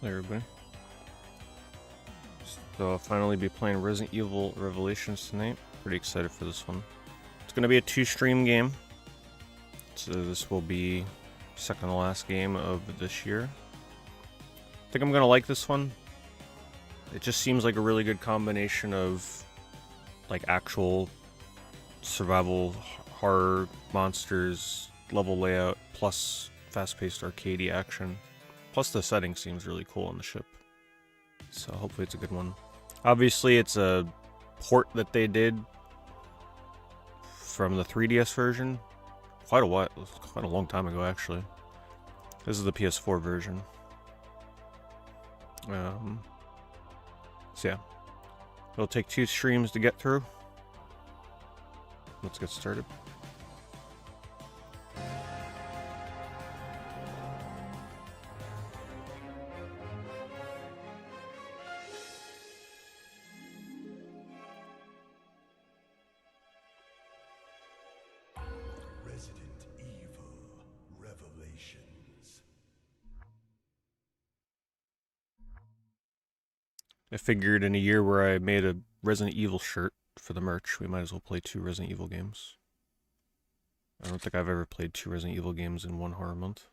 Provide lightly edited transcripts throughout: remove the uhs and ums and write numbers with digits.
Hey everybody. So I'll finally be playing Resident Evil Revelations tonight. Pretty excited for this one. It's going to be a 2-stream game. So this will be second to last game of this year. I think I'm going to like this one. It just seems like a really good combination of like actual survival horror monsters, level layout, plus fast-paced arcadey action. Plus the setting seems really cool on the ship. So hopefully it's a good one. Obviously it's a port that they did from the 3DS version. Quite a long time ago actually. This is the PS4 version. So yeah. It'll take 2 streams to get through. Let's get started. Resident Evil Revelations. I figured in a year where I made a Resident Evil shirt for the merch, we might as well play 2 Resident Evil games. I don't think I've ever played 2 Resident Evil games in one horror month.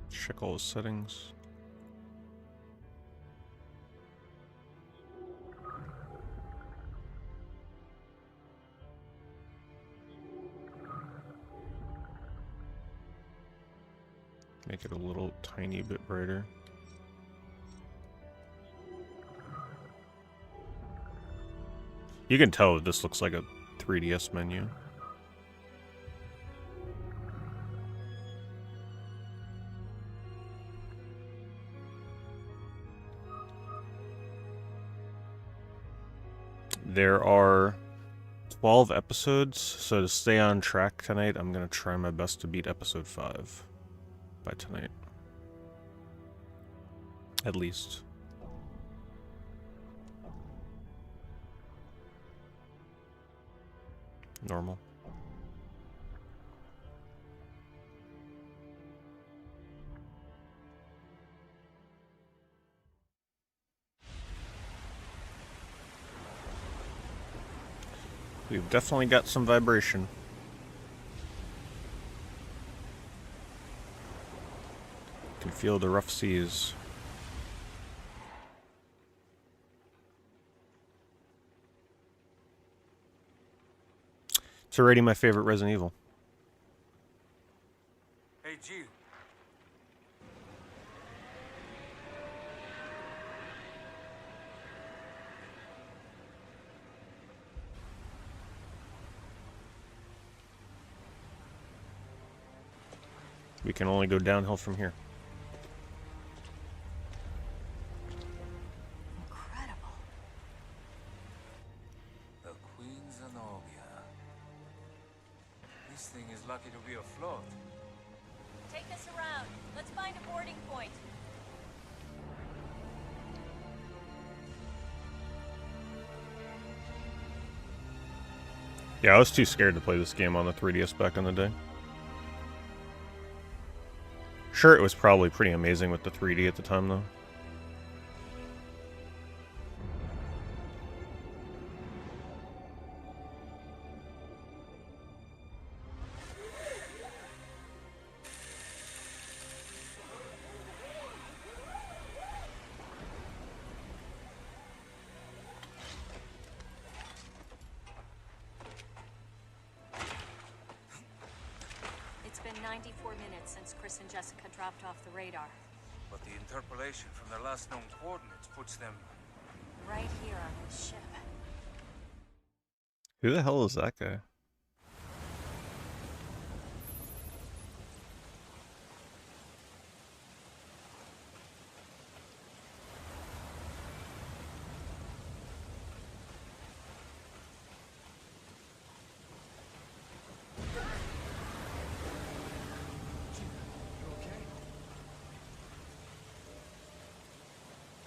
Check all the settings. Make it a little tiny bit brighter. You can tell this looks like a 3DS menu. There are 12 episodes, so to stay on track tonight, I'm gonna try my best to beat episode 5 by tonight. At least. Normal. We've definitely got some vibration. Can feel the rough seas. It's already my favorite Resident Evil. Hey, G. We can only go downhill from here. Incredible. The Queen Zenobia. This thing is lucky to be afloat. Take us around. Let's find a boarding point. Yeah, I was too scared to play this game on the 3DS back in the day. Sure, it was probably pretty amazing with the 3D at the time, though. It's been 94 minutes since Chris and Jessica dropped off the radar. But the interpolation from their last known coordinates puts them... Right here on this ship. Who the hell is that guy?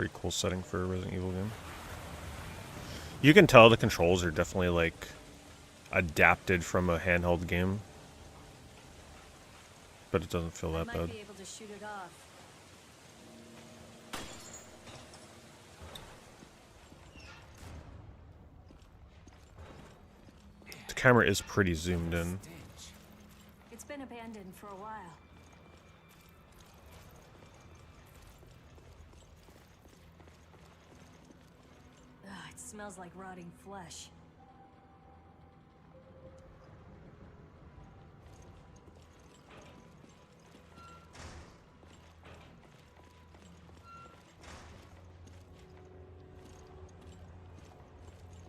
Pretty cool setting for a Resident Evil game. You can tell the controls are definitely like adapted from a handheld game, but it doesn't feel that I might bad. be able to shoot it off. The camera is pretty zoomed in. It's been abandoned for a while. Ugh, it smells like rotting flesh.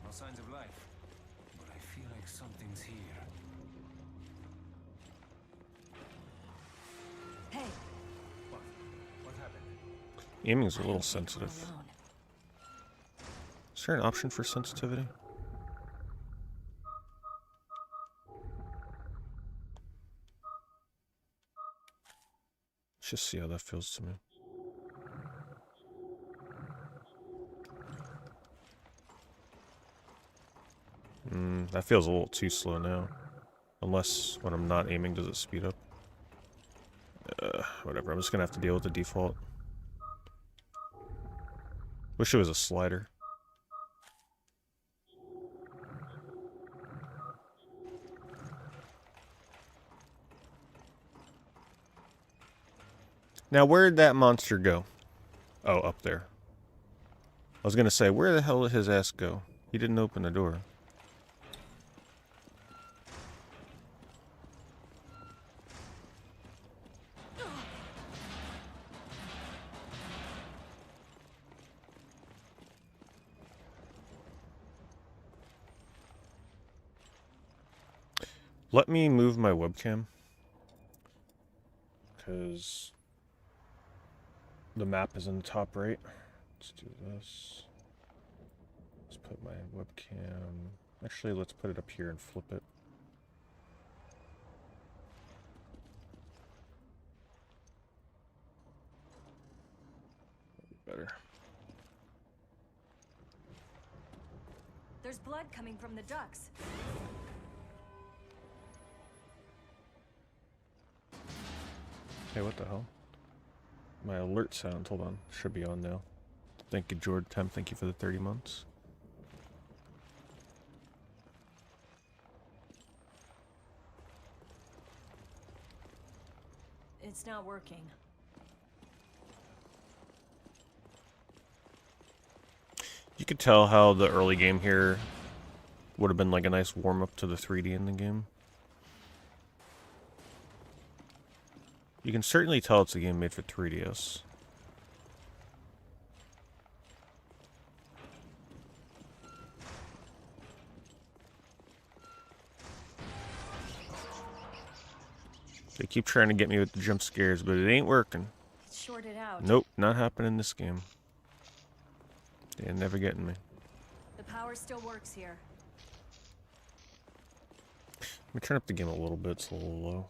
No signs of life, but I feel like something's here. Hey, What happened? Aiming's a I little don't think we're sensitive. alone. Is there an option for sensitivity? Let's just see how that feels to me. That feels a little too slow now. Unless when I'm not aiming, does it speed up? Whatever, I'm just gonna have to deal with the default. Wish it was a slider. Now, where'd that monster go? Oh, up there. I was gonna say, where the hell did his ass go? He didn't open the door. Let me move my webcam. Because the map is in the top right. Let's do this. Let's put my webcam... Actually, let's put it up here and flip it. Better. There's blood coming from the ducts. Hey, what the hell? My alert sound, hold on, should be on now. Thank you, Jord Temp, thank you for the 30 months. It's not working. You could tell how the early game here would have been like a nice warm-up to the 3D in the game. You can certainly tell it's a game made for 3DS. They keep trying to get me with the jump scares, but it ain't working. It's shorted out. Nope, not happening in this game. They're never getting me. The power still works here. Let me turn up the game a little bit, it's a little low.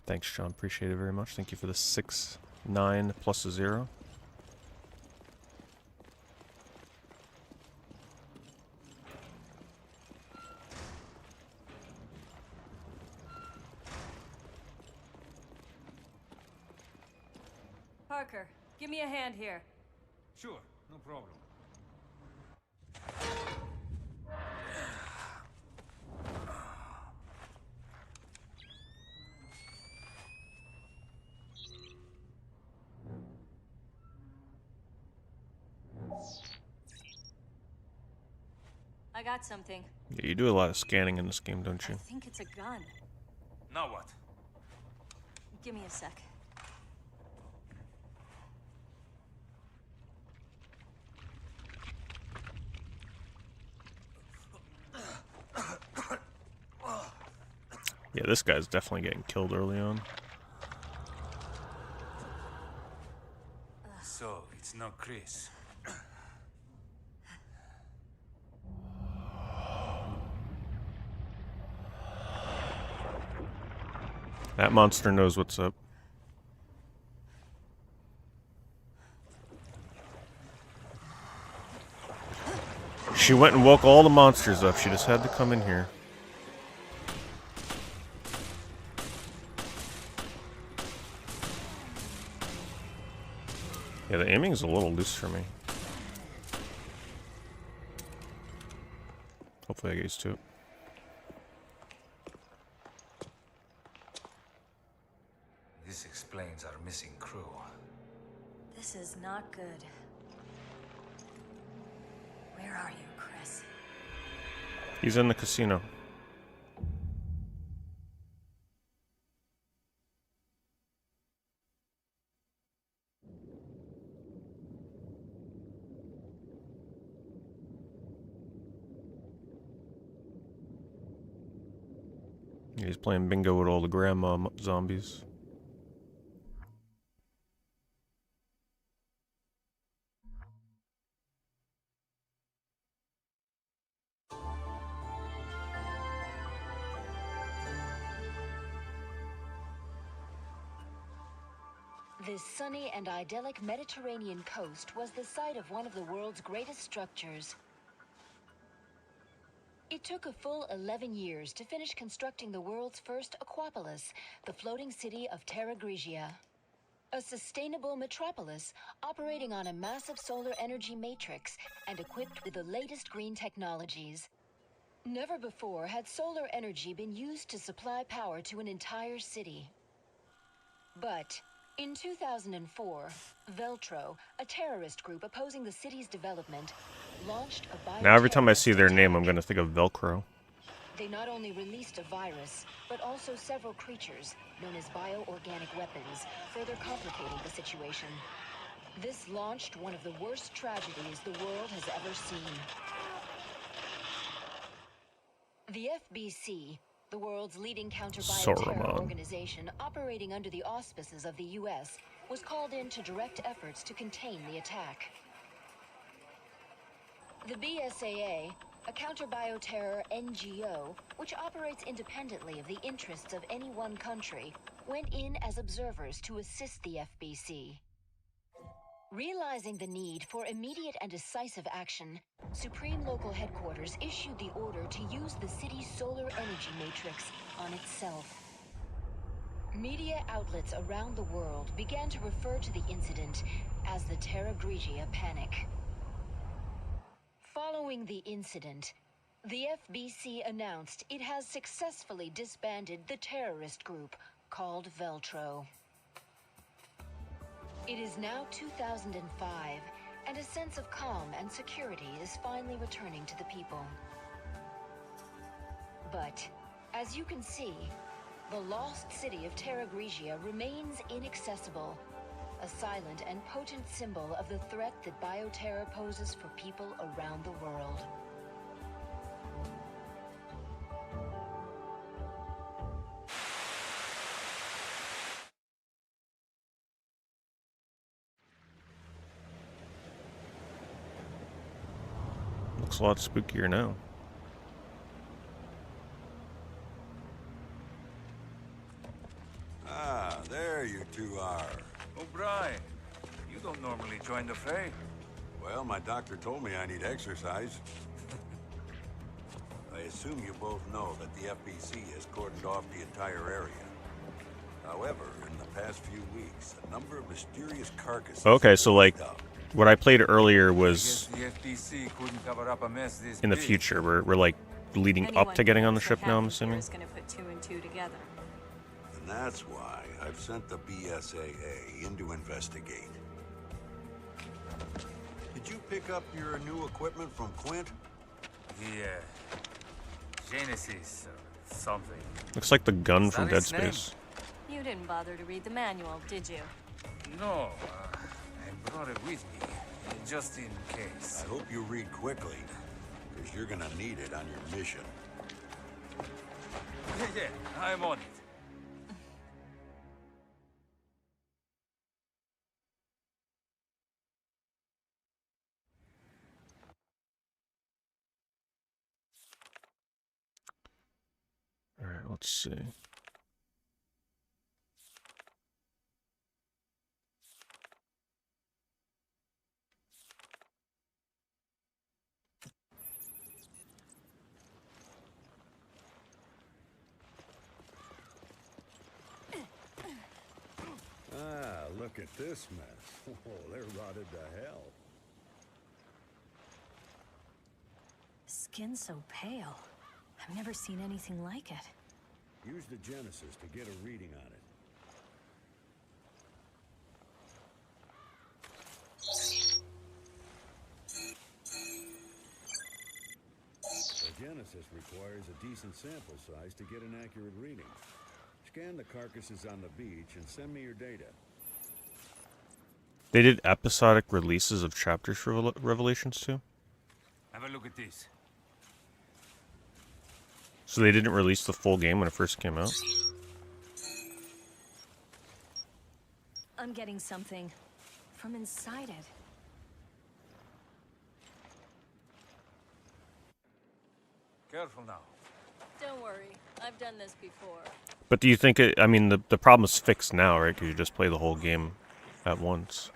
Thanks, John. Appreciate it very much. Thank you for the 6-9 plus a 0. Parker, give me a hand here. Sure, no problem. I got something. Yeah, you do a lot of scanning in this game, don't I you? think it's a gun. Now what? Give me a sec. Yeah, this guy's definitely getting killed early on. So, it's not Chris. That monster knows what's up. She went and woke all the monsters up. She just had to come in here. Yeah, the aiming is a little loose for me. Hopefully I get used to it. This explains our missing crew. This is not good. Where are you, Chris? He's in the casino. He's playing bingo with all the grandma zombies. This sunny and idyllic Mediterranean coast was the site of one of the world's greatest structures. It took a full 11 years to finish constructing the world's first aquapolis, the floating city of Terra Grigia. A sustainable metropolis operating on a massive solar energy matrix and equipped with the latest green technologies. Never before had solar energy been used to supply power to an entire city. But in 2004, Veltro, a terrorist group opposing the city's development, launched a bioterrorist Now every time I see their name, I'm attack. gonna think of Velcro. They not only released a virus, but also several creatures, known as bioorganic weapons, further complicating the situation. This launched one of the worst tragedies the world has ever seen. The FBC, the world's leading counter-bioterror Saruman. organization operating under the auspices of the US, was called in to direct efforts to contain the attack. The BSAA, a counter-bioterror NGO, which operates independently of the interests of any one country, went in as observers to assist the FBC. Realizing the need for immediate and decisive action, Supreme Local Headquarters issued the order to use the city's solar energy matrix on itself. Media outlets around the world began to refer to the incident as the Terra Grigia Panic. Following the incident, the FBC announced it has successfully disbanded the terrorist group called Veltro. It is now 2005, and a sense of calm and security is finally returning to the people. But, as you can see, the lost city of Terra Grigia remains inaccessible, a silent and potent symbol of the threat that bioterror poses for people around the world. Looks a lot spookier now. Ah, there you two are. O'Brien, you don't normally join the fray. Well, my doctor told me I need exercise. I assume you both know that the FBC has cordoned off the entire area. However, in the past few weeks, a number of mysterious carcasses Okay, have so been like picked up. what I played earlier I was guess the FBC couldn't cover up a mess this in the big. future. We're like leading Anyone up to getting who on the knows ship what now, I'm happened here assuming. is gonna put two and two together. And that's why I've sent the BSAA in to investigate. Did you pick up your new equipment from Quint? The, Genesis or something. Looks like the gun Is from that Dead its name? Space. You didn't bother to read the manual, did you? No, I brought it with me, just in case. I hope you read quickly, because you're gonna need it on your mission. Yeah, I'm on it. Alright, let's see. at this mess. Oh, they're rotted to hell. Skin so pale. I've never seen anything like it. Use the Genesis to get a reading on it. The Genesis requires a decent sample size to get an accurate reading. Scan the carcasses on the beach and send me your data. They did episodic releases of chapters for Revelations 2? Have a look at this. So they didn't release the full game when it first came out? I'm getting something from inside it. Careful now. Don't worry, I've done this before. But do you think it... I mean, the problem is fixed now, right? Because you just play the whole game at once.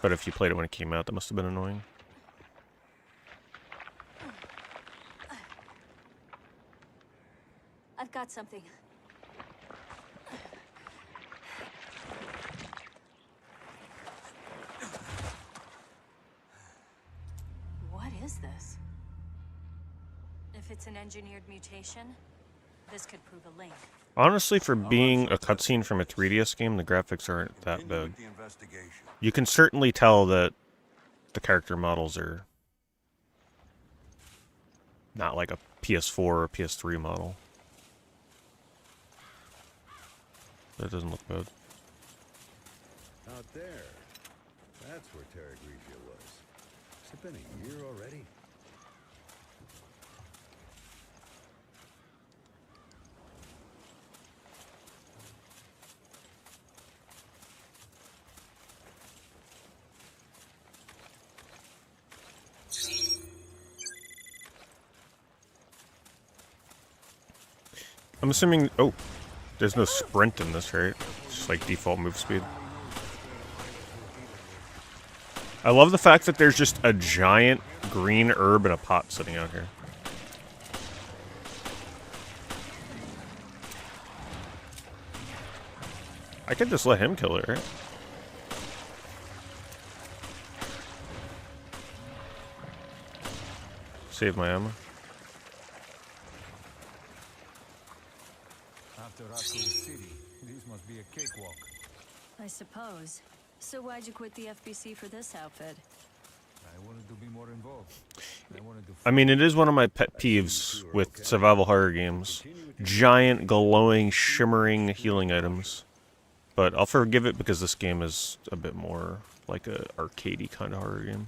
But if you played it when it came out, that must have been annoying. I've got something. What is this? If it's an engineered mutation, this could prove a link. Honestly, for being a cutscene from a 3DS game, the graphics aren't that Continue big. with the investigation. You can certainly tell that the character models are not like a PS4 or PS3 model. That doesn't look bad. Out there. That's where Terra Grigia was. Has it been a year already? I'm assuming... Oh, there's no sprint in this, right? It's just like default move speed. I love the fact that there's just a giant green herb in a pot sitting out here. I could just let him kill it, right? Save my ammo. After Raccoon City, this must be a cakewalk. I suppose. So why'd you quit the FBC for this outfit? I wanted to be more involved. I wanted to. I mean, it is one of my pet peeves with survival horror games. Giant, glowing, shimmering healing items. But I'll forgive it because this game is a bit more like a arcadey kind of horror game.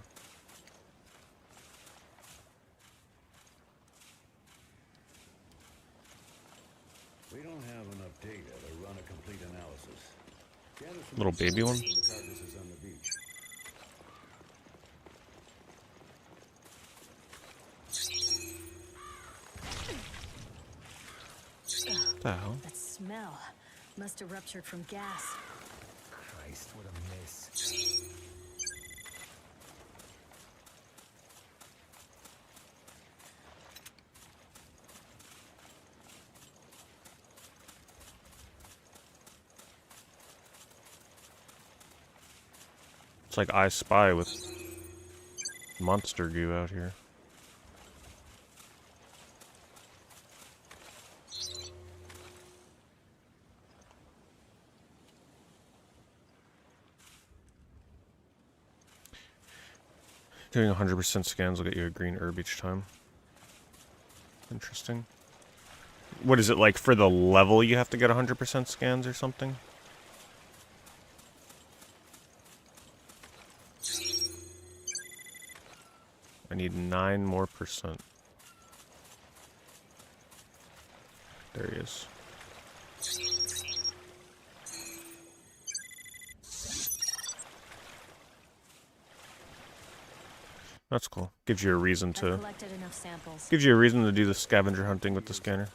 We don't have enough data to run a complete analysis. Gather some Little baby one? from the carcasses on the beach. What the hell? That smell must have ruptured from gas. Christ, what a mess. It's like I Spy with monster goo out here. Doing 100% scans will get you a green herb each time. Interesting. What is it like for the level you have to get 100% scans or something? I need 9 more percent. There he is. That's cool. Gives you a reason I've to... collected enough samples. Gives you a reason to do the scavenger hunting with the scanner.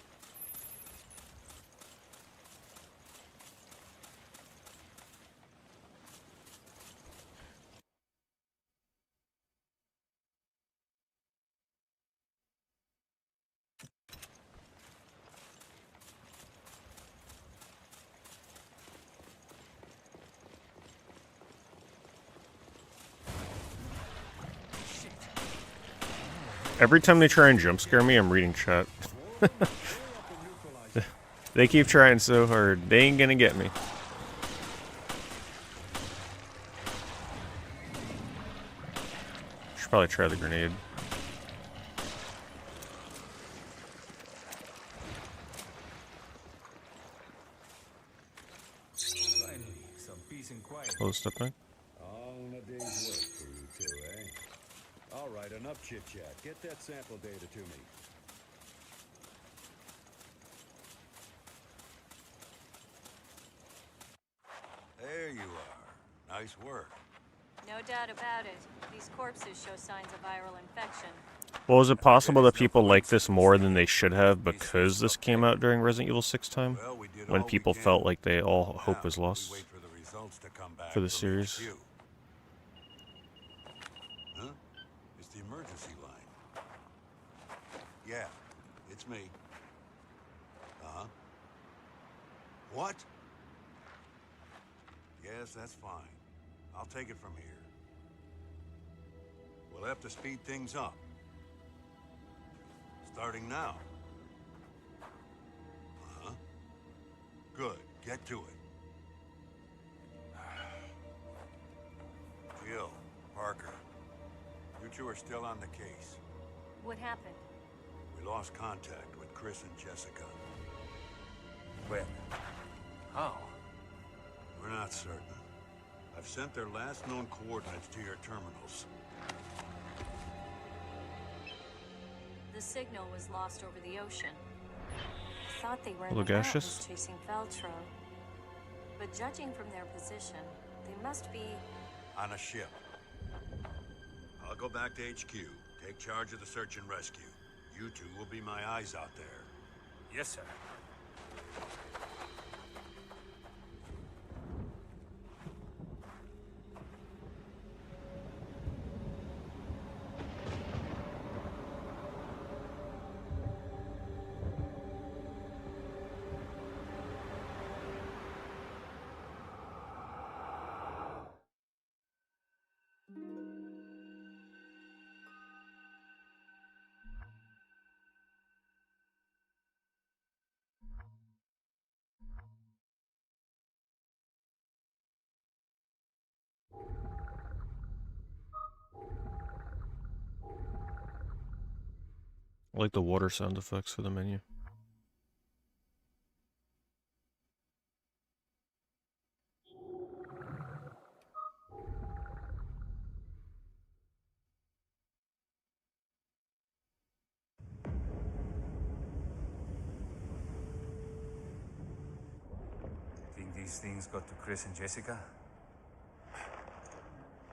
Every time they try and jump scare me, I'm reading chat. They keep trying so hard. They ain't gonna get me. Should probably try the grenade. Finally, some peace and quiet. Close step back. All in a day's work for you two, eh? All right, enough chit-chat. Get that sample data to me. There you are. Nice work. No doubt about it. These corpses show signs of viral infection. Well, is it possible that people like this more than they should have because this came out during Resident Evil 6 time? Well, we did When all we people can. felt like they all hope Now, was we lost wait for the results to come back for the from series. HQ. Huh? It's the emergency line. Yeah, it's me. Uh-huh. What? Yes, that's fine. I'll take it from here. We'll have to speed things up. Starting now. Uh-huh. Good. Get to it. Jill, Parker, you two are still on the case. What happened? We lost contact with Chris and Jessica. When? How? We're not certain. I've sent their last known coordinates to your terminals. The signal was lost over the ocean. I thought they were in Little the mountains gaseous? chasing Feltro. But judging from their position, they must be... On a ship. I'll go back to HQ, take charge of the search and rescue. You two will be my eyes out there. Yes, sir. I like the water sound effects for the menu. Think these things got to Chris and Jessica?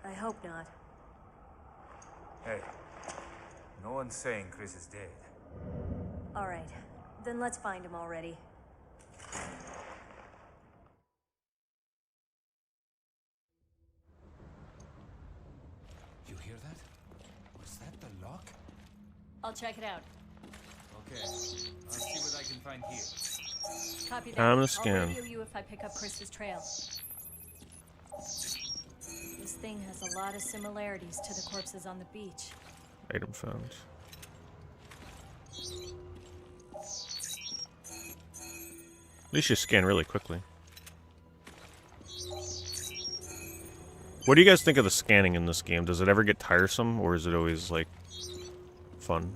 I hope not. Hey, no one's saying Chris is dead. All right, then let's find him already. You hear that? Was that the lock? I'll check it out. Okay, I'll see what I can find here. Copy that. Time to I'll scan. radio you if I pick up Chris's trail. This thing has a lot of similarities to the corpses on the beach. Item found. At least you scan really quickly. What do you guys think of the scanning in this game? Does it ever get tiresome, or is it always, like, fun?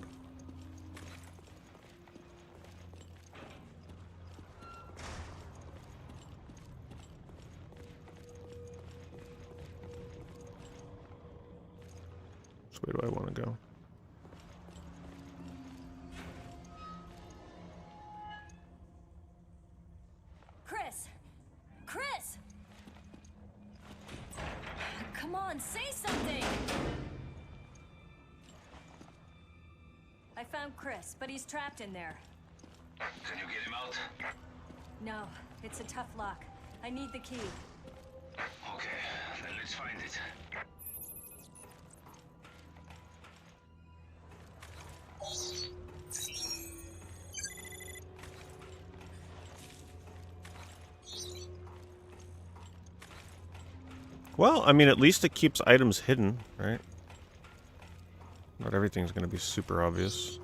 So where do I want to go? Chris! Chris! Come on, say something! I found Chris, but he's trapped in there. Can you get him out? No, it's a tough lock. I need the key. Okay, then let's find it. Well, I mean, at least it keeps items hidden, right? Not everything's gonna be super obvious.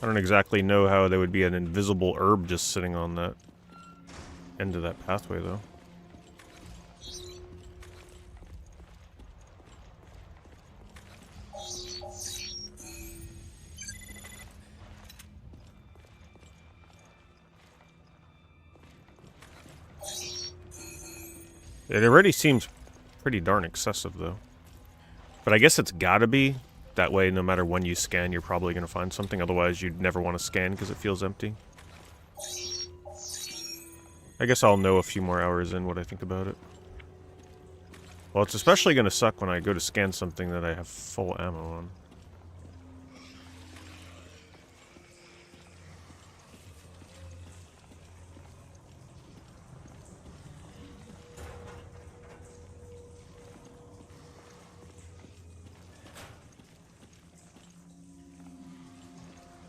I don't exactly know how there would be an invisible herb just sitting on that end of that pathway, though. It already seems pretty darn excessive, though. But I guess it's gotta be. That way, no matter when you scan, you're probably gonna find something. Otherwise, you'd never want to scan because it feels empty. I guess I'll know a few more hours in what I think about it. Well, it's especially gonna suck when I go to scan something that I have full ammo on.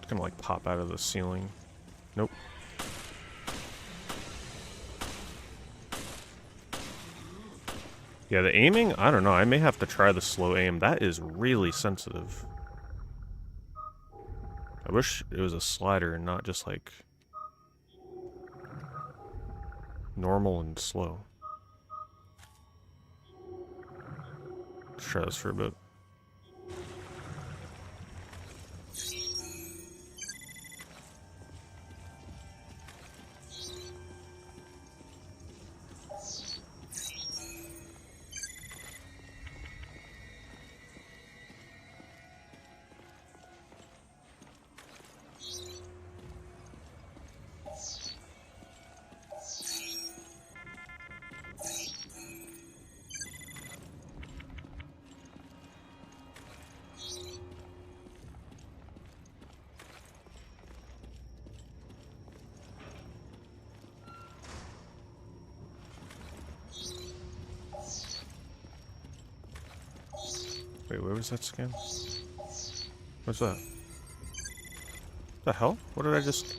Gonna like pop out of the ceiling. Nope. Yeah, the aiming, I don't know. I may have to try the slow aim. That is really sensitive. I wish it was a slider and not just like normal and slow. Let's try this for a bit. Wait, where was that scan? What's that? The hell? What did I just...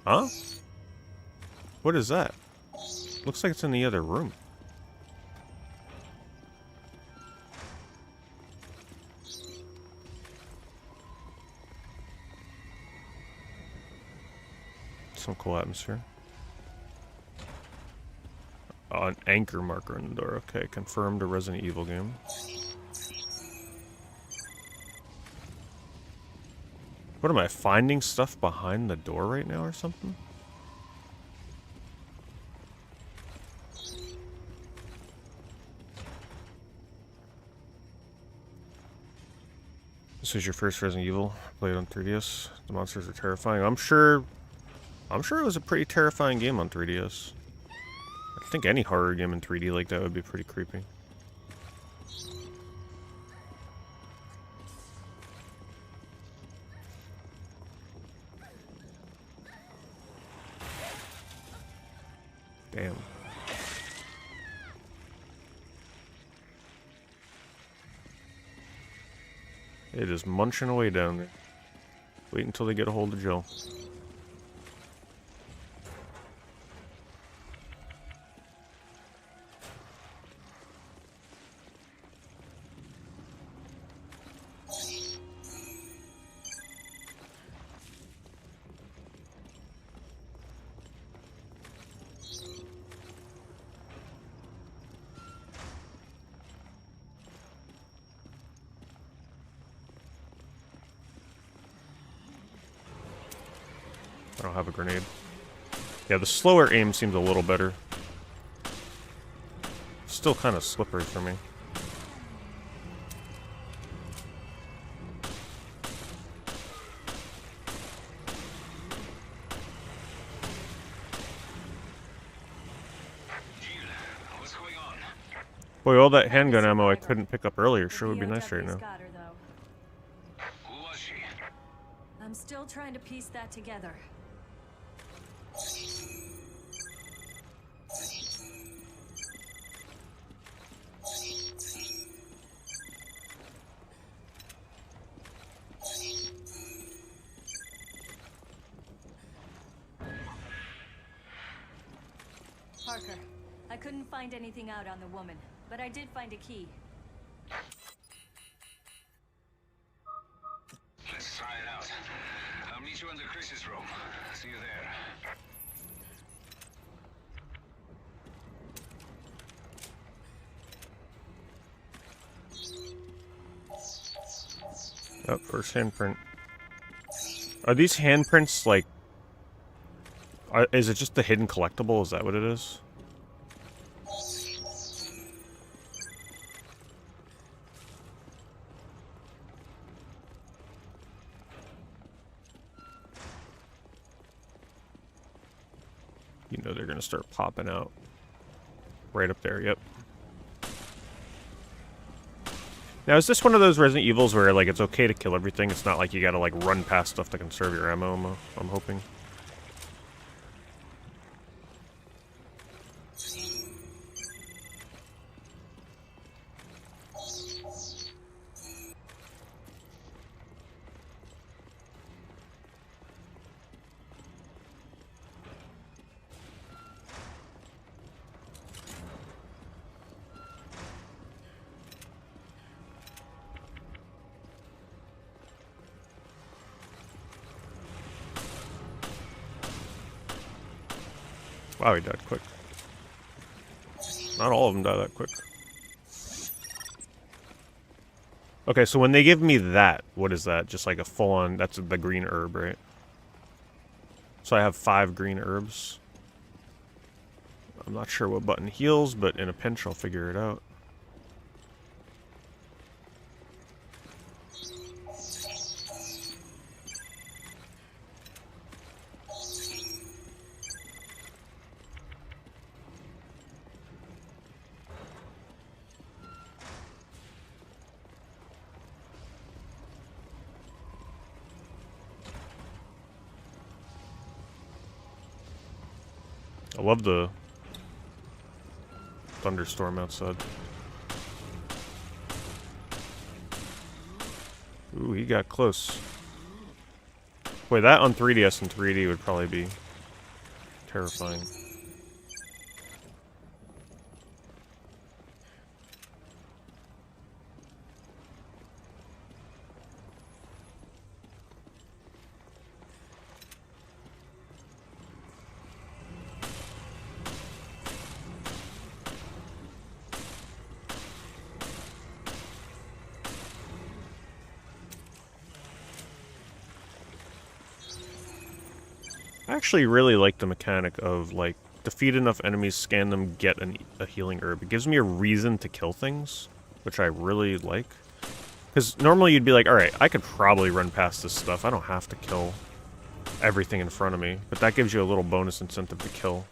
Huh? What is that? Looks like it's in the other room. Some cool atmosphere. Oh, an anchor marker in the door. Okay, confirmed a Resident Evil game. What am I, finding stuff behind the door right now or something? This is your first Resident Evil. Played on 3DS. The monsters are terrifying. I'm sure it was a pretty terrifying game on 3DS. I think any horror game in 3D like that would be pretty creepy. Damn. It is munching away down there. Wait until they get a hold of Joe. I don't have a grenade. Yeah, the slower aim seems a little better. Still kind of slippery for me. What's going on? Boy, all that handgun ammo I couldn't pick up earlier sure would be nice right now. Got her, though. Who was she? I'm still trying to piece that together. Parker, I couldn't find anything out on the woman, but I did find a key. Let's try it out. I'll meet you under Chris's room. See you there. Oh, first handprint. Are these handprints like... is it just the hidden collectible? Is that what it is? You know they're gonna start popping out. Right up there, yep. Now, is this one of those Resident Evils where, like, it's okay to kill everything? It's not like you gotta, like, run past stuff to conserve your ammo, I'm hoping. Wow, he died quick. Not all of them die that quick. Okay, so when they give me that, what is that? Just like a full-on... That's the green herb, right? So I have 5 green herbs. I'm not sure what button heals, but in a pinch I'll figure it out. I love the thunderstorm outside. Ooh, he got close. Wait, that on 3DS and 3D would probably be terrifying. I actually really like the mechanic of, like, defeat enough enemies, scan them, get a healing herb. It gives me a reason to kill things, which I really like. Because normally you'd be like, alright, I could probably run past this stuff. I don't have to kill everything in front of me. But that gives you a little bonus incentive to kill.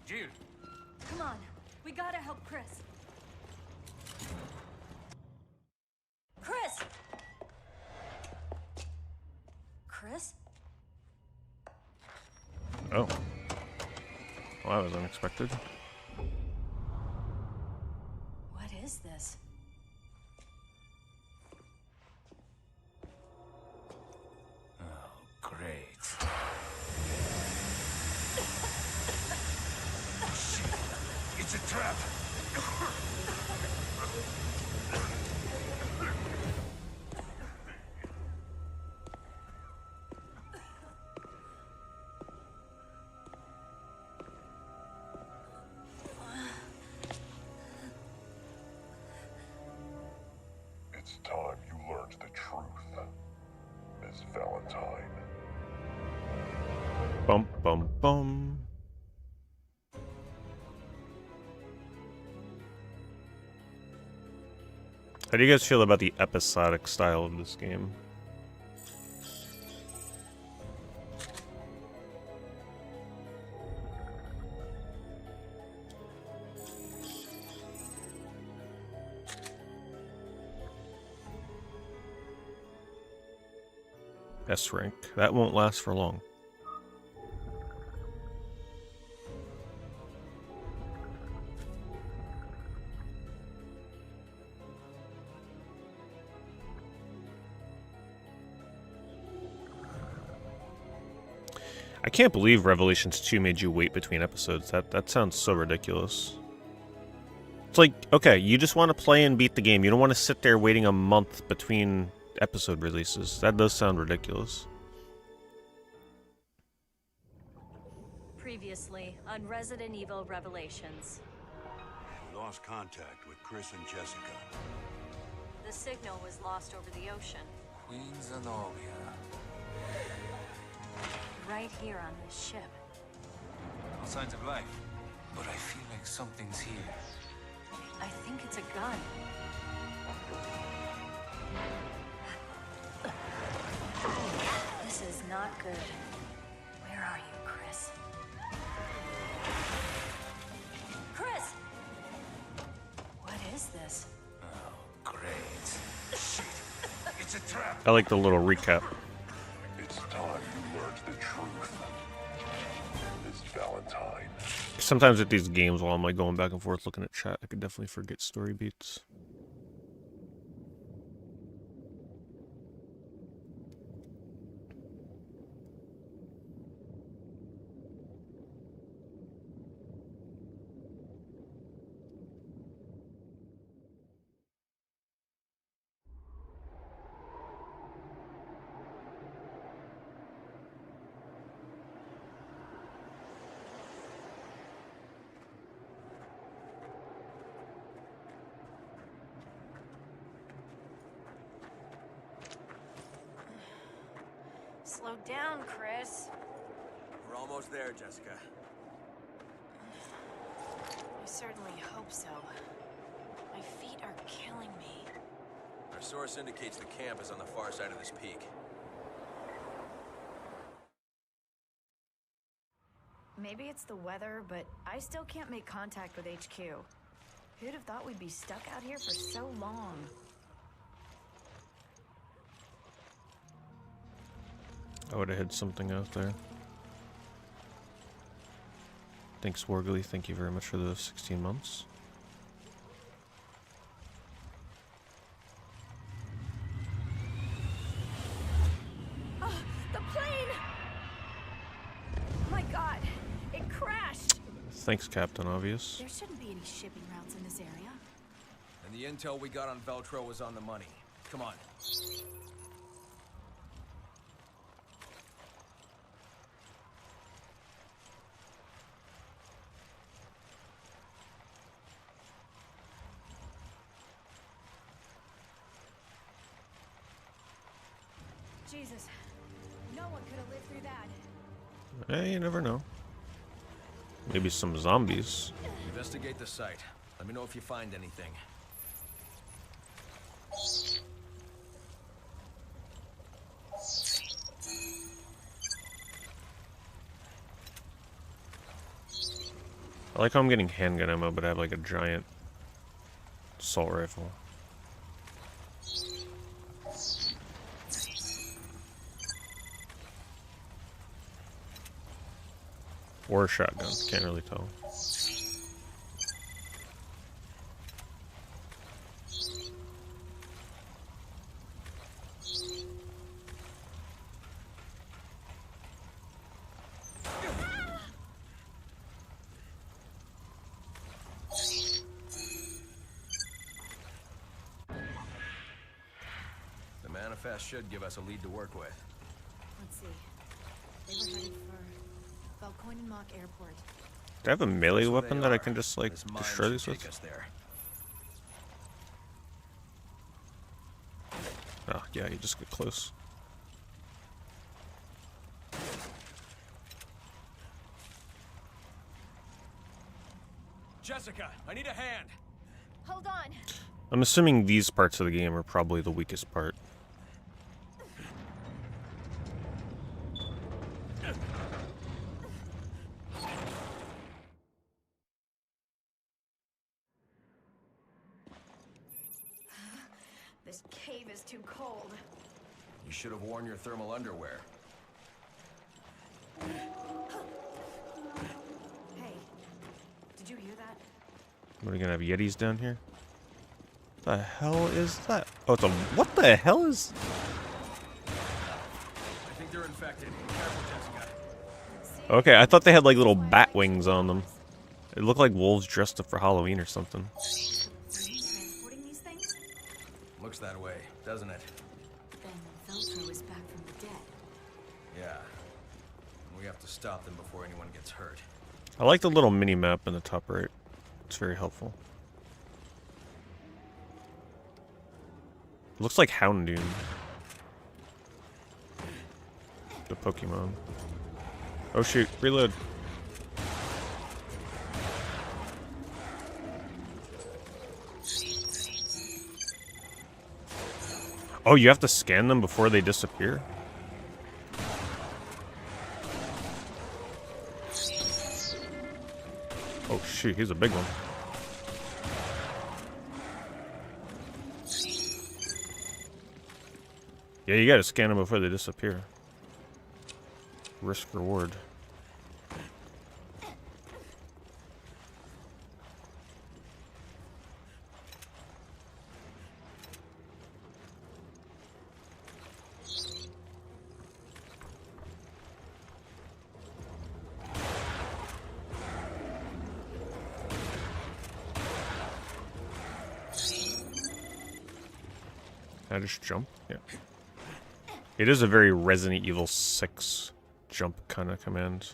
Jill, Come on, we gotta help Chris. Chris! Chris? Oh. Well, that was unexpected. What is this? great. It's a trap. It's time you learned the truth, Miss Valentine. Bum, bum, bum. How do you guys feel about the episodic style of this game? S rank. That won't last for long. I can't believe Revelations 2 made you wait between episodes. That sounds so ridiculous. It's like, okay, you just want to play and beat the game. You don't want to sit there waiting a month between episode releases. That does sound ridiculous. Previously on Resident Evil Revelations. We lost contact with Chris and Jessica. The signal was lost over the ocean. Queen Zenobia. Right here on this ship. No signs of life. But I feel like something's here. I think it's a gun. This is not good. Where are you, Chris? Chris! What is this? Oh, great. Shit. It's a trap. I like the little recap. It's time you learned the truth, Miss Valentine. Sometimes at these games, while I'm like going back and forth looking at chat, I could definitely forget story beats. Slow down, Chris. We're almost there, Jessica. I certainly hope so. My feet are killing me. Our source indicates the camp is on the far side of this peak. Maybe it's the weather, but I still can't make contact with HQ. Who'd have thought we'd be stuck out here for so long? I would have hid something out there. Thanks, Wargly. Thank you very much for the 16 months. The plane! My God, it crashed! Thanks, Captain Obvious. There shouldn't be any shipping routes in this area. And the intel we got on Veltro was on the money. Come on. Jesus, no one could have lived through that. Hey, you never know. Maybe some zombies. Investigate the site. Let me know if you find anything. I like how I'm getting handgun ammo, but I have like a giant assault rifle. Or a shotgun, can't really tell. The manifest should give us a lead to work with. Let's see. They were headed for Valkoinen Airport. Do I have a melee That's where weapon they that I are. can just like This mine destroy should these take with? us there. Oh, yeah, you just get close. Jessica, I need a hand. Hold on. I'm assuming these parts of the game are probably the weakest part. This cave is too cold. You should have worn your thermal underwear. Hey, did you hear that? What, are we gonna have Yetis down here? What the hell is that? Oh, it's a... What the hell is... I think they're infected. Careful, Jessica. Okay, I thought they had like little bat wings on them. It looked like wolves dressed up for Halloween or something. Transporting these things? Looks that way, doesn't it? Then Veltro is back from the dead. Yeah. We have to stop them before anyone gets hurt. I like the little mini map in the top right. It's very helpful. Looks like Houndoom. The Pokemon. Oh shoot, reload. Oh, you have to scan them before they disappear? Oh shoot, he's a big one. Yeah, you gotta scan them before they disappear. Risk reward. Can I just jump? Yeah. It is a very Resident Evil 6 jump kind of command.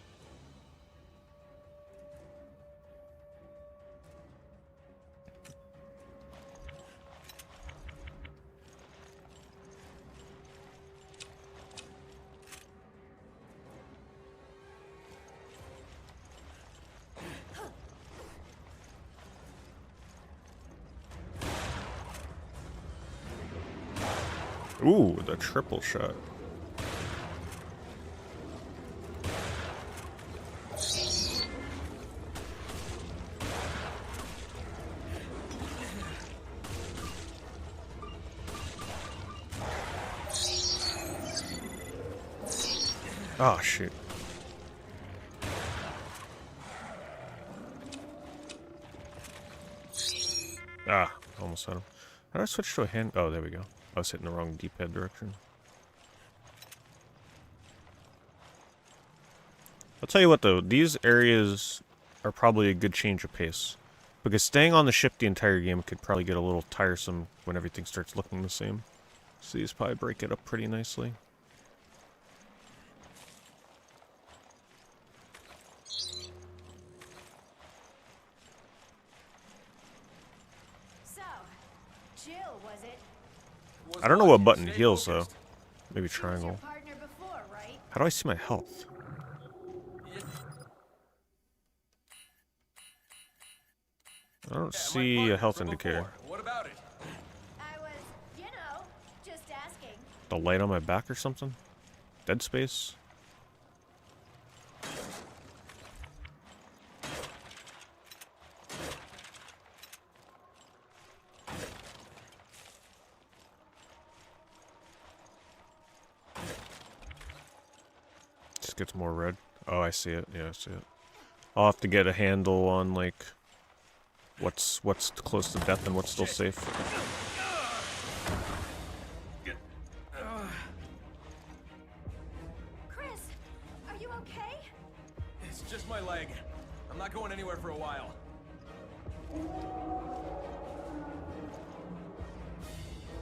Ooh, the triple shot. Oh, shoot. Ah, almost had him. How do I switch to a hand? Oh, there we go. I was hitting the wrong D-pad direction. I'll tell you what though, these areas are probably a good change of pace. Because staying on the ship the entire game could probably get a little tiresome when everything starts looking the same. So these probably break it up pretty nicely. So, Jill, was it? I don't know what button heals though. Maybe triangle. Partner before, right? How do I see my health? I don't see a health indicator. What about it? I was, you know, just asking. The light on my back or something? Dead space? Just gets more red. Oh, I see it. Yeah, I see it. I'll have to get a handle on like what's close to death and what's still safe. Chris, are you okay? It's just my leg. I'm not going anywhere for a while.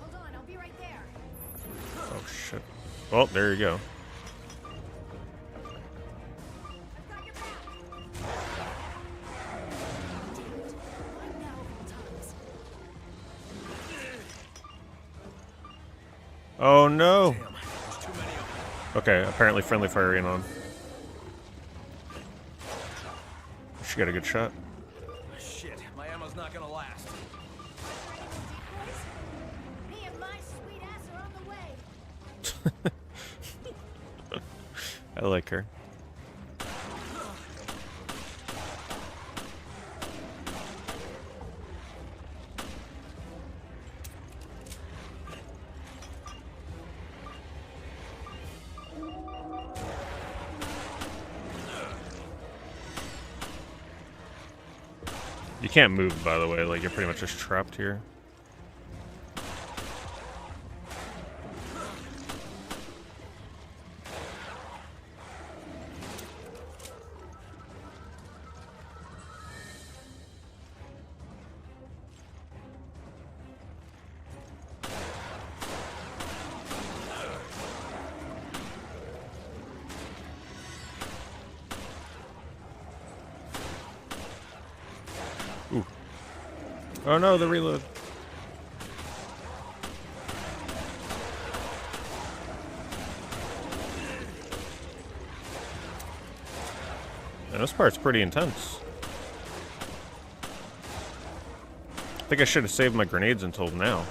Hold on, I'll be right there. Oh shit. Well, there you go. I've got your back. Damn it. Why now of all times? Oh no. Damn, there's too many of them. Okay, apparently friendly fire ain't on. She got a good shot. Shit, my ammo's not gonna last. Decoys? Me and my sweet ass are on the way. I like her. can't move, by the way. Like, you're pretty much just trapped here. Ooh. Oh no, the reload. Yeah, this part's pretty intense. I think I should have saved my grenades until now.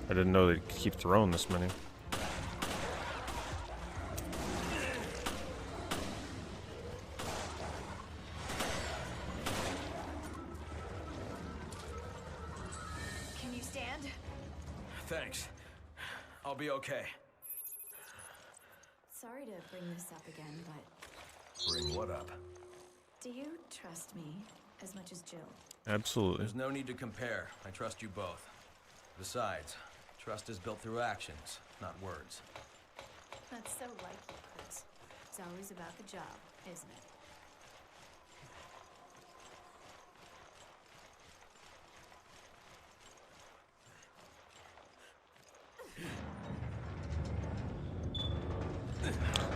I didn't know they'd keep throwing this many. Can you stand? Thanks. I'll be okay. Sorry to bring this up again, but Bring what up? do you trust me as much as Jill? Absolutely. There's no need to compare. I trust you both. Besides, trust is built through actions, not words. That's so like you, Chris. It's always about the job, isn't it?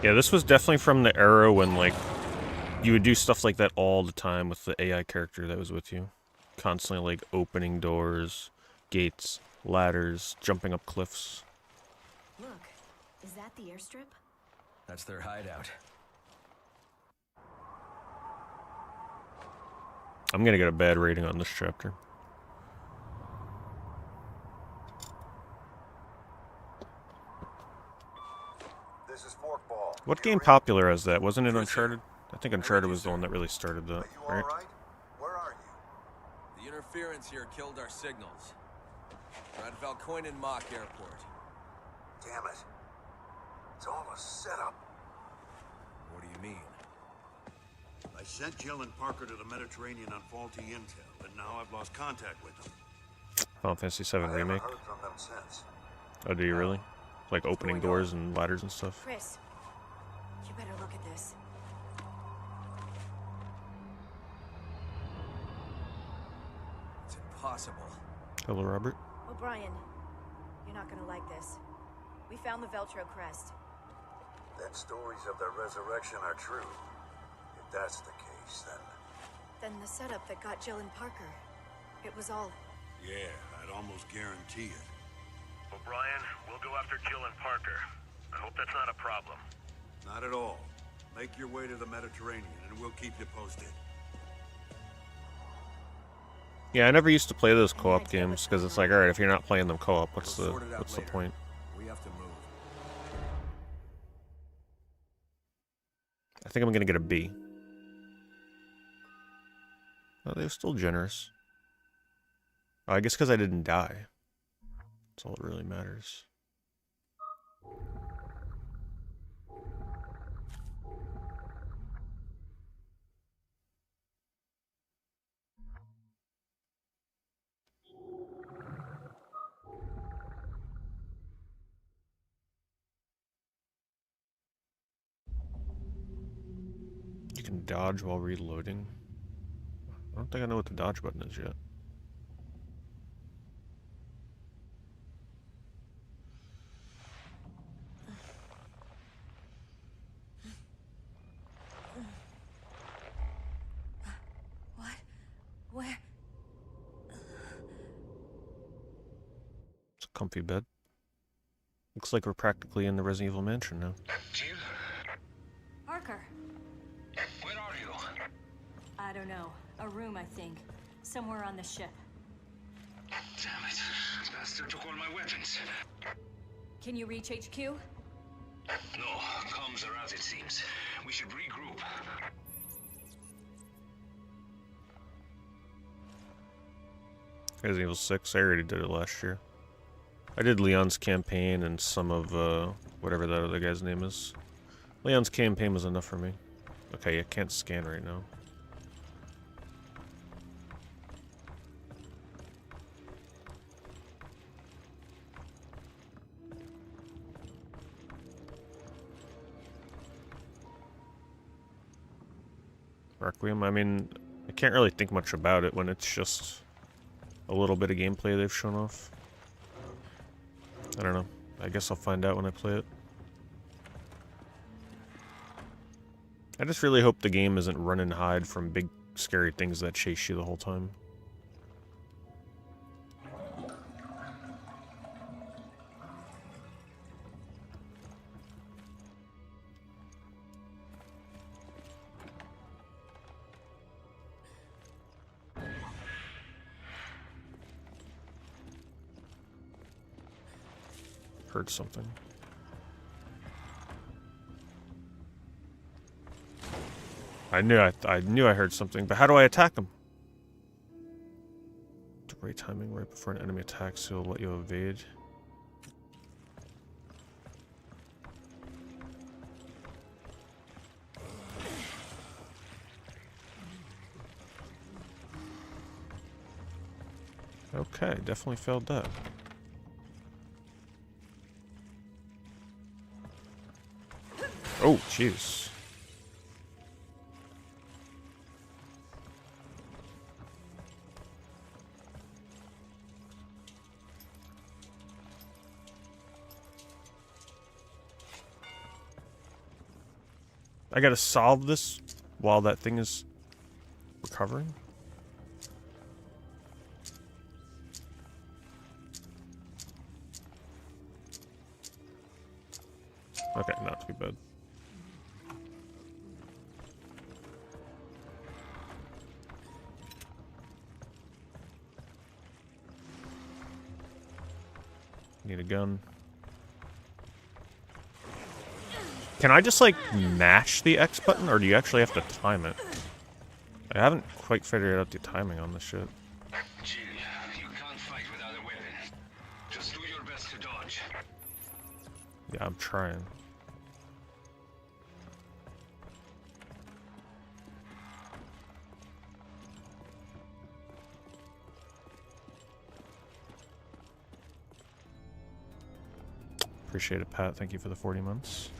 Yeah, this was definitely from the era when, like, you would do stuff like that all the time with the AI character that was with you. Constantly, like, opening doors, gates, ladders, jumping up cliffs. Look, is that the airstrip? That's their hideout. I'm gonna get a bad rating on this chapter. This is Forkball. What game popular as that? Wasn't it Uncharted? I think Uncharted was the one that really started that, Are you all right? right? Where are you? The interference here killed our signals. We're at Valkoinen Mock Airport. Damn it. It's all a setup. What do you mean? I sent Jill and Parker to the Mediterranean on faulty intel, and now I've lost contact with them. Final Fantasy VII I Remake. haven't heard from them since. Oh, do you really? Like opening doors and ladders and stuff? Chris, you better look at this. It's impossible. Hello, Robert. O'Brien, you're not gonna like this. We found the Veltro crest. Then stories of their resurrection are true. If that's the case, then... Then the setup that got Jill and Parker. It was all... Yeah, I'd almost guarantee it. O'Brien, we'll go after Jill and Parker. I hope that's not a problem. Not at all. Make your way to the Mediterranean, and we'll keep you posted. Yeah, I never used to play those co-op games because it's like, all right, if you're not playing them co-op, what's We'll the sort it out later. point? We have to move. I think I'm gonna get a B. Oh, they were still generous. Oh, I guess because I didn't die. That's all that really matters. You can dodge while reloading. I don't think I know what the dodge button is yet. What? Where? It's a comfy bed. Looks like we're practically in the Resident Evil mansion now. Jill, Parker. where are you? I don't know. A room, I think. Somewhere on the ship. Damn it. Bastard took all my weapons. Can you reach HQ? No, comms are out, it seems. We should regroup. Resident Evil 6, I already did it last year. I did Leon's campaign and some of, whatever that other guy's name is. Leon's campaign was enough for me. Okay, I can't scan right now. Requiem. I mean, I can't really think much about it when it's just a little bit of gameplay they've shown off. I don't know. I guess I'll find out when I play it. I just really hope the game isn't run and hide from big scary things that chase you the whole time. Heard something. I knew I heard something, but how do I attack him? The right timing right before an enemy attacks, he'll let you evade. Okay, definitely failed that. Oh, jeez. I gotta solve this while that thing is recovering? Okay, not too bad. Need a gun. Can I just, like, mash the X button, or do you actually have to time it? I haven't quite figured out the timing on this shit. Jill, you can't fight without a weapon. Just do your best to dodge. Yeah, I'm trying. Appreciate it, Pat. Thank you for the 40 months.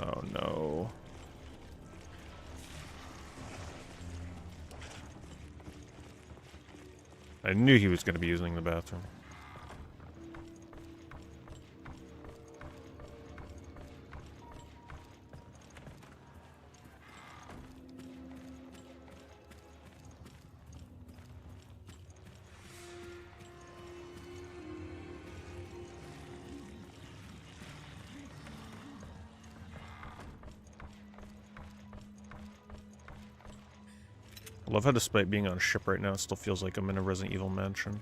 Oh, no. I knew he was going to be using the bathroom. I love how despite being on a ship right now, it still feels like I'm in a Resident Evil mansion.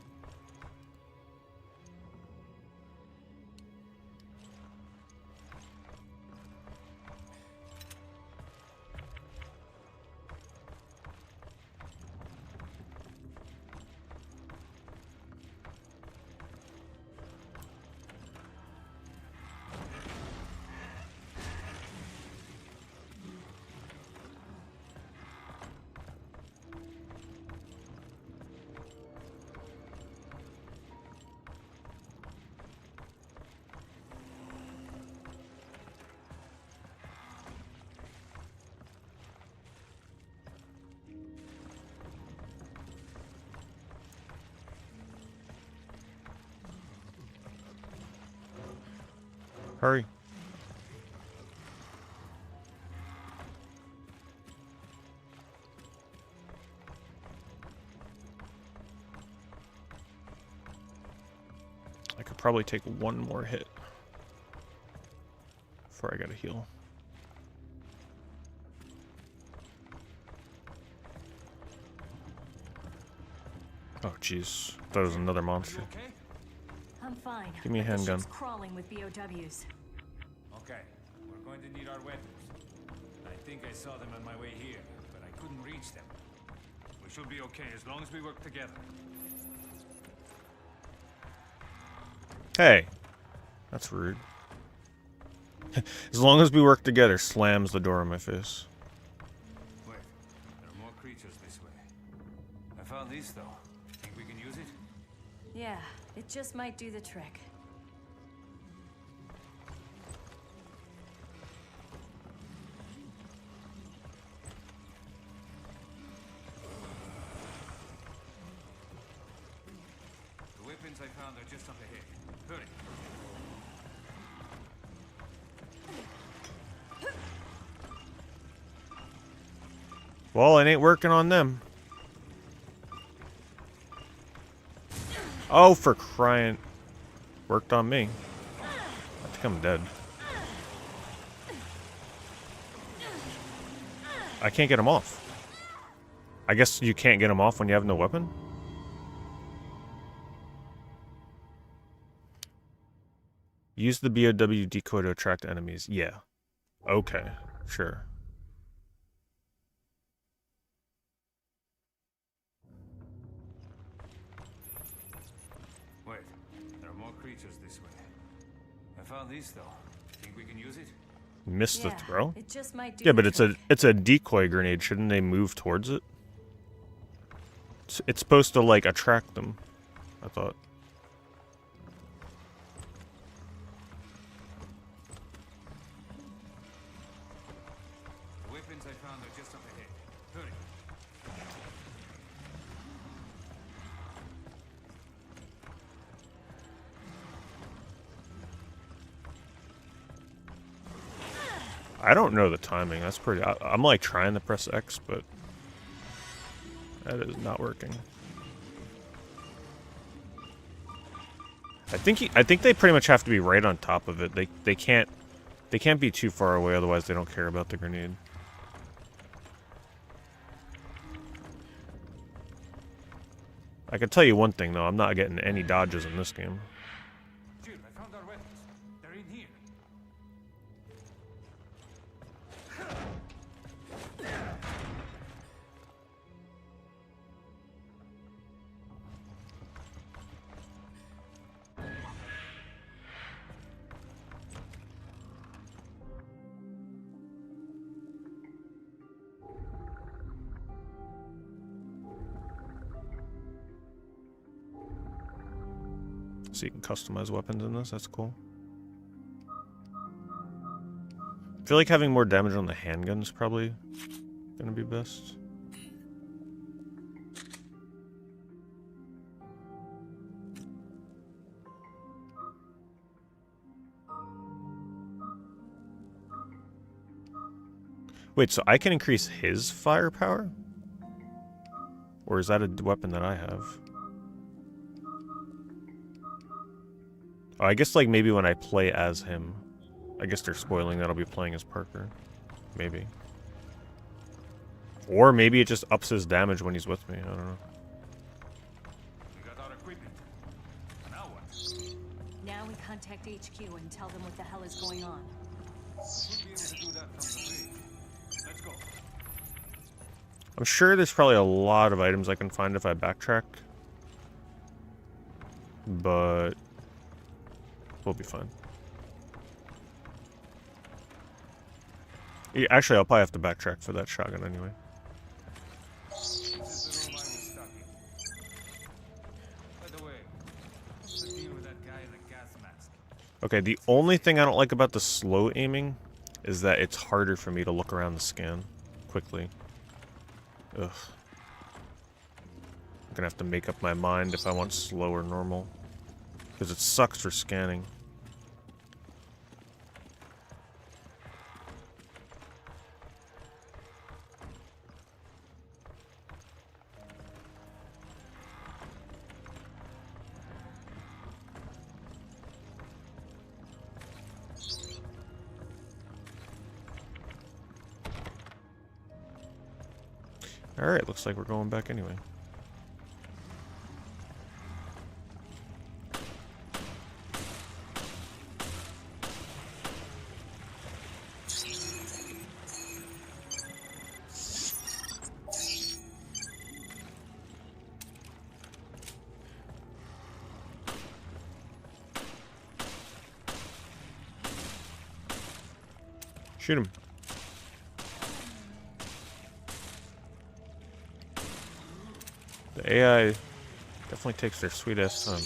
Hurry. I could probably take one more hit before I gotta heal. Oh, jeez. That was another monster. I'm fine. Give me a but the handgun. ship's crawling with BOWs. Okay, we're going to need our weapons. I think I saw them on my way here, but I couldn't reach them. We should be okay as long as we work together. Hey. That's rude. As long as we work together, slams the door in my face. Wait, there are more creatures this way. I found this though. Think we can use it? Yeah, it just might do the trick. weapons I found are just up ahead. Hurry. Well, it ain't working on them. Oh, for crying. Worked on me. I think I'm dead. I can't get him off. I guess you can't get him off when you have no weapon? Use the BOW decoy to attract enemies. Yeah. Okay. Sure. Wait, there are more creatures this way. I found this though. Think we can use it? Missed the throw? It just might do Yeah, but the trick. it's a decoy grenade. Shouldn't they move towards it? It's supposed to like attract them, I thought. The weapons I found are just up ahead. Hurry. I don't know the timing. That's pretty. I'm like trying to press X, but that is not working. I think they pretty much have to be right on top of it. They can't be too far away, otherwise they don't care about the grenade. I can tell you one thing though, I'm not getting any dodges in this game. Jill, I found our weapons. They're in here. So you can customize weapons in this, that's cool. I feel like having more damage on the handgun is probably gonna be best. Wait, so I can increase his firepower? Or is that a weapon that I have? Oh, I guess like maybe when I play as him. I guess they're spoiling that I'll be playing as Parker. Maybe. Or maybe it just ups his damage when he's with me. I don't know. We got our equipment. Now what? Now we contact HQ and tell them what the hell is going on. We'll be able to do that from the bridge. Let's go. I'm sure there's probably a lot of items I can find if I backtrack. But we'll be fine. Yeah, actually, I'll probably have to backtrack for that shotgun anyway. This is the room I was stuck in. By the way, what's the deal with that guy in the gas mask? Okay, the only thing I don't like about the slow aiming is that it's harder for me to look around the scan quickly. Ugh. I'm gonna have to make up my mind if I want slow or normal. Because it sucks for scanning. Alright, looks like we're going back anyway. Shoot him. The AI definitely takes their sweet ass time.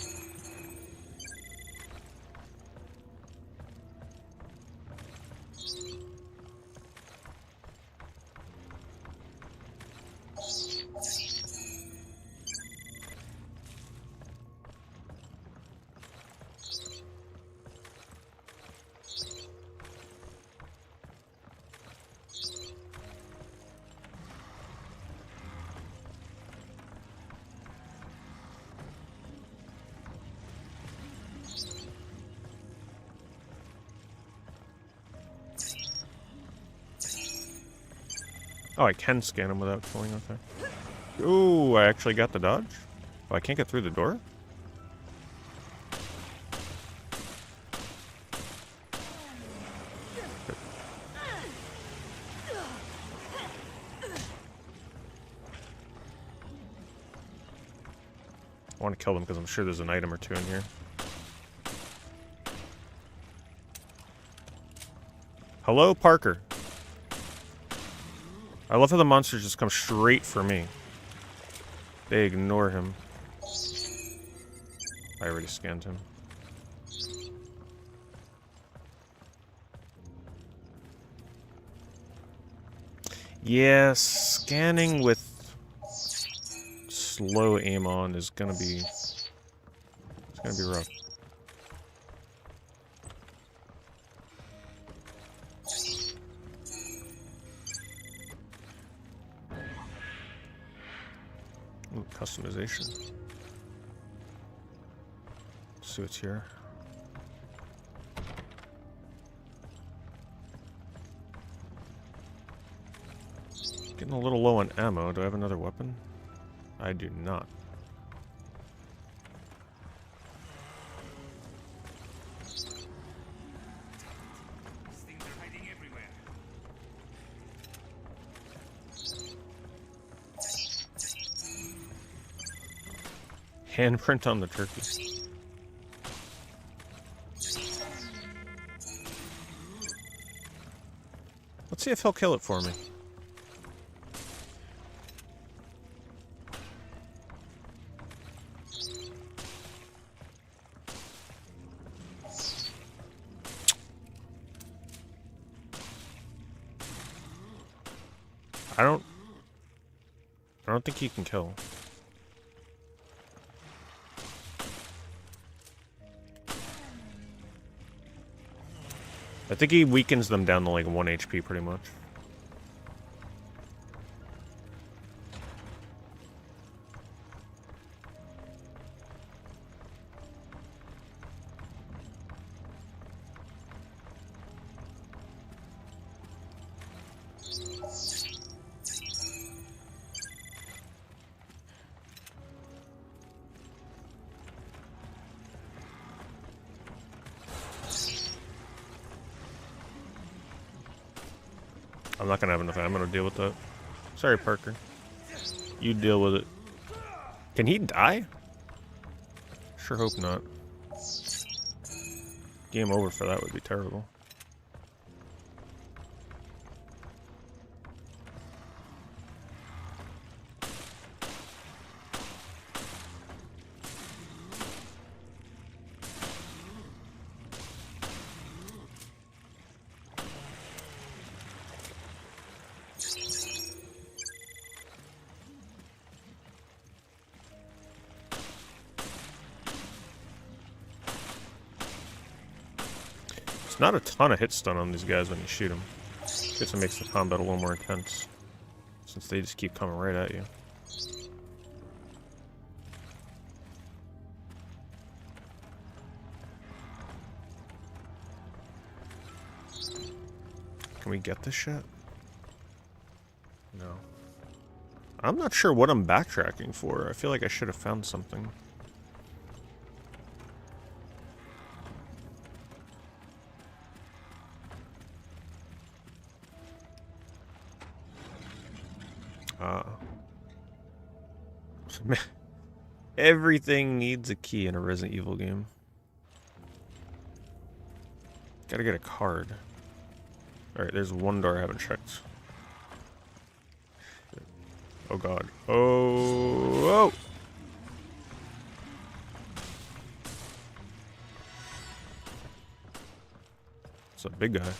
Oh, I can scan him without killing. Okay. Ooh, I actually got the dodge. Oh, I can't get through the door? I want to kill them because I'm sure there's an item or two in here. Hello, Parker. I love how the monsters just come straight for me. They ignore him. I already scanned him. Yeah, scanning with slow aim on is gonna be... It's gonna be rough. Ooh, customization. Let's see what's here. Getting a little low on ammo. Do I have another weapon? I do not. These things are hiding everywhere. Handprint on the turkey. Let's see if he'll kill it for me. I don't think he can kill. I think he weakens them down to like 1 HP pretty much. I'm not gonna have enough ammo to deal with that. Sorry, Parker. You deal with it. Can he die? Sure hope not. Game over for that would be terrible. It's not a ton of hit stun on these guys when you shoot them. I guess it makes the combat a little more intense, since they just keep coming right at you. Can we get this shit? No. I'm not sure what I'm backtracking for. I feel like I should have found something. Everything needs a key in a Resident Evil game. Gotta get a card. Alright, there's one door I haven't checked. Oh god. Oh! Oh! It's a big guy.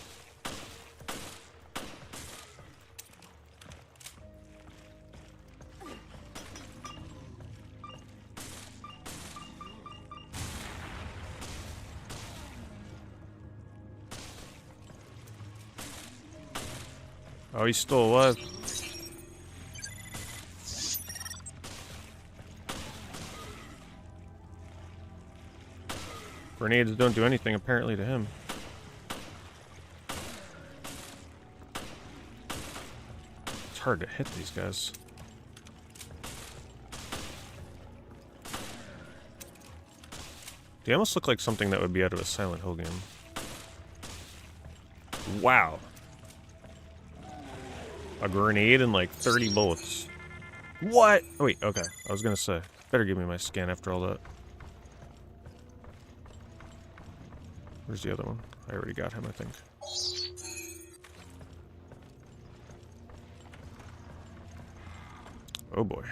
Oh, he's still alive. Grenades don't do anything, apparently, to him. hard to hit these guys. They almost look like something that would be out of a Silent Hill game. Wow. A grenade and like 30 bullets. What? Oh, wait, okay. I was gonna say, better give me my scan after all that. Where's the other one? I already got him, I think. Oh boy.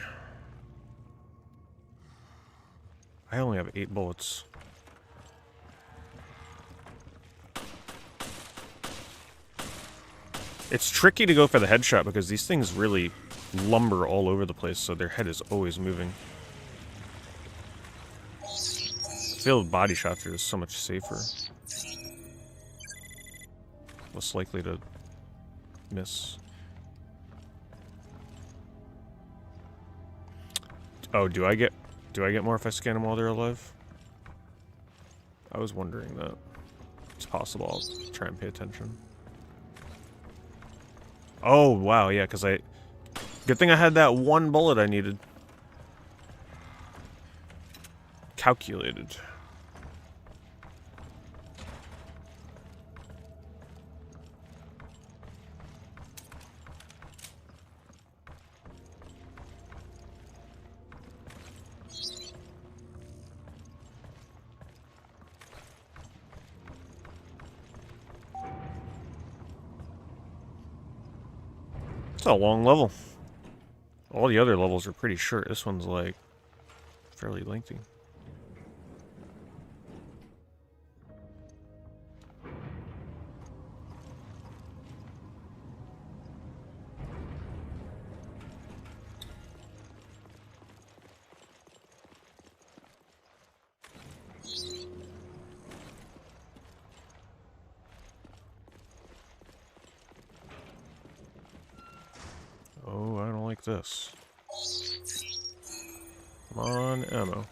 I only have 8 bullets. It's tricky to go for the headshot because these things really lumber all over the place, so their head is always moving. I feel body shots are so much safer. Less likely to miss. Oh, do I get more if I scan them while they're alive? I was wondering that. It's possible. I'll try and pay attention. Oh, wow, yeah, because good thing I had that one bullet I needed. Calculated. It's a long level. All the other levels are pretty short. This one's like fairly lengthy. Oh, I don't like this. Come on, ammo.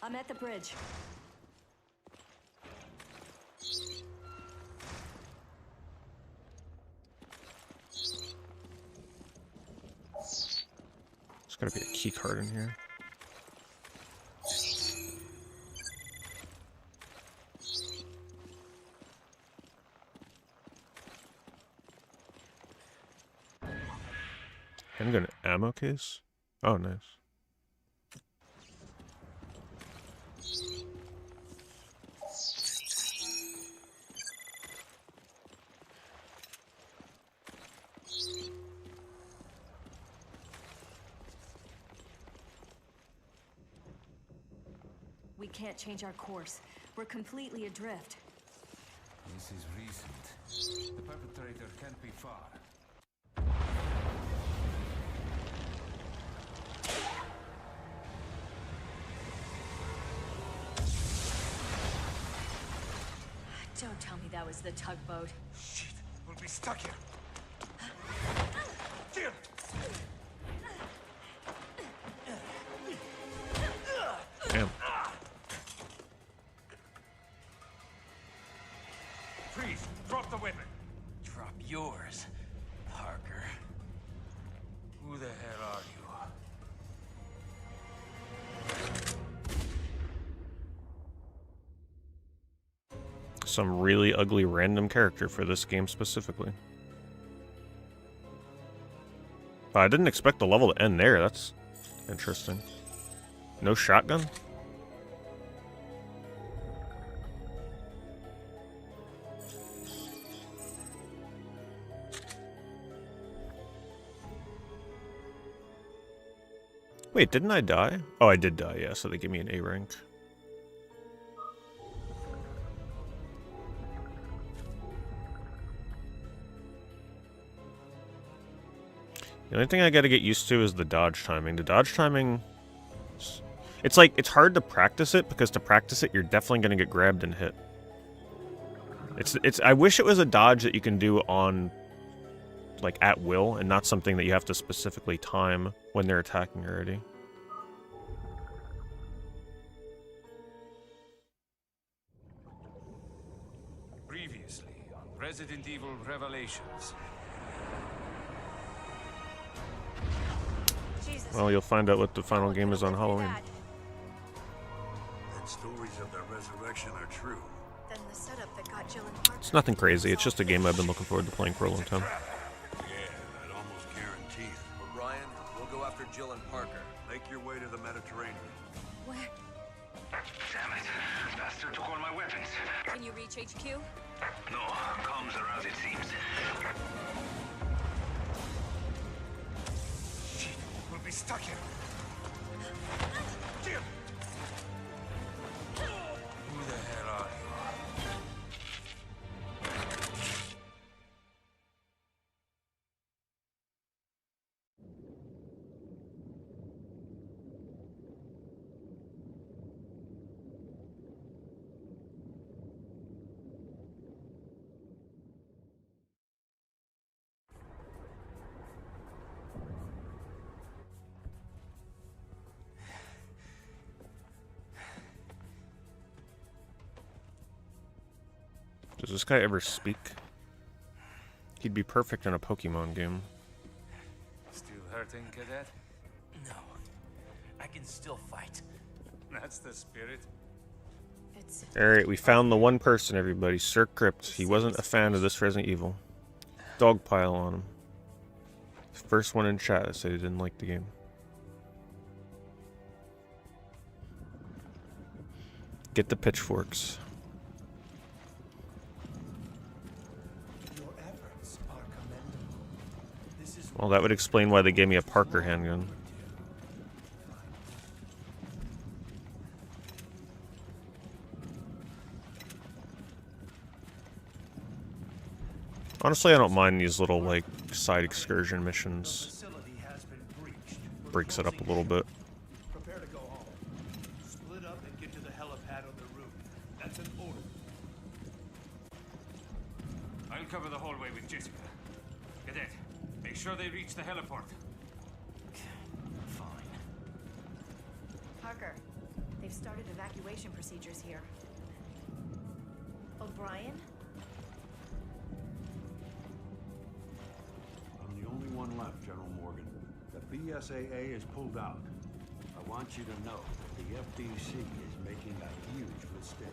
I'm at the bridge. There's gotta be a key card in here. I'm gonna ammo case. Oh, nice. We can't change our course. We're completely adrift. This is recent. The perpetrator can't be far. Don't tell me that was the tugboat. Shit, we'll be stuck here. Here. Damn. Freeze! Drop the weapon! Drop yours, Parker. Who the hell are you? Some really ugly random character for this game specifically. I didn't expect the level to end there. That's interesting. No shotgun? Wait, didn't I die? Oh, I did die, yeah, so they give me an A rank. The only thing I gotta get used to is the dodge timing. The dodge timing... It's like, it's hard to practice it, because to practice it, you're definitely gonna get grabbed and hit. I wish it was a dodge that you can do on, like at will, and not something that you have to specifically time when they're attacking already. Previously on Resident Evil Revelations. Jesus. Well, you'll find out what the final game is on Halloween. And stories of their resurrection are true. Then the setup that got Jill and Parker. It's nothing crazy. It's just a game I've been looking forward to playing for a long time. Yeah, I'd almost guarantee it. O'Brien, we'll go after Jill and Parker. Make your way to the Mediterranean. Where? Damn it. Bastard took all my weapons. Can you reach HQ? No, comms are out, it seems. Shit, we'll be stuck here. Jim! Who the hell are you? Does this guy ever speak? He'd be perfect in a Pokemon game. Still hurting, Cadet? No. I can still fight. That's the spirit. It's Alright, we found the one person, everybody. Sir Crypt. He wasn't a fan of this Resident Evil. Dogpile on him. First one in chat that said he didn't like the game. Get the pitchforks. Your efforts are commendable. This is Well, that would explain why they gave me a Parker handgun. Honestly, I don't mind these little, like, side excursion missions. facility has been breached. Breaks it up a little bit. Prepare to go home. Split up and get to the helipad on the roof. That's an order. I'll cover the hallway with Jessica. Cadet, make sure they reach the heliport. Fine. Parker. They've started evacuation procedures here. O'Brien? I'm the only one left, General Morgan. The BSAA is pulled out. I want you to know that the FBC is making a huge mistake.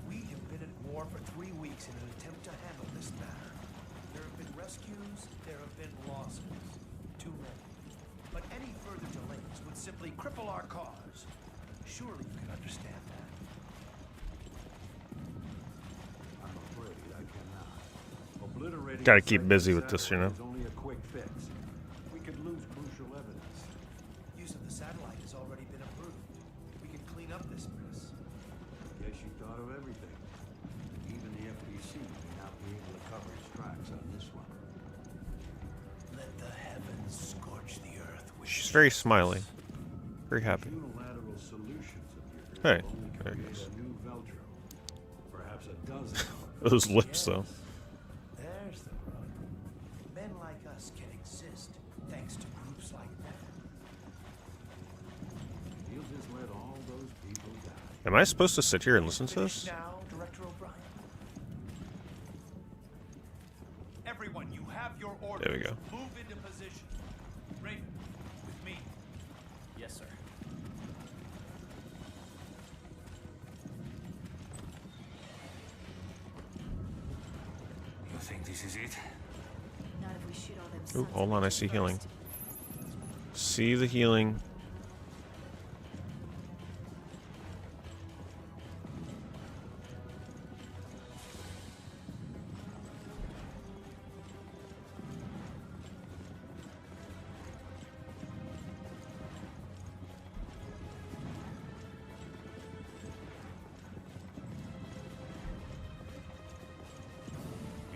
We have been at war for 3 weeks in an attempt to handle this matter. There have been rescues, there have been losses. Too many. But any further delays would simply cripple our cause. Surely you can understand that. I'm afraid I cannot. Obliterating Gotta keep the busy with this, you know. satellite is only a quick fix. We could lose crucial evidence. Use of the satellite has already been approved. We can clean up this mess. Guess you thought of everything. Even the FBC may not be able to cover its tracks on this one. Let the heavens scorch the earth with She's very smiley. Very happy. Unilateral solutions of yours Hey, will only there it create goes. a new Veltro. Perhaps a dozen. Those lips, though. There's the rub. Men like us can exist thanks to groups like that. You'll just let all those people die. Am I supposed to sit here and listen to this? Now, Director O'Brien. Everyone, you have your orders. There we go. Move into position. Raven, with me. Yes, sir. You think this is it? Not if we shoot all them Ooh, sons hold of on, I bitches see healing. first. See the healing.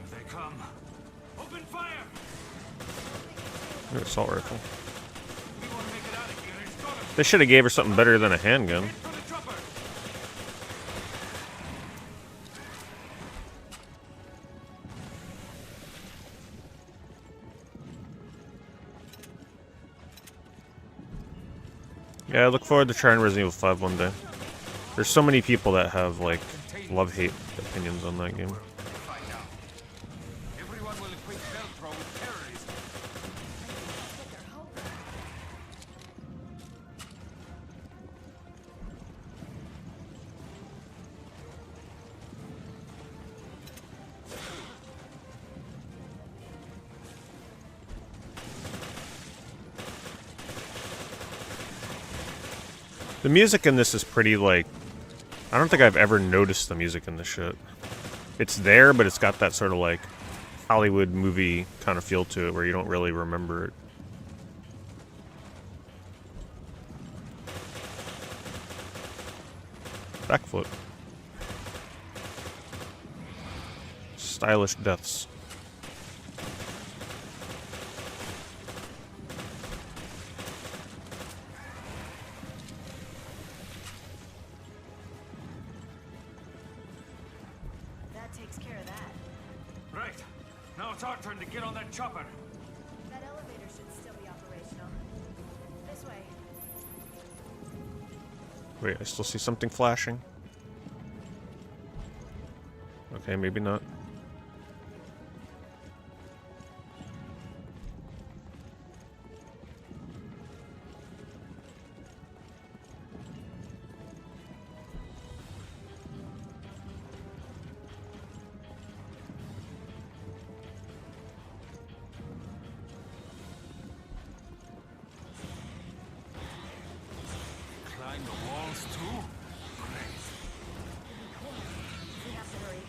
If they come, open fire! Ooh, assault rifle. We want to make it out of here. It's gotta They should have gave her something better than a handgun. for the chopper. Yeah, I look forward to trying Resident Evil 5 one day. There's so many people that have, like, love-hate opinions on that game. Everyone will equate Velcro with terrorism. The music in this is pretty, like... I don't think I've ever noticed the music in this shit. It's there, but it's got that sort of, like, Hollywood movie kind of feel to it where you don't really remember it. Backflip. Stylish deaths. That takes care of that. Right. Now it's our turn to get on that chopper. That elevator should still be operational. This way. Wait, I still see something flashing. Okay, maybe not. Climb the walls too? We have to hurry.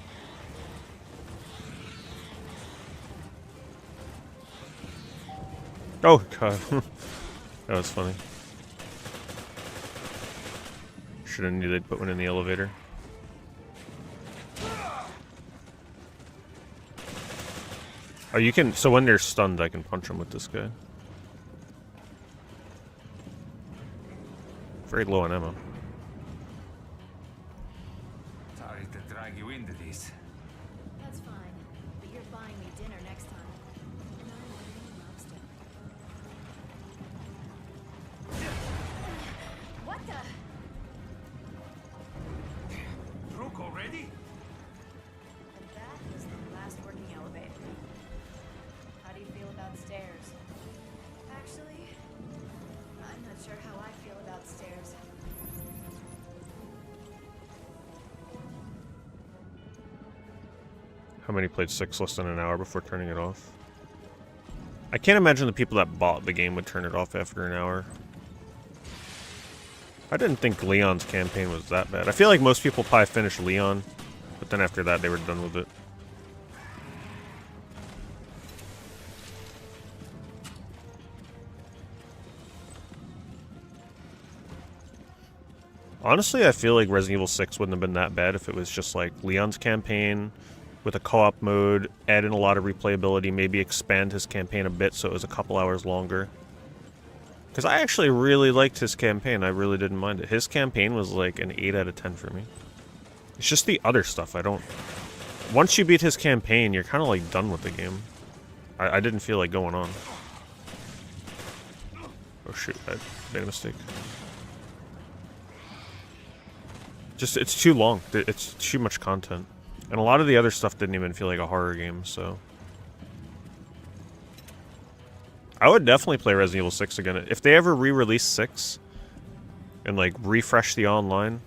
Oh, God. That was funny. Should've knew they'd put one in the elevator. Oh, you can... So when they're stunned, I can punch them with this guy. Very low on ammo. Sorry to drag you into this. That's fine. But you're buying me dinner next time. What the? Broke already? And that was the last working elevator. How do you feel about stairs? Actually, I'm not sure how I feel about stairs. How many played 6 less than an hour before turning it off? I can't imagine the people that bought the game would turn it off after an hour. I didn't think Leon's campaign was that bad. I feel like most people probably finished Leon, but then after that they were done with it. Honestly, I feel like Resident Evil 6 wouldn't have been that bad if it was just like Leon's campaign with a co-op mode, add in a lot of replayability, maybe expand his campaign a bit so it was a couple hours longer. Because I actually really liked his campaign, I really didn't mind it. His campaign was like an 8 out of 10 for me. It's just the other stuff I don't... Once you beat his campaign, you're kind of like done with the game. I didn't feel like going on. Oh shoot, I made a mistake. Just, it's too long. It's too much content. And a lot of the other stuff didn't even feel like a horror game, so... I would definitely play Resident Evil 6 again. If they ever re-release 6, and like, refresh the online,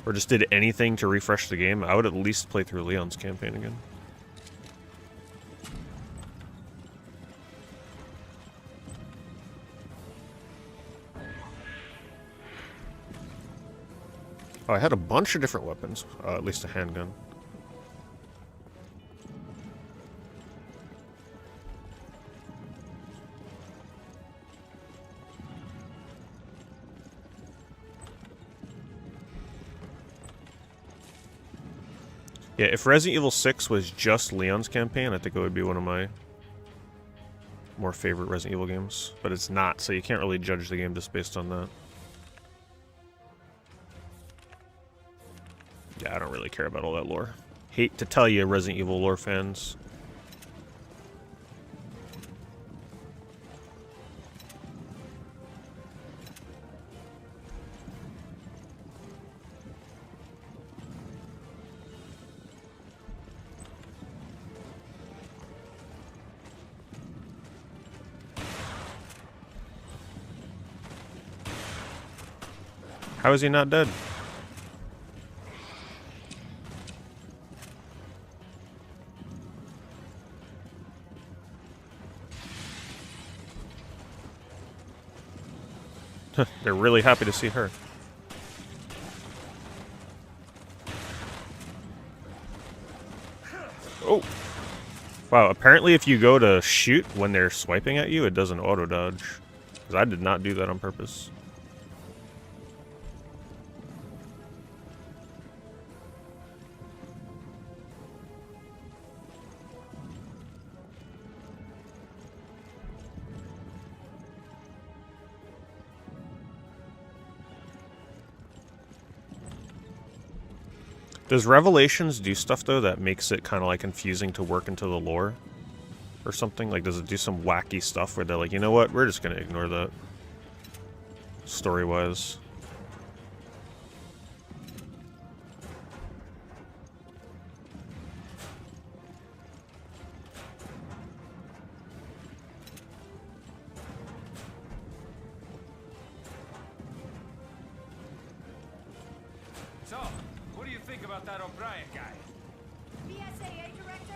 or just did anything to refresh the game, I would at least play through Leon's campaign again. Oh, I had a bunch of different weapons. At least a handgun. Yeah, if Resident Evil 6 was just Leon's campaign, I think it would be one of my more favorite Resident Evil games. But it's not, so you can't really judge the game just based on that. Yeah, I don't really care about all that lore. Hate to tell you, Resident Evil lore fans. How is he not dead? They're really happy to see her. Oh! Wow, apparently if you go to shoot when they're swiping at you, it doesn't auto-dodge. Because I did not do that on purpose. Does Revelations do stuff, though, that makes it kind of, like, confusing to work into the lore? Or something? Like, does it do some wacky stuff where they're like, you know what, we're just gonna ignore that. Story-wise. So, what do you think about that O'Brien guy? BSAA director?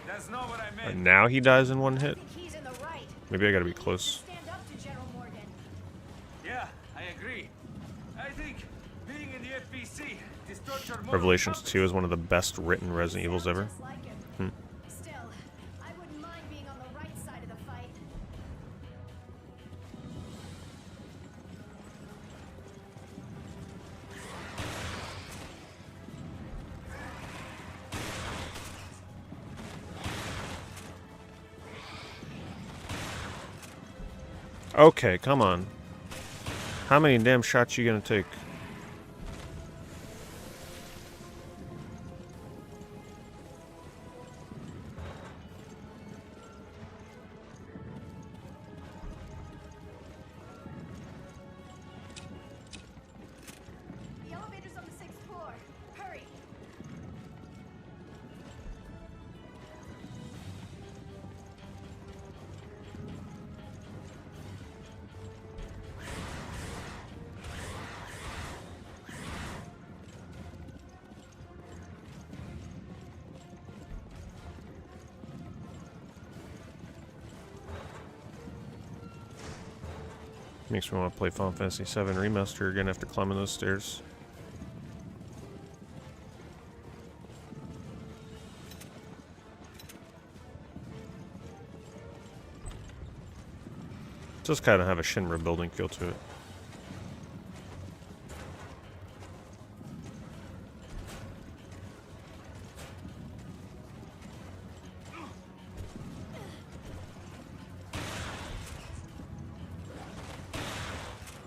That's not what I meant. And now he dies in one hit? He's in the right. Maybe I gotta be close. Stand up to General Morgan. Yeah, I agree. I think being in the FBC distorts your moral Revelations compass. 2 is one of the best written Resident Evils ever. Just like him. Hmm. Still, I wouldn't mind being on the right side of the fight. Okay, come on. How many damn shots you gonna take? The elevator's on the 6th floor. Hurry. Makes me want to play Final Fantasy VII Remaster again after climbing those stairs. Just kind of have a Shinra building feel to it.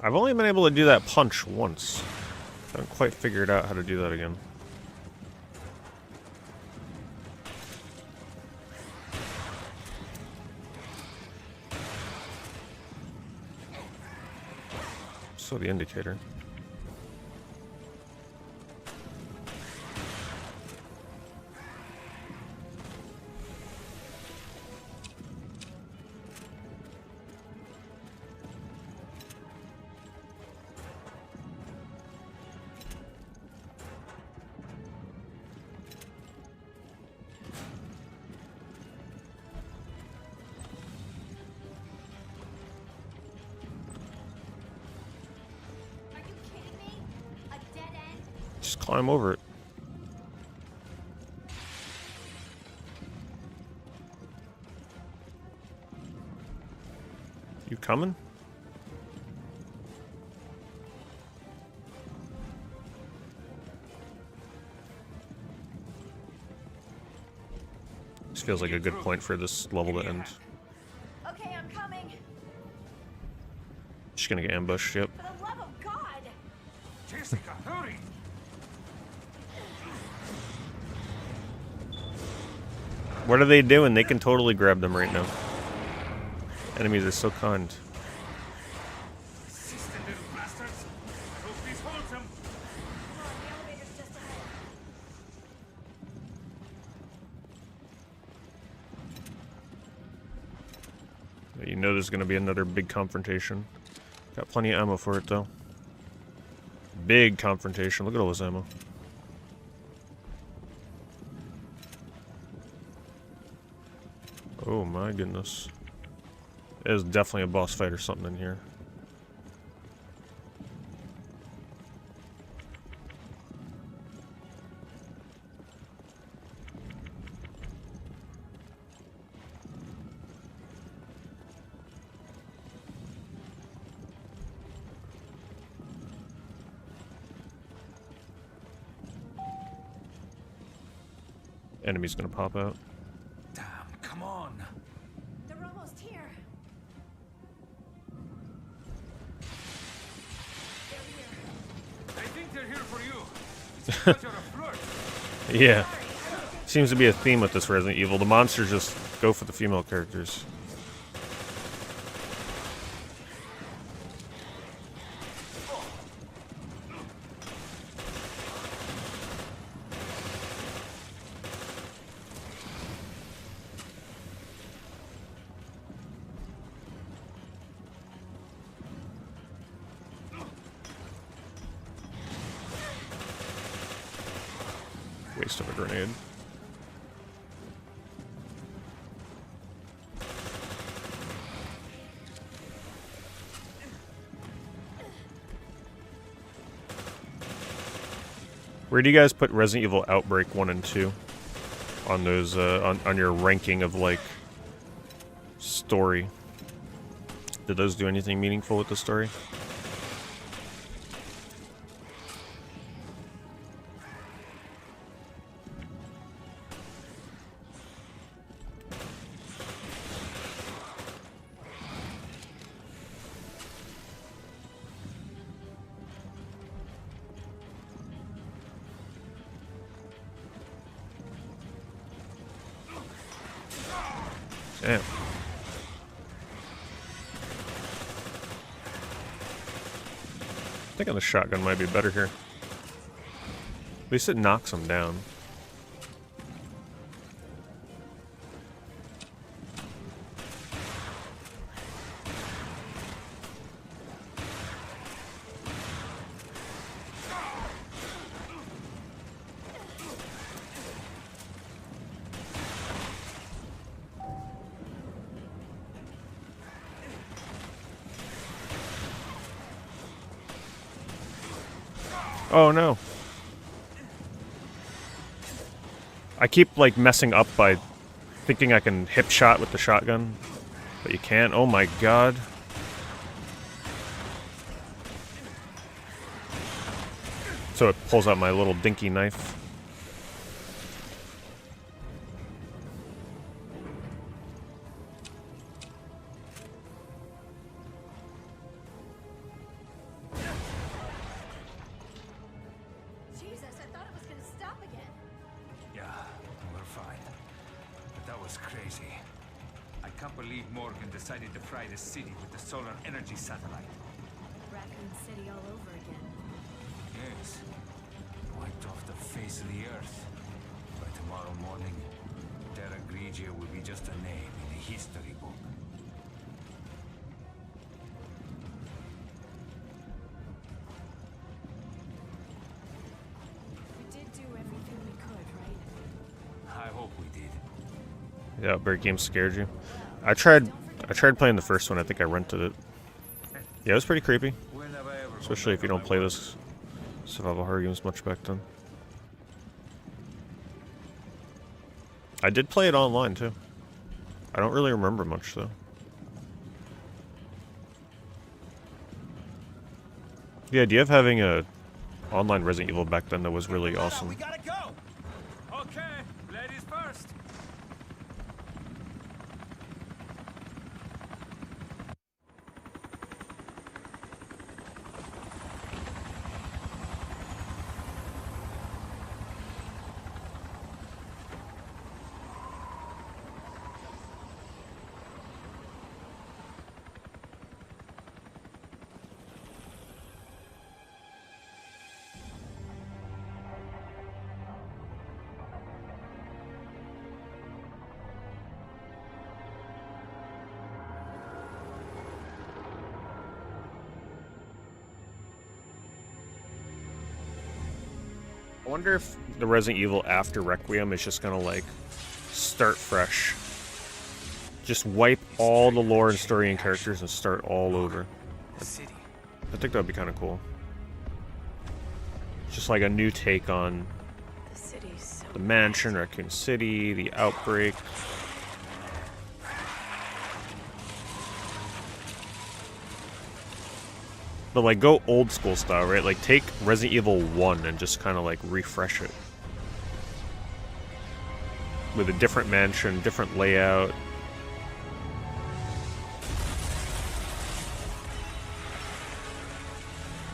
I've only been able to do that punch once. I haven't quite figured out how to do that again. So the indicator. Just climb over it. You coming? This feels like a good point for this level to end. Okay, I'm coming. Just gonna get ambushed, yep. For the love of God! Jessica, hurry! What are they doing? They can totally grab them right now. Enemies are so kind. Persistent little bastards! I hope this holds them! Come on, the elevator's just ahead. You know there's gonna be another big confrontation. Got plenty of ammo for it, though. Big confrontation. Look at all this ammo. Oh my goodness. There's definitely a boss fight or something in here. Enemy's gonna pop out. Damn, come on. They're almost here. I think they're here for you. It's because you're a flirt. Yeah. Seems to be a theme with this Resident Evil. The monsters just go for the female characters. Waste of a grenade. Where do you guys put Resident Evil Outbreak 1 and 2 on those on your ranking of like story? Did those do anything meaningful with the story? Damn. I think on the shotgun might be better here. At least it knocks them down. Oh no. I keep like messing up by thinking I can hip shot with the shotgun, but you can't. Oh my god. So it pulls out my little dinky knife. Jesus, I thought it was gonna stop again. Yeah, we're fine. But that was crazy. I can't believe Morgan decided to fry the city with the solar energy satellite. Raccoon City all over again. Yes. Wiped off the face of the earth. By tomorrow morning, Terra Grigia will be just a name in the history book. We did do everything we could, right? I hope we did. Yeah, Outbreak game scared you. I tried playing the first one. I think I rented it. Yeah, it was pretty creepy. Especially if you don't play this survival horror games much back then. I did play it online too. I don't really remember much though. The idea of having a online Resident Evil back then that was really awesome. We gotta go! Okay, ladies first! wonder if the Resident Evil after Requiem is just gonna, like, start fresh. Just wipe all the lore and story and characters and start all over. I think that'd be kind of cool. Just like a new take on the mansion, Raccoon City, the outbreak. But like go old school style, right? Like take Resident Evil 1 and just kind of like refresh it. With a different mansion, different layout.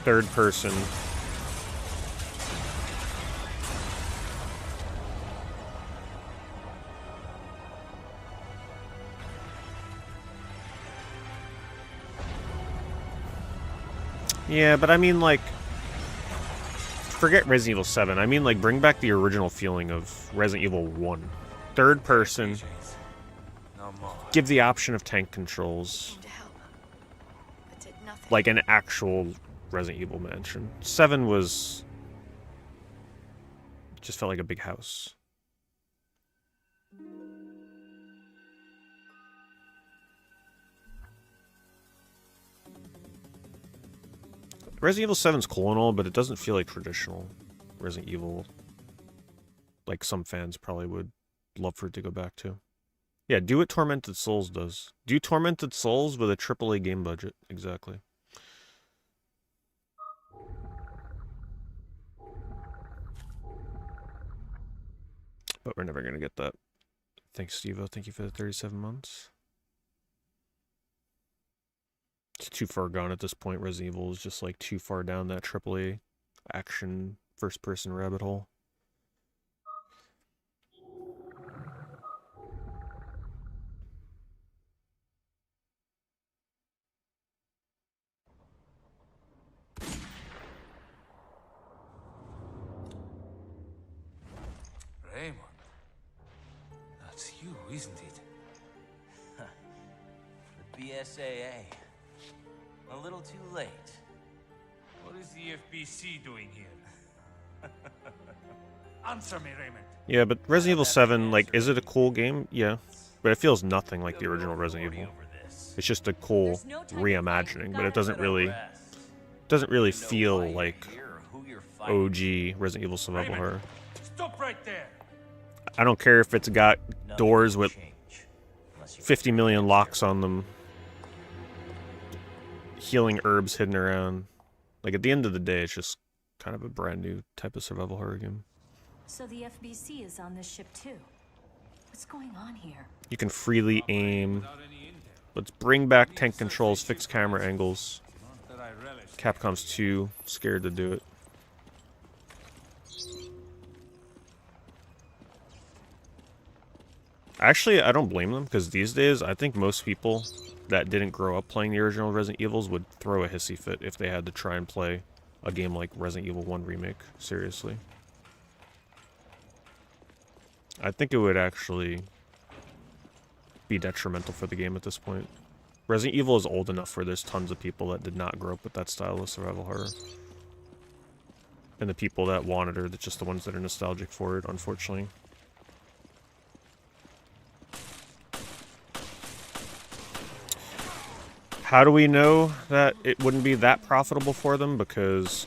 Third person. Yeah, but I mean, like, forget Resident Evil 7. I mean, like, bring back the original feeling of Resident Evil 1. Third person. Give the option of tank controls. Like an actual Resident Evil mansion. 7 was... just felt like a big house. Resident Evil 7's cool and all, but it doesn't feel like traditional Resident Evil. Like some fans probably would love for it to go back to. Yeah, do what Tormented Souls does. Do Tormented Souls with a AAA game budget. Exactly. But we're never going to get that. Thanks, Steve-O. Thank you for the 37 months. It's too far gone at this point. Resident Evil is just like too far down that AAA action first-person rabbit hole. Raymond, that's you, isn't it? The BSAA. A little too late. What is the FBC doing here? Answer me, Raymond. Yeah, but Resident Evil 7, like, is it a cool game? Yeah. But it feels nothing like the original Resident Evil. It's just a cool reimagining, but it doesn't really feel like OG Resident Evil survival horror. Stop right there. I don't care if it's got doors with 50 million locks on them. Healing herbs hidden around. Like, at the end of the day, it's just kind of a brand new type of survival horror game. So the FBC is on this ship too. What's going on here? You can freely aim. Let's bring back tank controls, fix camera angles. Capcom's too scared to do it. Actually, I don't blame them, because these days, I think most people that didn't grow up playing the original Resident Evils would throw a hissy fit if they had to try and play a game like Resident Evil 1 Remake, seriously. I think it would actually be detrimental for the game at this point. Resident Evil is old enough where there's tons of people that did not grow up with that style of survival horror. And the people that wanted it are just the ones that are nostalgic for it, unfortunately. How do we know that it wouldn't be that profitable for them? Because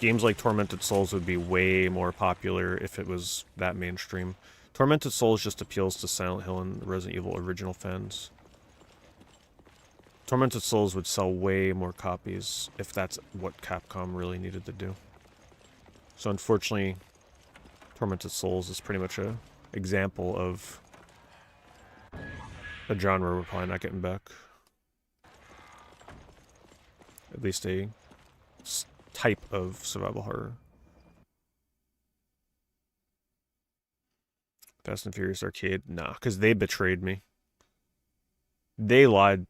games like Tormented Souls would be way more popular if it was that mainstream. Tormented Souls just appeals to Silent Hill and Resident Evil original fans. Tormented Souls would sell way more copies if that's what Capcom really needed to do. So unfortunately, Tormented Souls is pretty much an example of a genre we're probably not getting back. At least a type of survival horror. Fast and Furious Arcade? Nah, because they betrayed me. They lied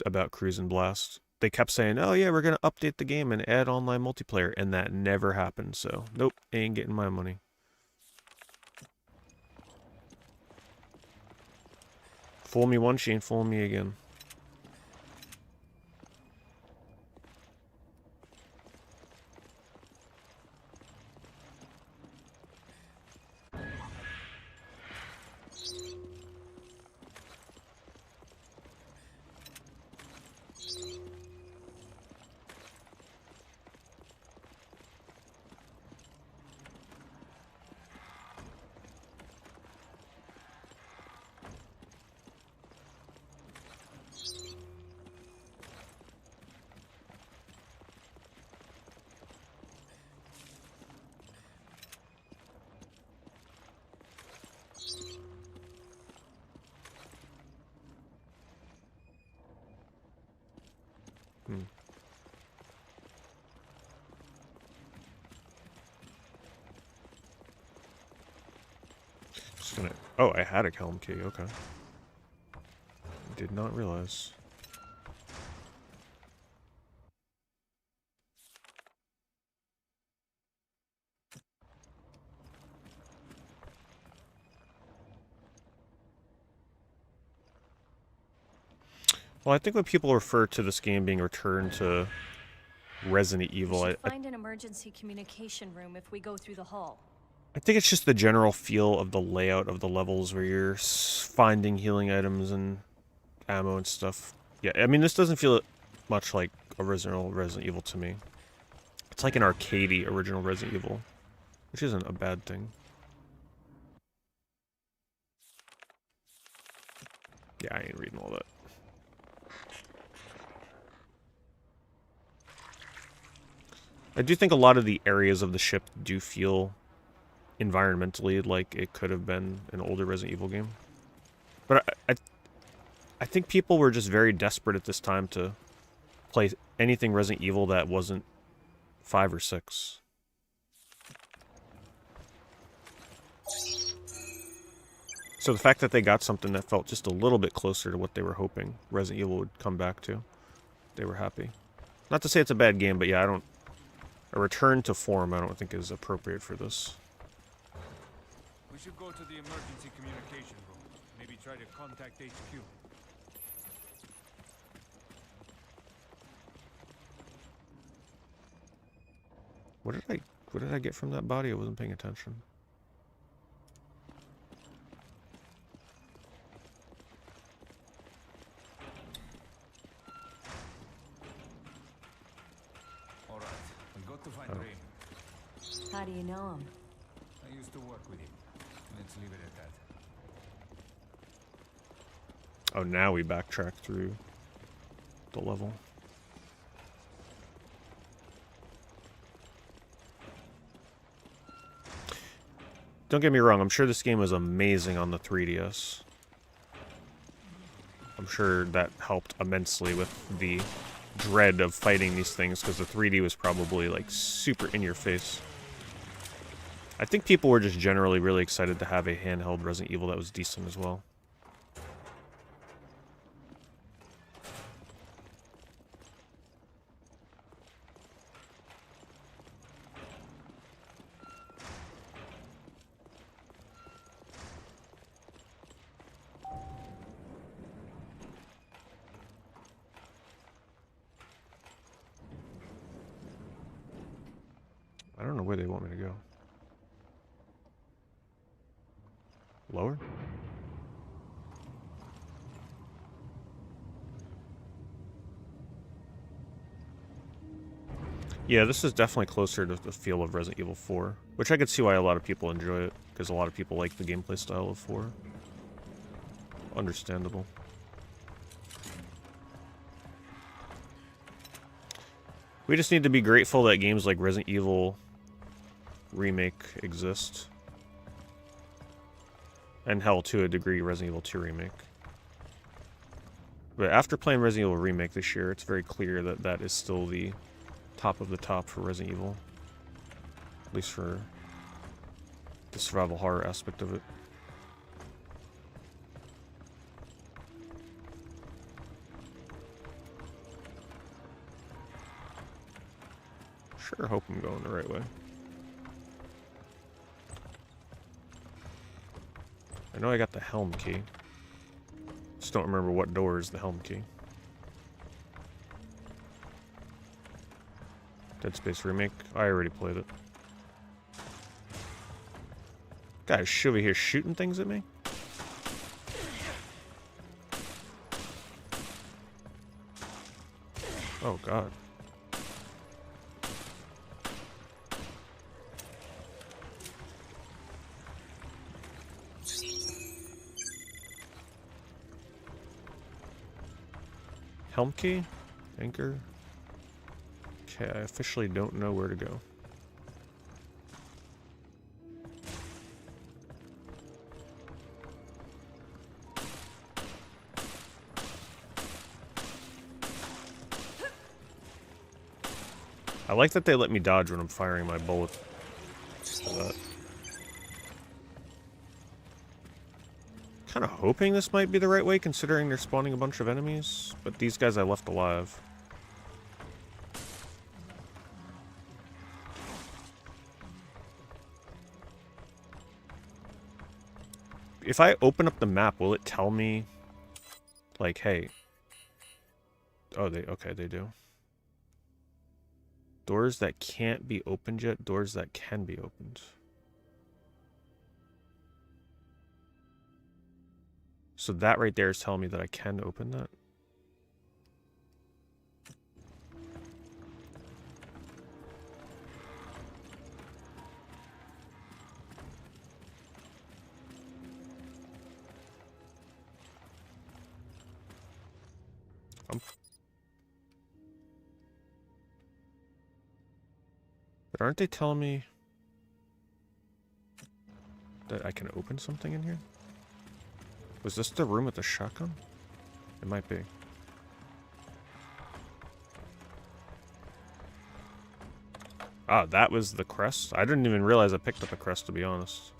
about Cruise and Blast. They kept saying, oh yeah, we're going to update the game and add online multiplayer, and that never happened, so nope, ain't getting my money. Fool me once, she ain't fooling me again. Hmm. Just gonna... Oh, I had a helm key. Okay. Did not realize. Well, I think when people refer to this game being returned to Resident Evil, We should find an emergency communication room if we go through the hall. I think it's just the general feel of the layout of the levels where you're finding healing items and ammo and stuff. Yeah, I mean, this doesn't feel much like original Resident Evil to me. It's like an arcadey original Resident Evil, which isn't a bad thing. Yeah, I ain't reading all that. I do think a lot of the areas of the ship do feel environmentally like it could have been an older Resident Evil game. But I think people were just very desperate at this time to play anything Resident Evil that wasn't 5 or 6. So the fact that they got something that felt just a little bit closer to what they were hoping Resident Evil would come back to, they were happy. Not to say it's a bad game, but yeah, a return to form I don't think is appropriate for this. We should go to the emergency communication room. Maybe try to contact HQ. What did I get from that body? I wasn't paying attention. All right, we got to find Raymond. How do you know him? I used to work with him. Let's leave it at that. Oh, now we backtrack through the level. Don't get me wrong, I'm sure this game was amazing on the 3DS. I'm sure that helped immensely with the dread of fighting these things, because the 3D was probably, like, super in your face. I think people were just generally really excited to have a handheld Resident Evil that was decent as well. I don't know where they want me to go. Lower? Yeah, this is definitely closer to the feel of Resident Evil 4, which I could see why a lot of people enjoy it, because a lot of people like the gameplay style of 4. Understandable. We just need to be grateful that games like Resident Evil Remake exist. And hell, to a degree, Resident Evil 2 Remake. But after playing Resident Evil Remake this year, it's very clear that that is still the top of the top for Resident Evil. At least for the survival horror aspect of it. Sure hope I'm going the right way. I know I got the helm key. Just don't remember what door is the helm key. Dead Space Remake. I already played it. Guys, should we here shooting things at me? Oh god. Helm key? Anchor? Okay, I officially don't know where to go. I like that they let me dodge when I'm firing my bullet. Kind of hoping this might be the right way, considering they're spawning a bunch of enemies, but these guys I left alive. If I open up the map, will it tell me, like, hey... Oh, okay, they do. Doors that can't be opened yet, doors that can be opened. So that right there is telling me that I can open that. But aren't they telling me that I can open something in here? Was this the room with the shotgun? It might be. Ah, that was the crest? I didn't even realize I picked up a crest, to be honest.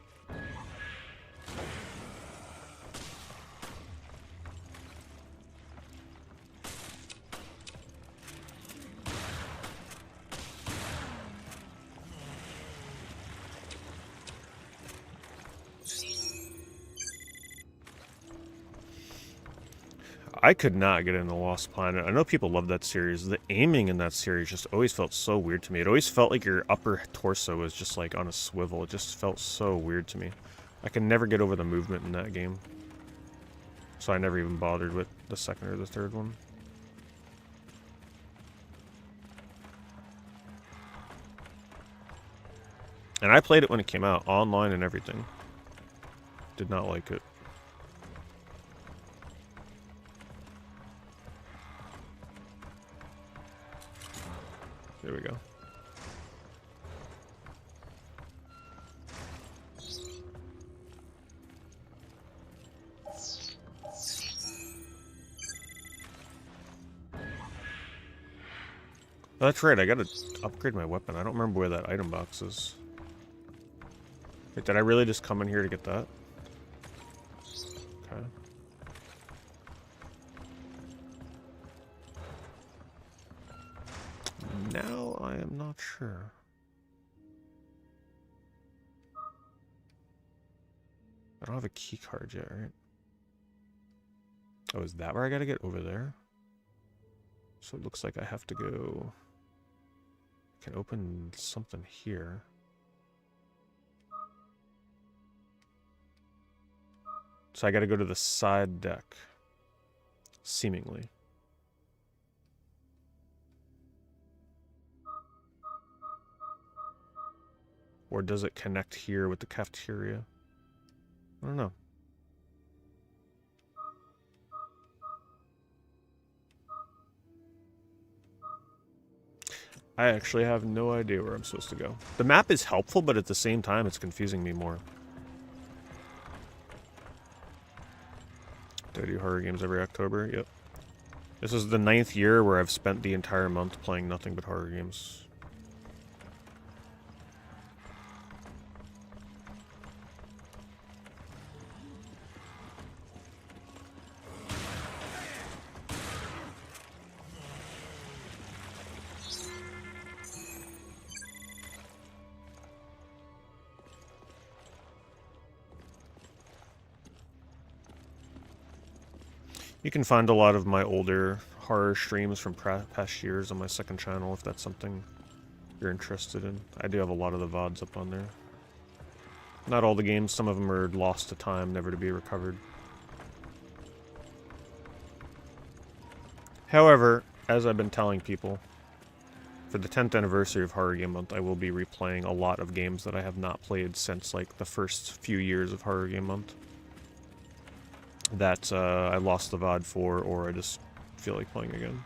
I could not get into Lost Planet. I know people love that series. The aiming in that series just always felt so weird to me. It always felt like your upper torso was just like on a swivel. It just felt so weird to me. I could never get over the movement in that game. So I never even bothered with the second or the third one. And I played it when it came out, online and everything. Did not like it. There we go. Oh, that's right, I gotta upgrade my weapon. I don't remember where that item box is. Wait, did I really just come in here to get that? Okay. Now I am not sure. I don't have a key card yet, right? Oh, is that where I gotta get over there? So it looks like I have to go... I can open something here. So I gotta go to the side deck. Seemingly. Or does it connect here with the cafeteria? I don't know. I actually have no idea where I'm supposed to go. The map is helpful, but at the same time, it's confusing me more. Do I do horror games every October? Yep. This is the 9th year where I've spent the entire month playing nothing but horror games. You can find a lot of my older horror streams from past years on my second channel if that's something you're interested in. I do have a lot of the VODs up on there. Not all the games, some of them are lost to time, never to be recovered. However, as I've been telling people, for the 10th anniversary of Horror Game Month, I will be replaying a lot of games that I have not played since like the first few years of Horror Game Month. That I lost the VOD for, or I just feel like playing again.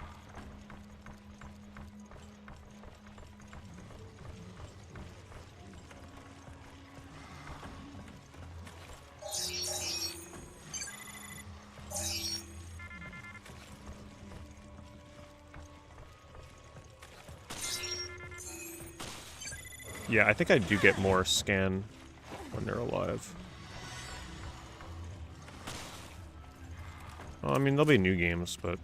Yeah, I think I do get more scan when they're alive. Well, I mean, there'll be new games, but...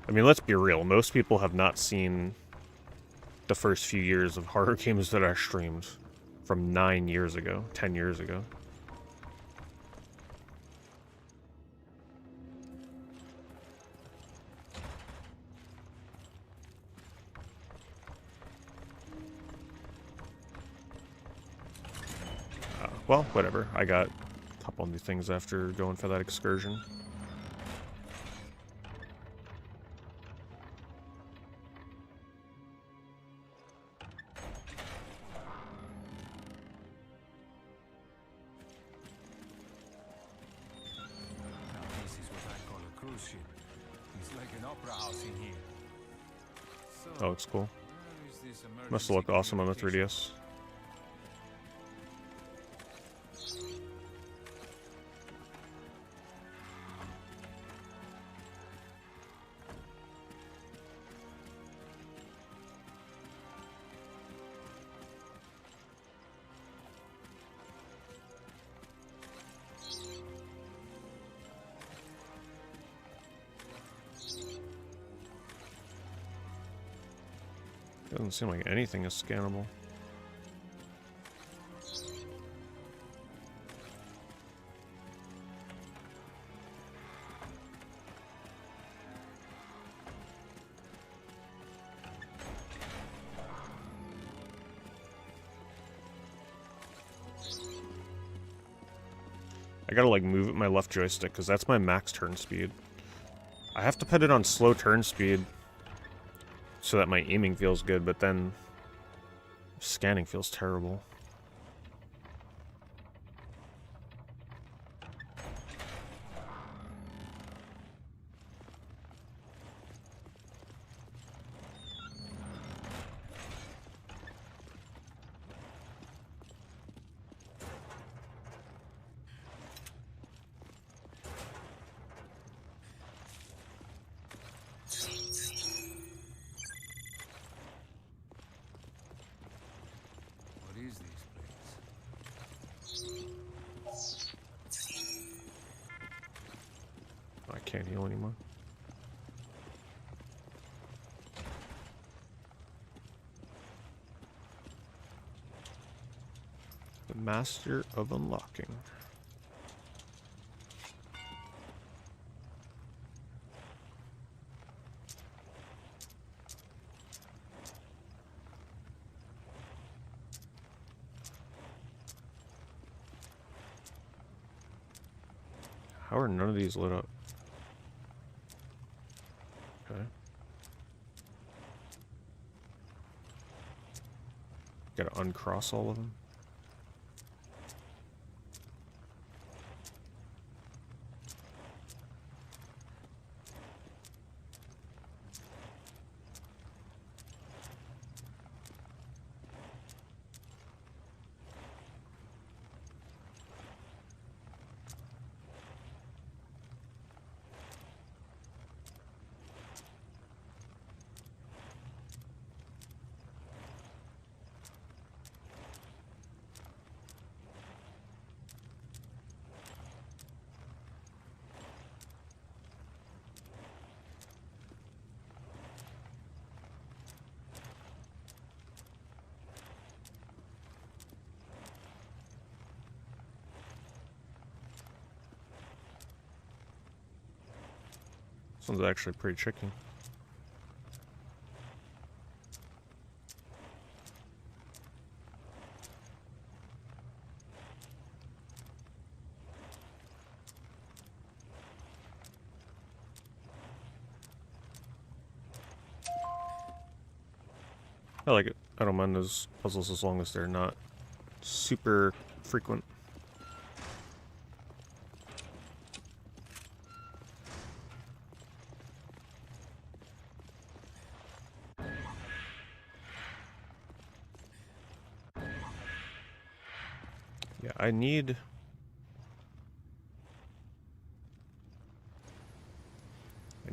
I mean, let's be real. Most people have not seen the first few years of horror games that I streamed from 9 years ago, 10 years ago. Well, whatever. I got a couple new things after going for that excursion. Now this is what I call a cruise ship. It's like an opera house in here. So, That looks cool. where is this Must have looked emergency awesome on the communication? 3DS. Doesn't seem like anything is scannable. I gotta like move my left joystick because that's my max turn speed. I have to put it on slow turn speed so that my aiming feels good, but then scanning feels terrible. What is this place? I can't heal anymore. The Master of Unlocking. How are none of these lit up? Okay. Gotta uncross all of them. This one's actually pretty tricky. I like it. I don't mind those puzzles as long as they're not super frequent. Yeah, I need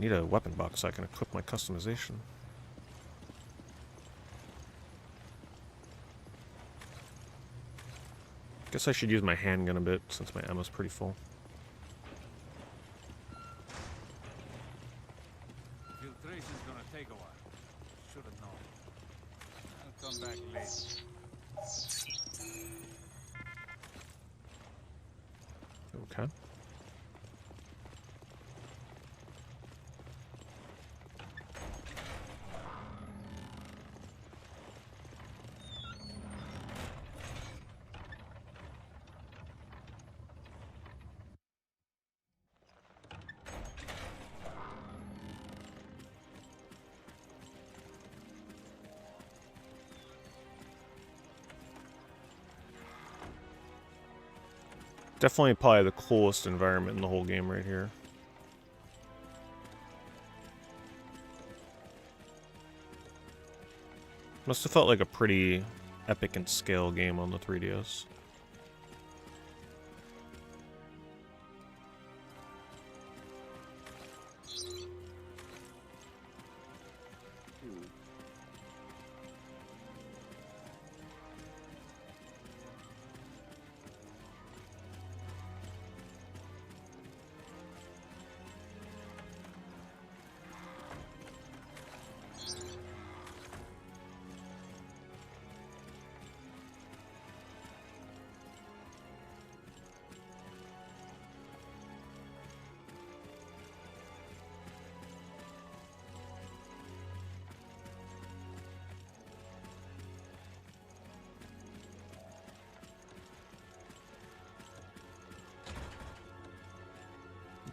a weapon box so I can equip my customization. Guess I should use my handgun a bit since my ammo's pretty full. Filtration's gonna take a while. Should have known. I'll come back later. Okay. Definitely probably the coolest environment in the whole game right here. Must have felt like a pretty epic and scale game on the 3DS.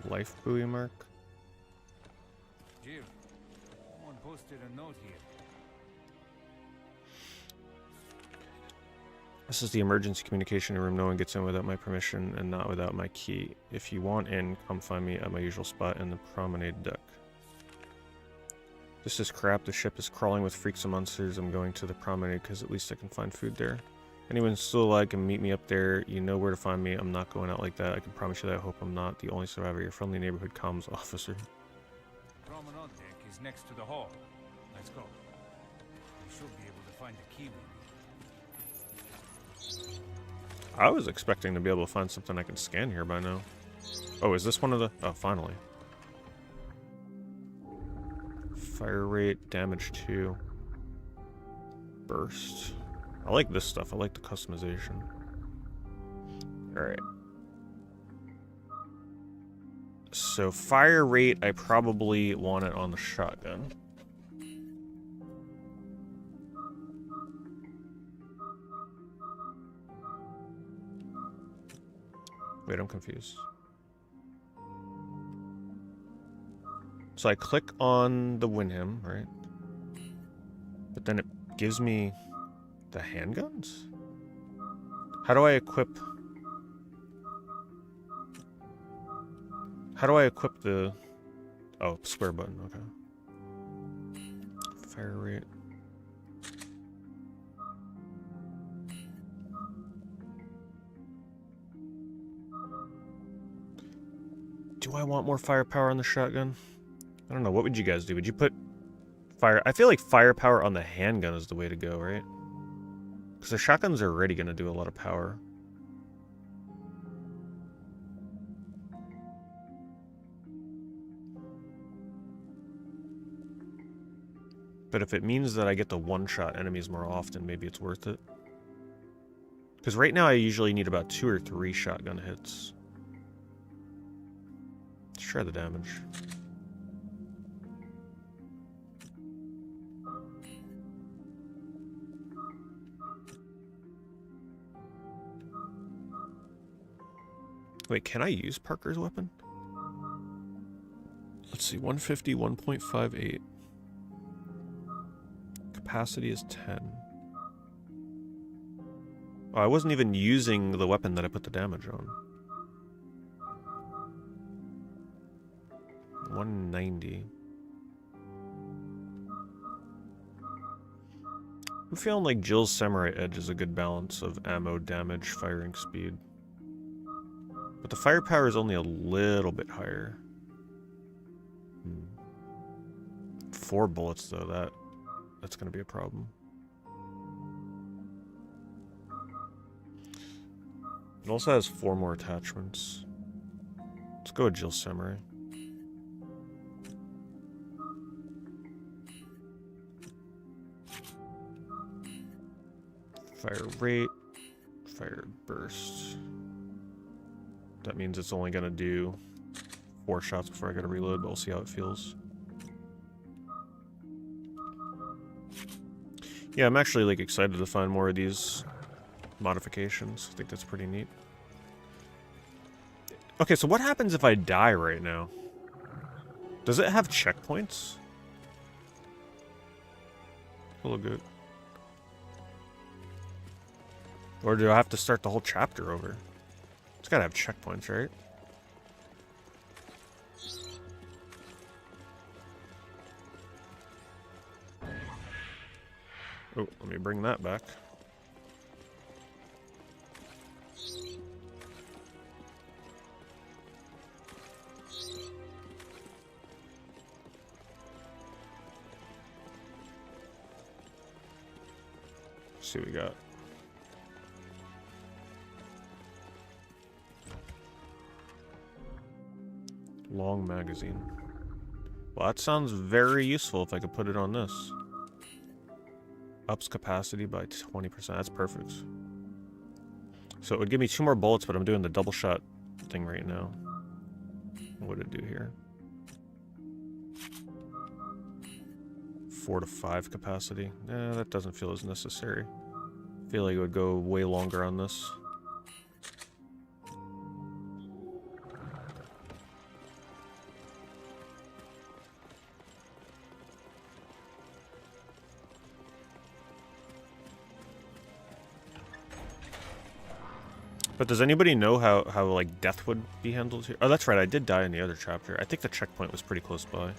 Life buoy mark. Jill, someone posted a note here. This is the emergency communication room. No one gets in without my permission and not without my key. If you want in, come find me at my usual spot in the promenade deck. This is crap. The ship is crawling with freaks and monsters. I'm going to the promenade because at least I can find food there. Anyone still alive can meet me up there. You know where to find me. I'm not going out like that. I can promise you that. I hope I'm not the only survivor. Your friendly neighborhood comms officer. The promenade deck is next to the hall. Let's go. We should be able to find the key we need. I was expecting to be able to find something I can scan here by now. Oh, is this one of the... Oh, finally. Fire rate, damage 2. Burst. I like this stuff. I like the customization. Alright. So, fire rate, I probably want it on the shotgun. Wait, I'm confused. So I click on the Winham, right? But then it gives me the handguns? How do I equip... How do I equip the... Oh, square button, okay. Fire rate. Do I want more firepower on the shotgun? I don't know. What would you guys do? Would you put fire... I feel like firepower on the handgun is the way to go, right? Because the shotguns are already going to do a lot of power. But if it means that I get to one-shot enemies more often, maybe it's worth it. Because right now I usually need about 2 or 3 shotgun hits. Let's try the damage. Wait, can I use Parker's weapon? Let's see, 150, 1.58. Capacity is 10. Oh, I wasn't even using the weapon that I put the damage on. 190. I'm feeling like Jill's Samurai Edge is a good balance of ammo, damage, firing speed. But the firepower is only a little bit higher. 4 bullets though, that's gonna be a problem. It also has 4 more attachments. Let's go with Jill Samurai. Fire rate, fire burst. That means it's only gonna do 4 shots before I gotta reload, but we'll see how it feels. Yeah, I'm actually like excited to find more of these modifications. I think that's pretty neat. Okay, so what happens if I die right now? Does it have checkpoints? It'll look good. Or do I have to start the whole chapter over? It's gotta have checkpoints, right? Oh, let me bring that back. Let's see what we got. Long magazine. Well, that sounds very useful if I could put it on this. Ups capacity by 20%. That's perfect. So it would give me 2 more bullets, but I'm doing the double shot thing right now. What would it do here? 4 to 5 capacity. That doesn't feel as necessary. I feel like it would go way longer on this. But does anybody know how like death would be handled here? Oh, that's right, I did die in the other chapter. I think the checkpoint was pretty close by. I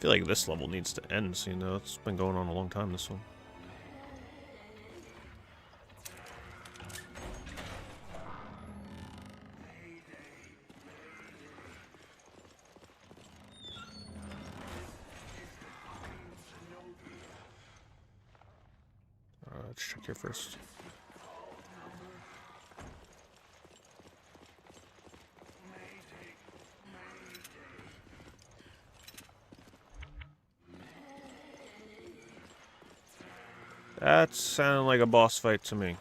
feel like this level needs to end, so you know, it's been going on a long time, this one. Let's check here first. That sounded like a boss fight to me.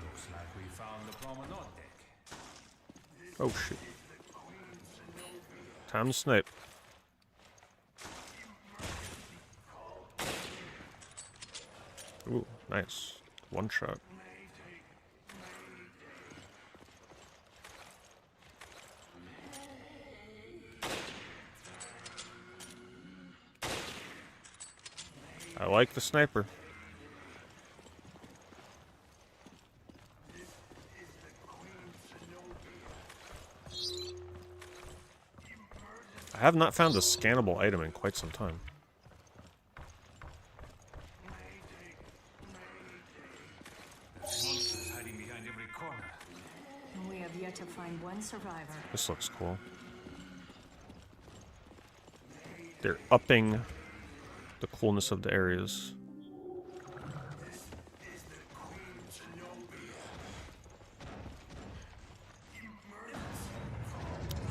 Looks like we found the promenade deck. Oh shit. Time to snipe. Ooh, nice. One shot. I like the sniper. I have not found a scannable item in quite some time. Monsters hiding behind every corner. We have yet to find one survivor. This looks cool. They're upping the coolness of the areas.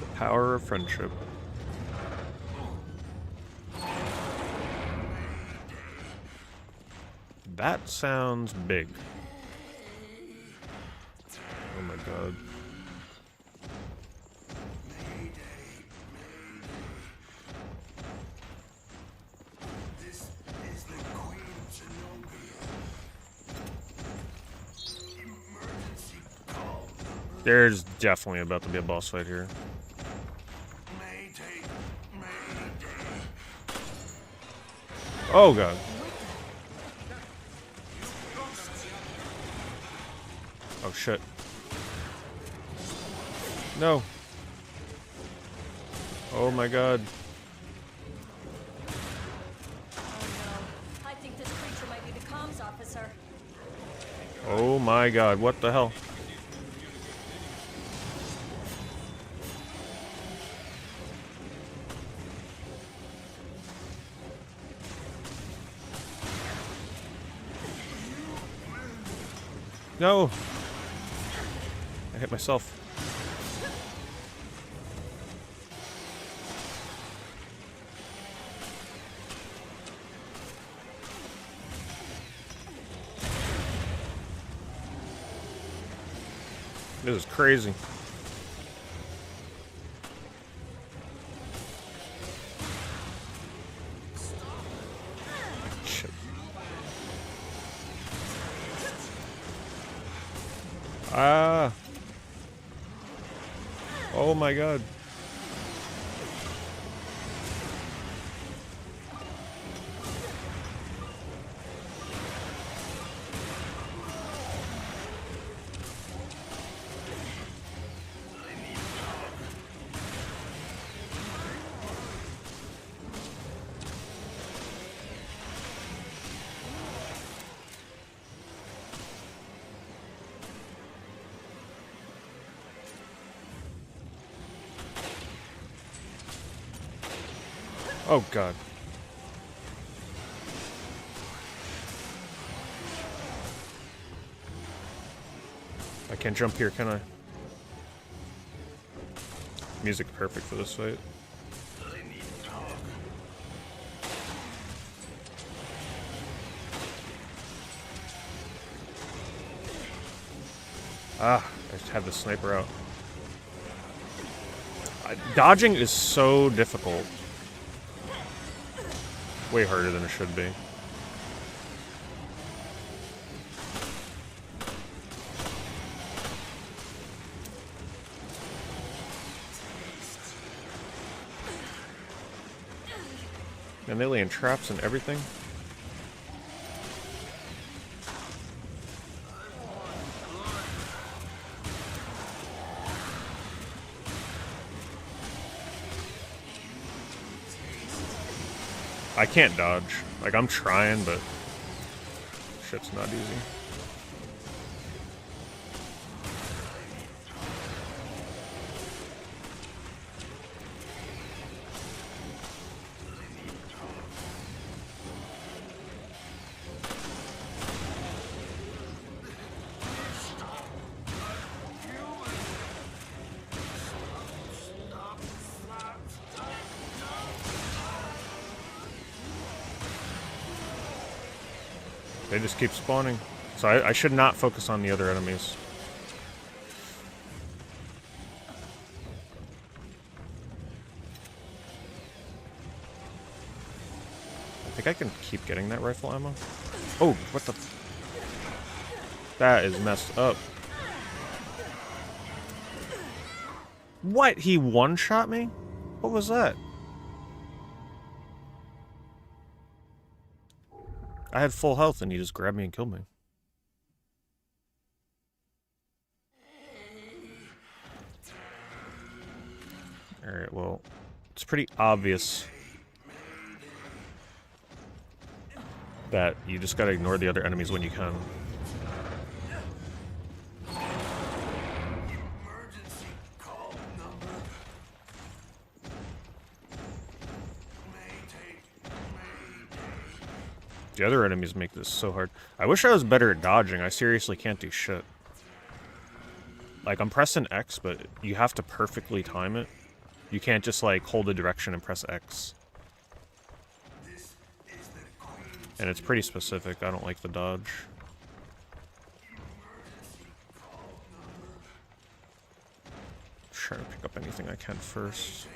The power of friendship. That sounds big. Oh my god. There's definitely about to be a boss fight here. Oh god. Oh shit. No. Oh my god. I think this creature might be the comms officer. Oh my god, what the hell? No! I hit myself. This is crazy. Shit. Ah. Oh my god. Oh god. I can't jump here, can I? Music perfect for this fight. Ah, I just have the sniper out. Dodging is so difficult. Way harder than it should be. And they lay in traps and everything. I can't dodge. Like, I'm trying, but shit's not easy. They just keep spawning. So I should not focus on the other enemies. I think I can keep getting that rifle ammo. Oh, what the... That is messed up. What? He one-shot me? What was that? I had full health and he just grabbed me and killed me. Alright, well, it's pretty obvious that you just gotta ignore the other enemies when you can. The other enemies make this so hard. I wish I was better at dodging. I seriously can't do shit. Like, I'm pressing X, but you have to perfectly time it. You can't just, like, hold a direction and press X. And it's pretty specific. I don't like the dodge. Trying to pick up anything I can first.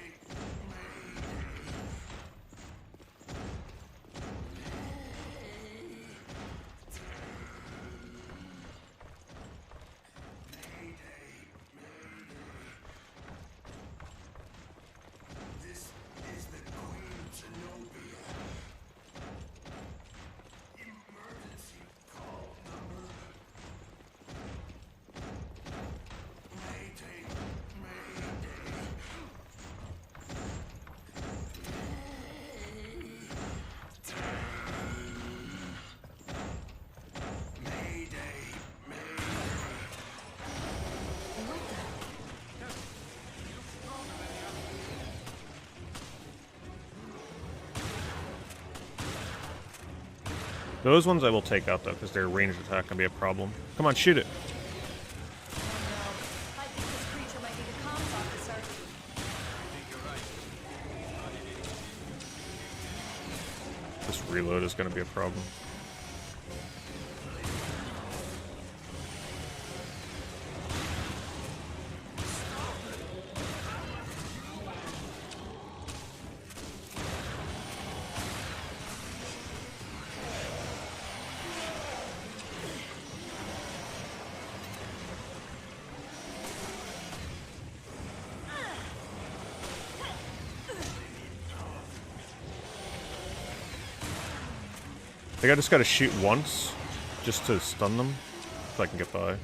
Those ones I will take out though, because their ranged attack can be a problem. Come on, shoot it. I think this creature might be the comms officer. This reload is going to be a problem. I think I just gotta shoot once, just to stun them, so I can get by.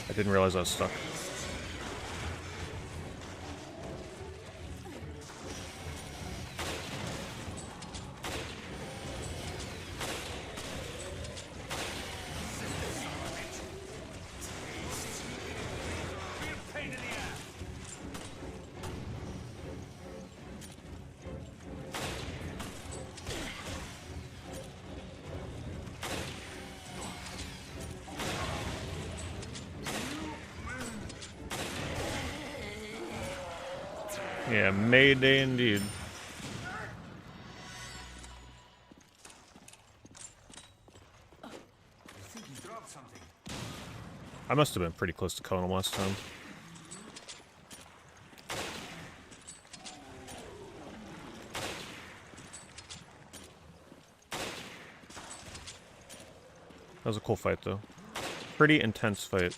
I didn't realize I was stuck. Yeah, Mayday indeed. I think he dropped something. I must have been pretty close to killing him last time. That was a cool fight, though. Pretty intense fight.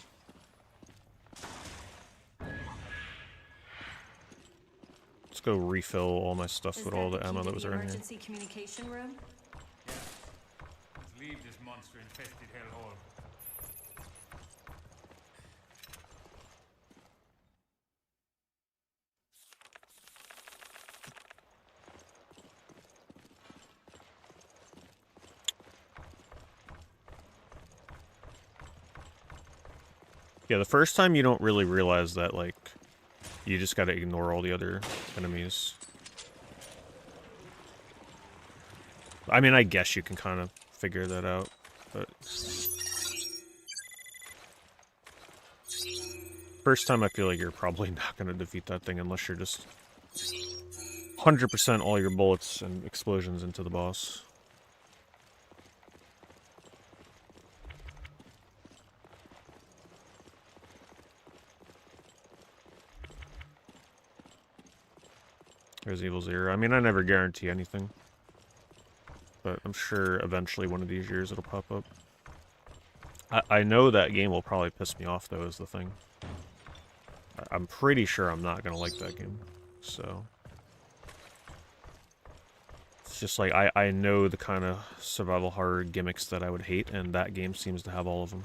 Let's go refill all my stuff with all the ammo that was around here. Emergency communication room? Yeah. Let's leave this monster-infested hellhole. Yeah, the first time you don't really realize that, like, you just gotta ignore all the other enemies. I mean, I guess you can kind of figure that out, but... First time I feel like you're probably not gonna defeat that thing unless you're just 100% all your bullets and explosions into the boss. There's Evil Zero. I mean, I never guarantee anything. But I'm sure eventually one of these years it'll pop up. I know that game will probably piss me off, though, is the thing. I'm pretty sure I'm not going to like that game. So... It's just like, I know the kind of survival horror gimmicks that I would hate, and that game seems to have all of them.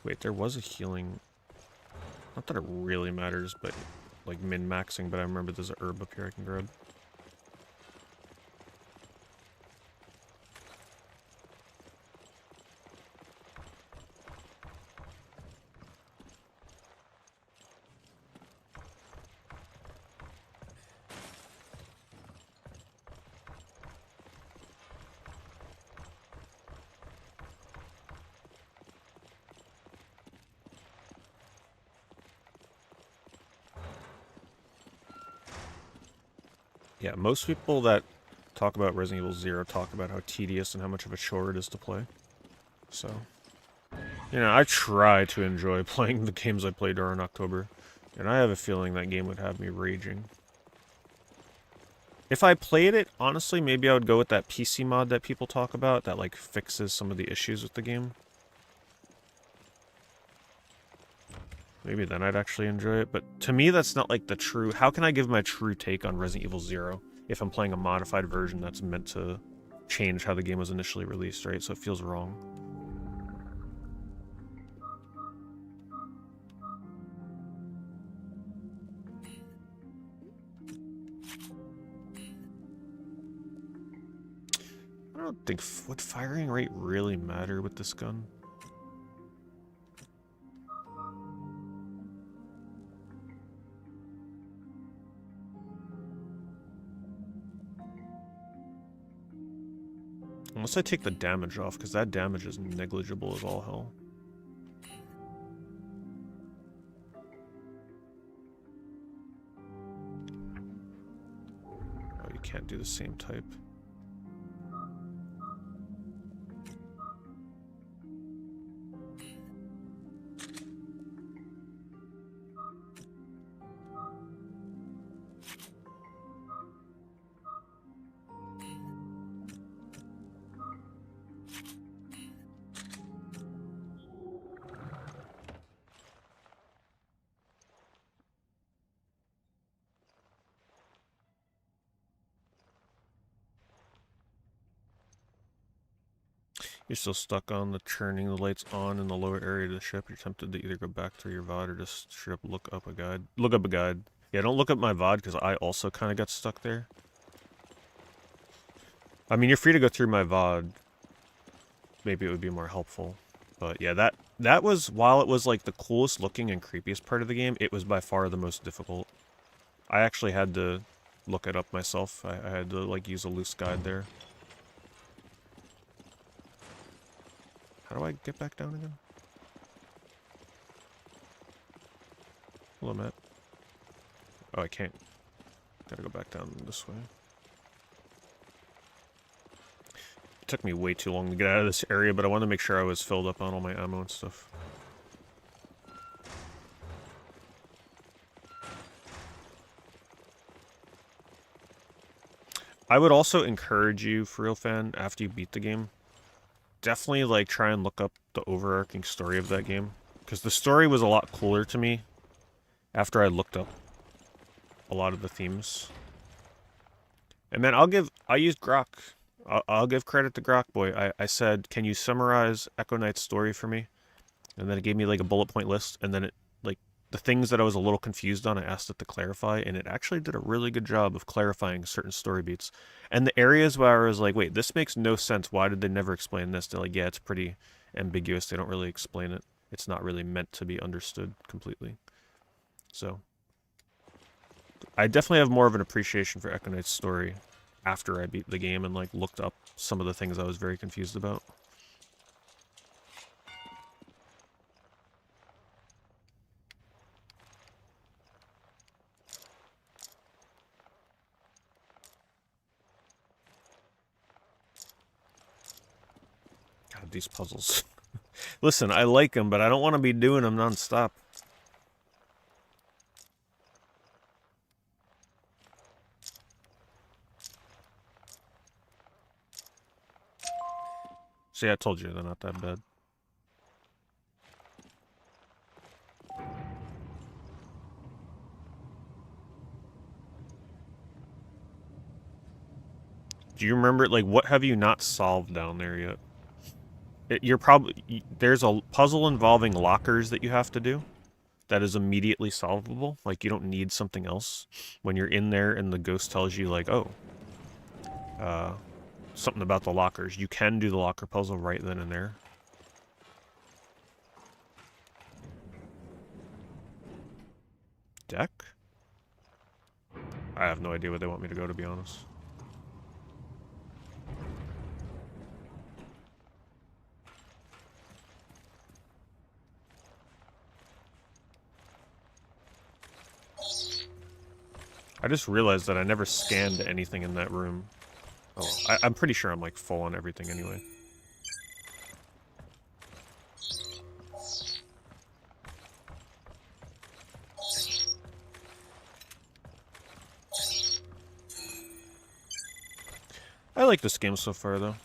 Wait, there was a healing... Not that it really matters, but like min-maxing, but I remember there's a herb up here I can grab. Yeah, most people that talk about Resident Evil 0 talk about how tedious and how much of a chore it is to play. So, you know, I try to enjoy playing the games I played during October, and I have a feeling that game would have me raging. If I played it, honestly, maybe I would go with that PC mod that people talk about that, like, fixes some of the issues with the game. Maybe then I'd actually enjoy it, but to me that's not like the true... How can I give my true take on Resident Evil 0 if I'm playing a modified version that's meant to change how the game was initially released, right? So it feels wrong. I don't think... Would firing rate really matter with this gun? Unless I take the damage off, because that damage is negligible as all hell. Oh, you can't do the same type. You're still stuck on the turning the lights on in the lower area of the ship. You're tempted to either go back through your VOD or just straight up look up a guide. Look up a guide. Yeah, don't look up my VOD because I also kind of got stuck there. I mean, you're free to go through my VOD. Maybe it would be more helpful. But yeah, that was, while it was like the coolest looking and creepiest part of the game, it was by far the most difficult. I actually had to look it up myself. I had to like use a loose guide there. How do I get back down again? Hello, Matt. Oh, I can't. Gotta go back down this way. It took me way too long to get out of this area, but I wanted to make sure I was filled up on all my ammo and stuff. I would also encourage you, for real fan, after you beat the game, definitely like try and look up the overarching story of that game, because the story was a lot cooler to me after I looked up a lot of the themes. And then I used Grok. I'll give credit to Grok Boy. I said, can you summarize Echo Knight's story for me? And then it gave me like a bullet point list, and then it, like, the things that I was a little confused on, I asked it to clarify, and it actually did a really good job of clarifying certain story beats. And the areas where I was like, wait, this makes no sense, why did they never explain this? They're like, yeah, it's pretty ambiguous, they don't really explain it. It's not really meant to be understood completely. So, I definitely have more of an appreciation for Echo Knight's story after I beat the game and like looked up some of the things I was very confused about. God, these puzzles. Listen, I like them, but I don't want to be doing them non-stop. See, I told you they're not that bad. Do you remember, like, what have you not solved down there yet? You're probably... There's a puzzle involving lockers that you have to do that is immediately solvable. Like, you don't need something else. When you're in there and the ghost tells you, like, oh, something about the lockers. You can do the locker puzzle right then and there. Deck? I have no idea where they want me to go, to be honest. I just realized that I never scanned anything in that room. Oh, I'm pretty sure I'm like full on everything anyway. I like this game so far, though.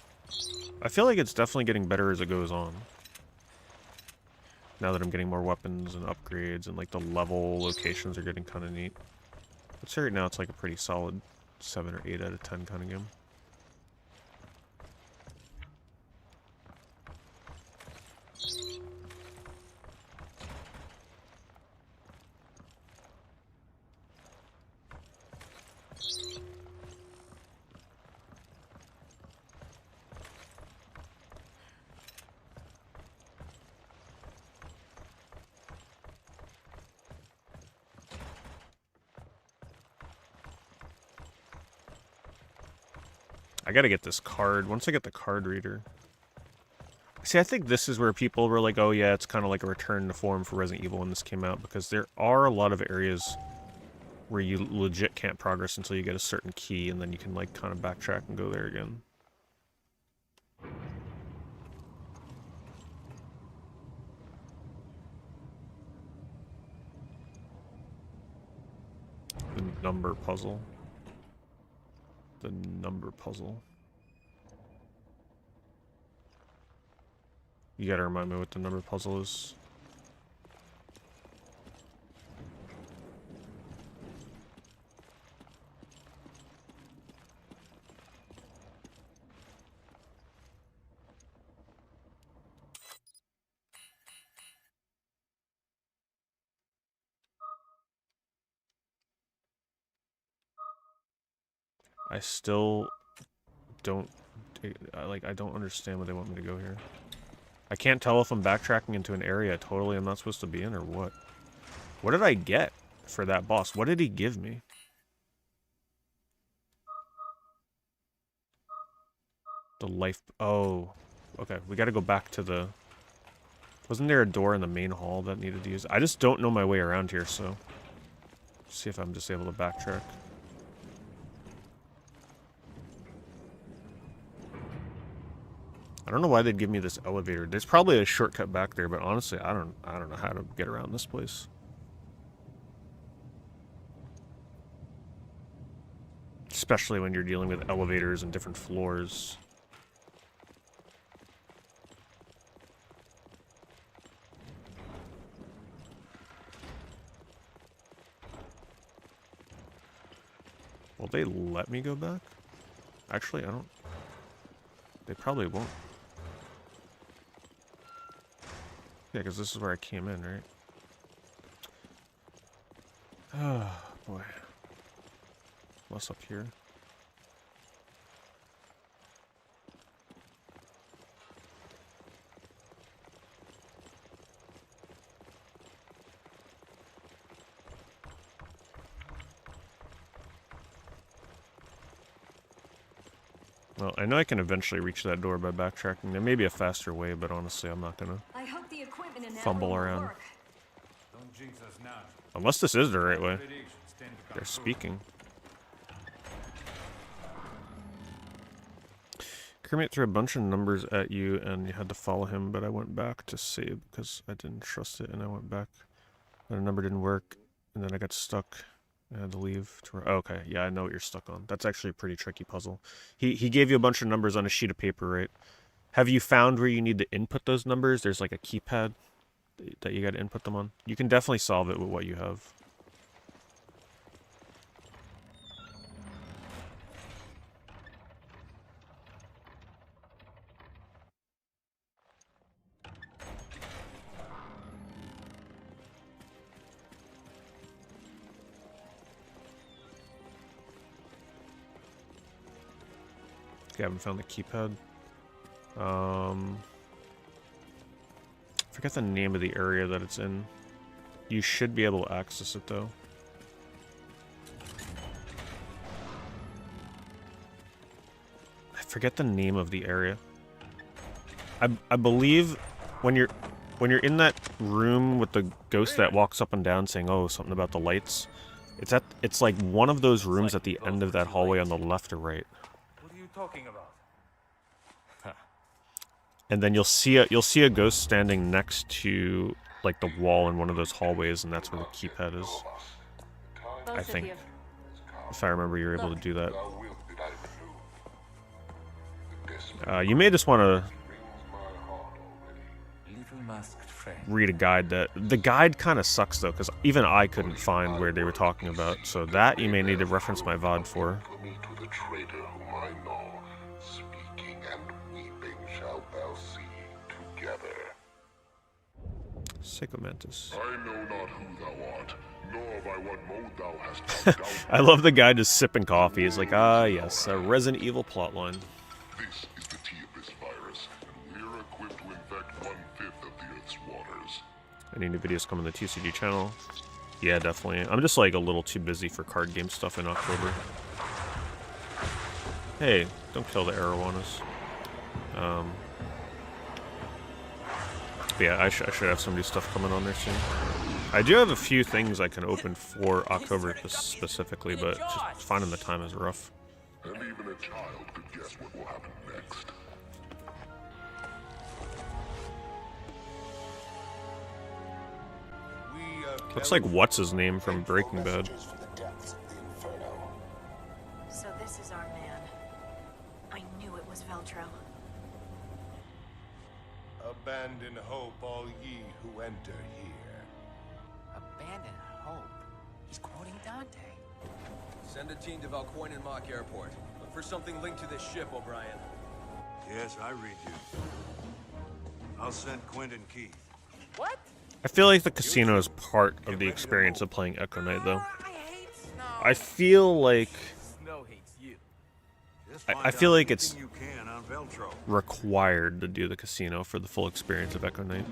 I feel like it's definitely getting better as it goes on. Now that I'm getting more weapons and upgrades, and like the level locations are getting kind of neat. I'd say right now it's like a pretty solid 7 or 8 out of 10 kind of game. I gotta get this card. Once I get the card reader. See, I think this is where people were like, oh yeah, it's kind of like a return to form for Resident Evil when this came out, because there are a lot of areas where you legit can't progress until you get a certain key, and then you can like kind of backtrack and go there again. The number puzzle. The number puzzle. You gotta remind me what the number puzzle is. I still don't, I don't understand why they want me to go here. I can't tell if I'm backtracking into an area totally I'm not supposed to be in or what. What did I get for that boss? What did he give me? The life, oh. Okay, we gotta go back to the... Wasn't there a door in the main hall that needed to use? I just don't know my way around here, so... See if I'm just able to backtrack. I don't know why they'd give me this elevator. There's probably a shortcut back there, but honestly, I don't know how to get around this place. Especially when you're dealing with elevators and different floors. Will they let me go back? Actually, I don't... They probably won't. Yeah, because this is where I came in, right? Oh, boy. What's up here? Well, I know I can eventually reach that door by backtracking. There may be a faster way, but honestly, I'm not gonna fumble around. Don't jinx us now. Unless this is the right way. They're speaking. Kermit threw a bunch of numbers at you, and you had to follow him, but I went back to save because I didn't trust it, and I went back. Then a number didn't work, and then I got stuck. I had to leave. Oh, okay, yeah, I know what you're stuck on. That's actually a pretty tricky puzzle. He gave you a bunch of numbers on a sheet of paper, right? Have you found where you need to input those numbers? There's like a keypad that you got to input them on. You can definitely solve it with what you have. Okay, I haven't found the keypad. I forget the name of the area that it's in. You should be able to access it though. I forget the name of the area. I believe when you're in that room with the ghost that walks up and down saying, oh, something about the lights. It's like one of those rooms at the end of that hallway on the left or right. What are you talking about? And then you'll see a ghost standing next to like the wall in one of those hallways, and that's where the keypad is. I think. If I remember, you're able to do that. You may just want to Little masked friend. read a guide. That the guide kind of sucks though, because even I couldn't find where they were talking about. So that you may need to reference my VOD for. To the traitor whom I know, speaking and weeping shall thou see together. Psychomantis. I know not who thou art, nor by what mode thou hast come down. I love the guy just sipping coffee. He's like, ah, yes, a Resident Evil plotline. This is the T-Abyss virus, and we're equipped to infect 1/5 of the Earth's waters. Any new videos coming to the TCG channel? Yeah, definitely. I'm just like a little too busy for card game stuff in October. Hey, don't kill the arrow on us. But yeah, I should have some new stuff coming on there soon. I do have a few things I can open for October specifically, but just finding the time is rough. And even a child could guess what will happen next. Looks like what's his name from Breaking Bad. So this is our man. I knew it was Veltro. Abandon hope, all ye who enter here. Abandon hope? He's quoting Dante. Send a team to Valcoin and Mock Airport. Look for something linked to this ship, O'Brien. Yes, I read you. I'll send Quint and Keith. What? I feel like the casino is part of the experience of playing Echo Knight, though. I feel like I feel like it's required to do the casino for the full experience of Echo Knight.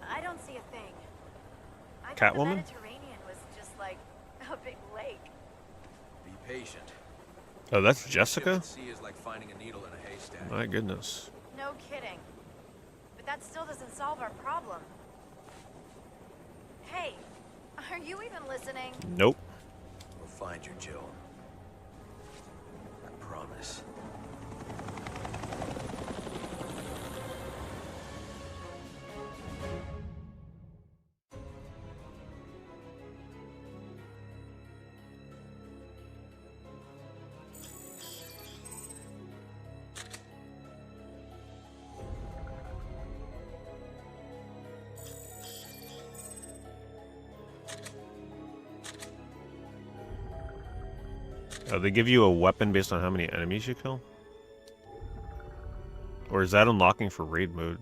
I don't see a thing. I thought Catwoman? The Mediterranean was just like a big lake. Be patient. Oh, that's Jessica? Sea is like finding a needle in a haystack. My goodness. No kidding. But that still doesn't solve our problem. Hey, are you even listening? Nope. We'll find you, Jill. I promise. Oh, they give you a weapon based on how many enemies you kill? Or is that unlocking for raid mode?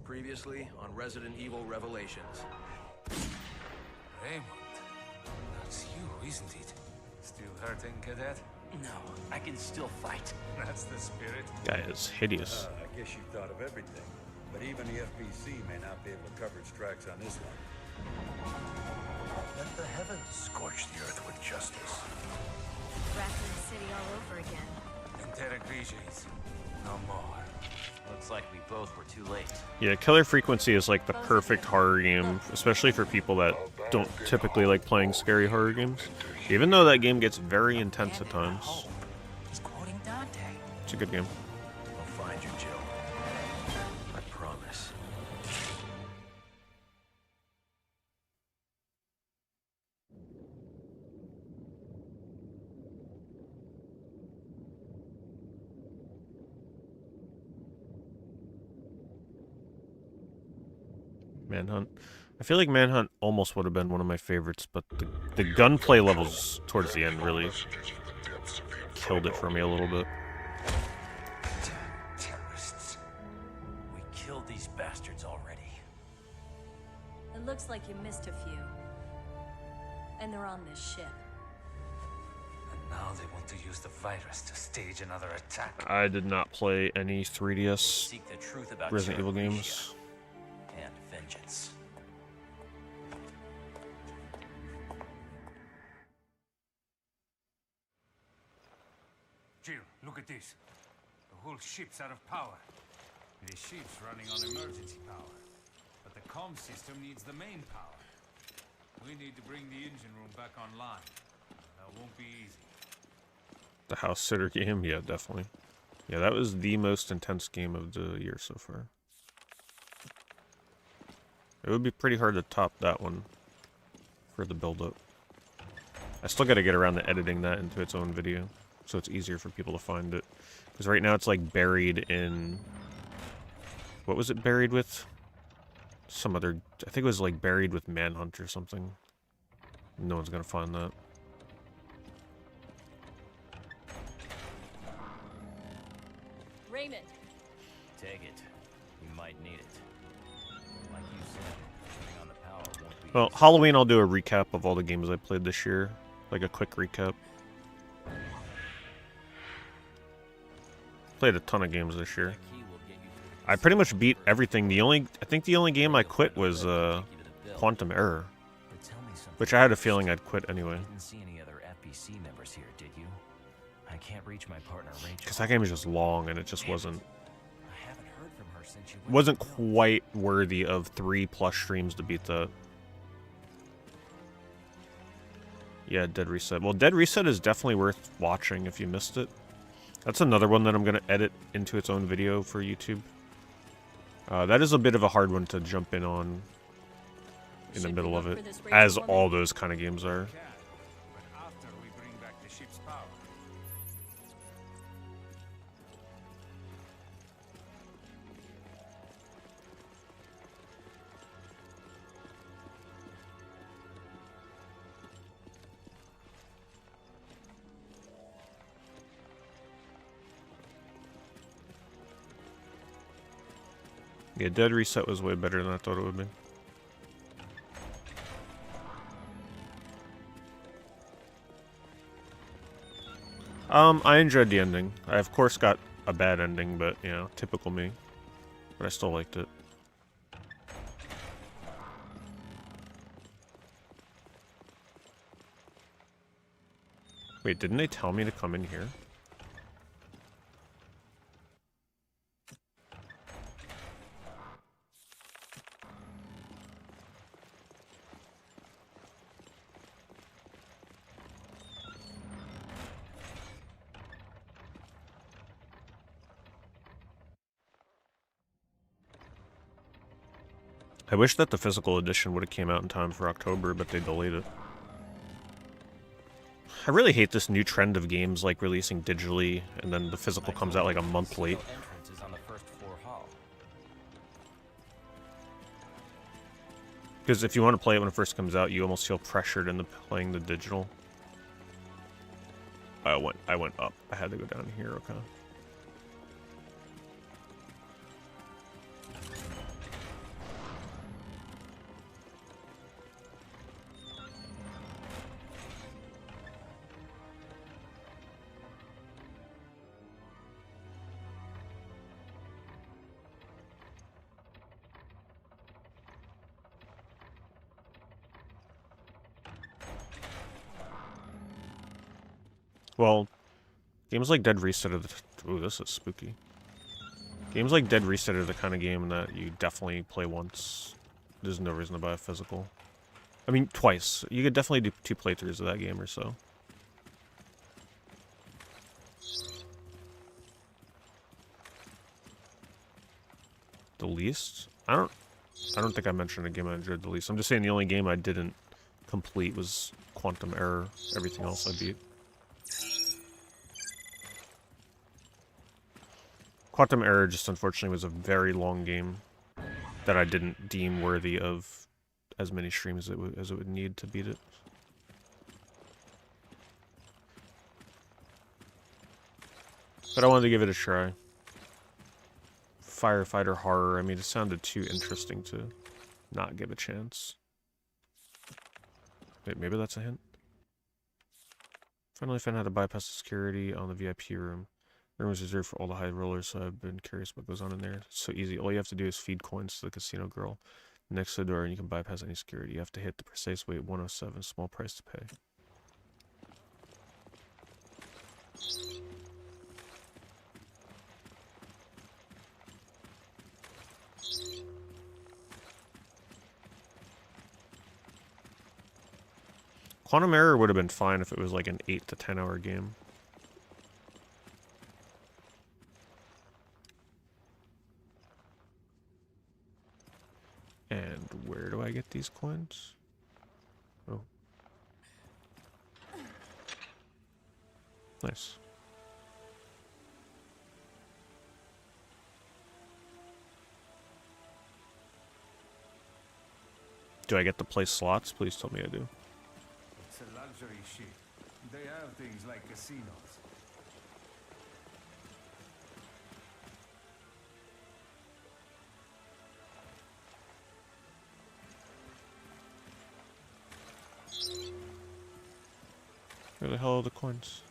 Previously on Resident Evil Revelations. Raymond, that's you, isn't it? Still hurting, cadet? No, I can still fight. That's the spirit. Guy is hideous. I guess you thought of everything. But even the FBC may not be able to cover its tracks on this one. Let the heavens scorch the earth with justice. Raccoon City all over again. And Terra Grigies, no more. Looks like we both were too late. Yeah, Killer Frequency is like the perfect horror game, especially for people that don't typically like playing scary horror games. Even though that game gets very intense at times. He's quoting Dante. It's a good game. I'll find you, Jill. I promise. Manhunt. I feel like Manhunt almost would have been one of my favorites, but the gunplay levels towards the end really killed it for me a little bit. Terrorists. We killed these bastards already. It looks like you missed a few. And they're on this ship. And now they want to use the virus to stage another attack. I did not play any 3DS Seek the truth about Resident Evil Cherokee games. and vengeance. Jill, look at this. The whole ship's out of power. The ship's running on emergency power. But the comm system needs the main power. We need to bring the engine room back online. That won't be easy. The house sitter game? Yeah, definitely. Yeah, that was the most intense game of the year so far. It would be pretty hard to top that one for the build-up. I still gotta get around to editing that into its own video, so it's easier for people to find it. Because right now it's like buried in... What was it buried with? Some other... I think it was like buried with Manhunt or something. No one's gonna find that. Raymond. Take it. You might need it. Like you said, turning on the power won't be... Well, Halloween I'll do a recap of all the games I played this year. Like a quick recap. Played a ton of games this year. I pretty much beat everything. I think the only game I quit was Quantum Error, which I had a feeling I'd quit anyway. Didn't see any other FBC members here, did you? I can't reach my partner Rachel. Because that game is just long and it just wasn't... I haven't heard from her since you wasn't quite worthy of 3+ streams to beat that. Yeah, Dead Reset. Well, Dead Reset is definitely worth watching if you missed it. That's another one that I'm going to edit into its own video for YouTube. That is a bit of a hard one to jump in on in the middle of it, as all those kind of games are. Yeah, Dead Reset was way better than I thought it would be. I enjoyed the ending. I of course got a bad ending, but you know, typical me. But I still liked it. Wait, didn't they tell me to come in here? I wish that the physical edition would have came out in time for October, but they delayed it. I really hate this new trend of games like releasing digitally and then the physical comes out like a month late. Because if you want to play it when it first comes out, you almost feel pressured into playing the digital. I went up. I had to go down here, okay. Well, games like Dead Reset are the... Ooh, this is spooky. Games like Dead Reset are the kind of game that you definitely play once. There's no reason to buy a physical. I mean, twice. You could definitely do 2 playthroughs of that game or so. The least? I don't think I mentioned a game I enjoyed the least. I'm just saying the only game I didn't complete was Quantum Error. Everything else I beat. Quantum Error just unfortunately was a very long game that I didn't deem worthy of as many streams as it would need to beat it. But I wanted to give it a try. Firefighter horror, I mean, it sounded too interesting to not give a chance. Wait, maybe that's a hint? Finally found out how to bypass the security on the VIP room. Room is reserved for all the high rollers, so I've been curious what goes on in there. It's so easy. All you have to do is feed coins to the casino girl next to the door, and you can bypass any security. You have to hit the precise weight 107, small price to pay. Quantum Error would have been fine if it was like an 8 to 10 hour game. And where do I get these coins? Oh. Nice. Do I get to play slots? Please tell me I do. It's a luxury ship. They have things like casinos. Where the hell are the coins?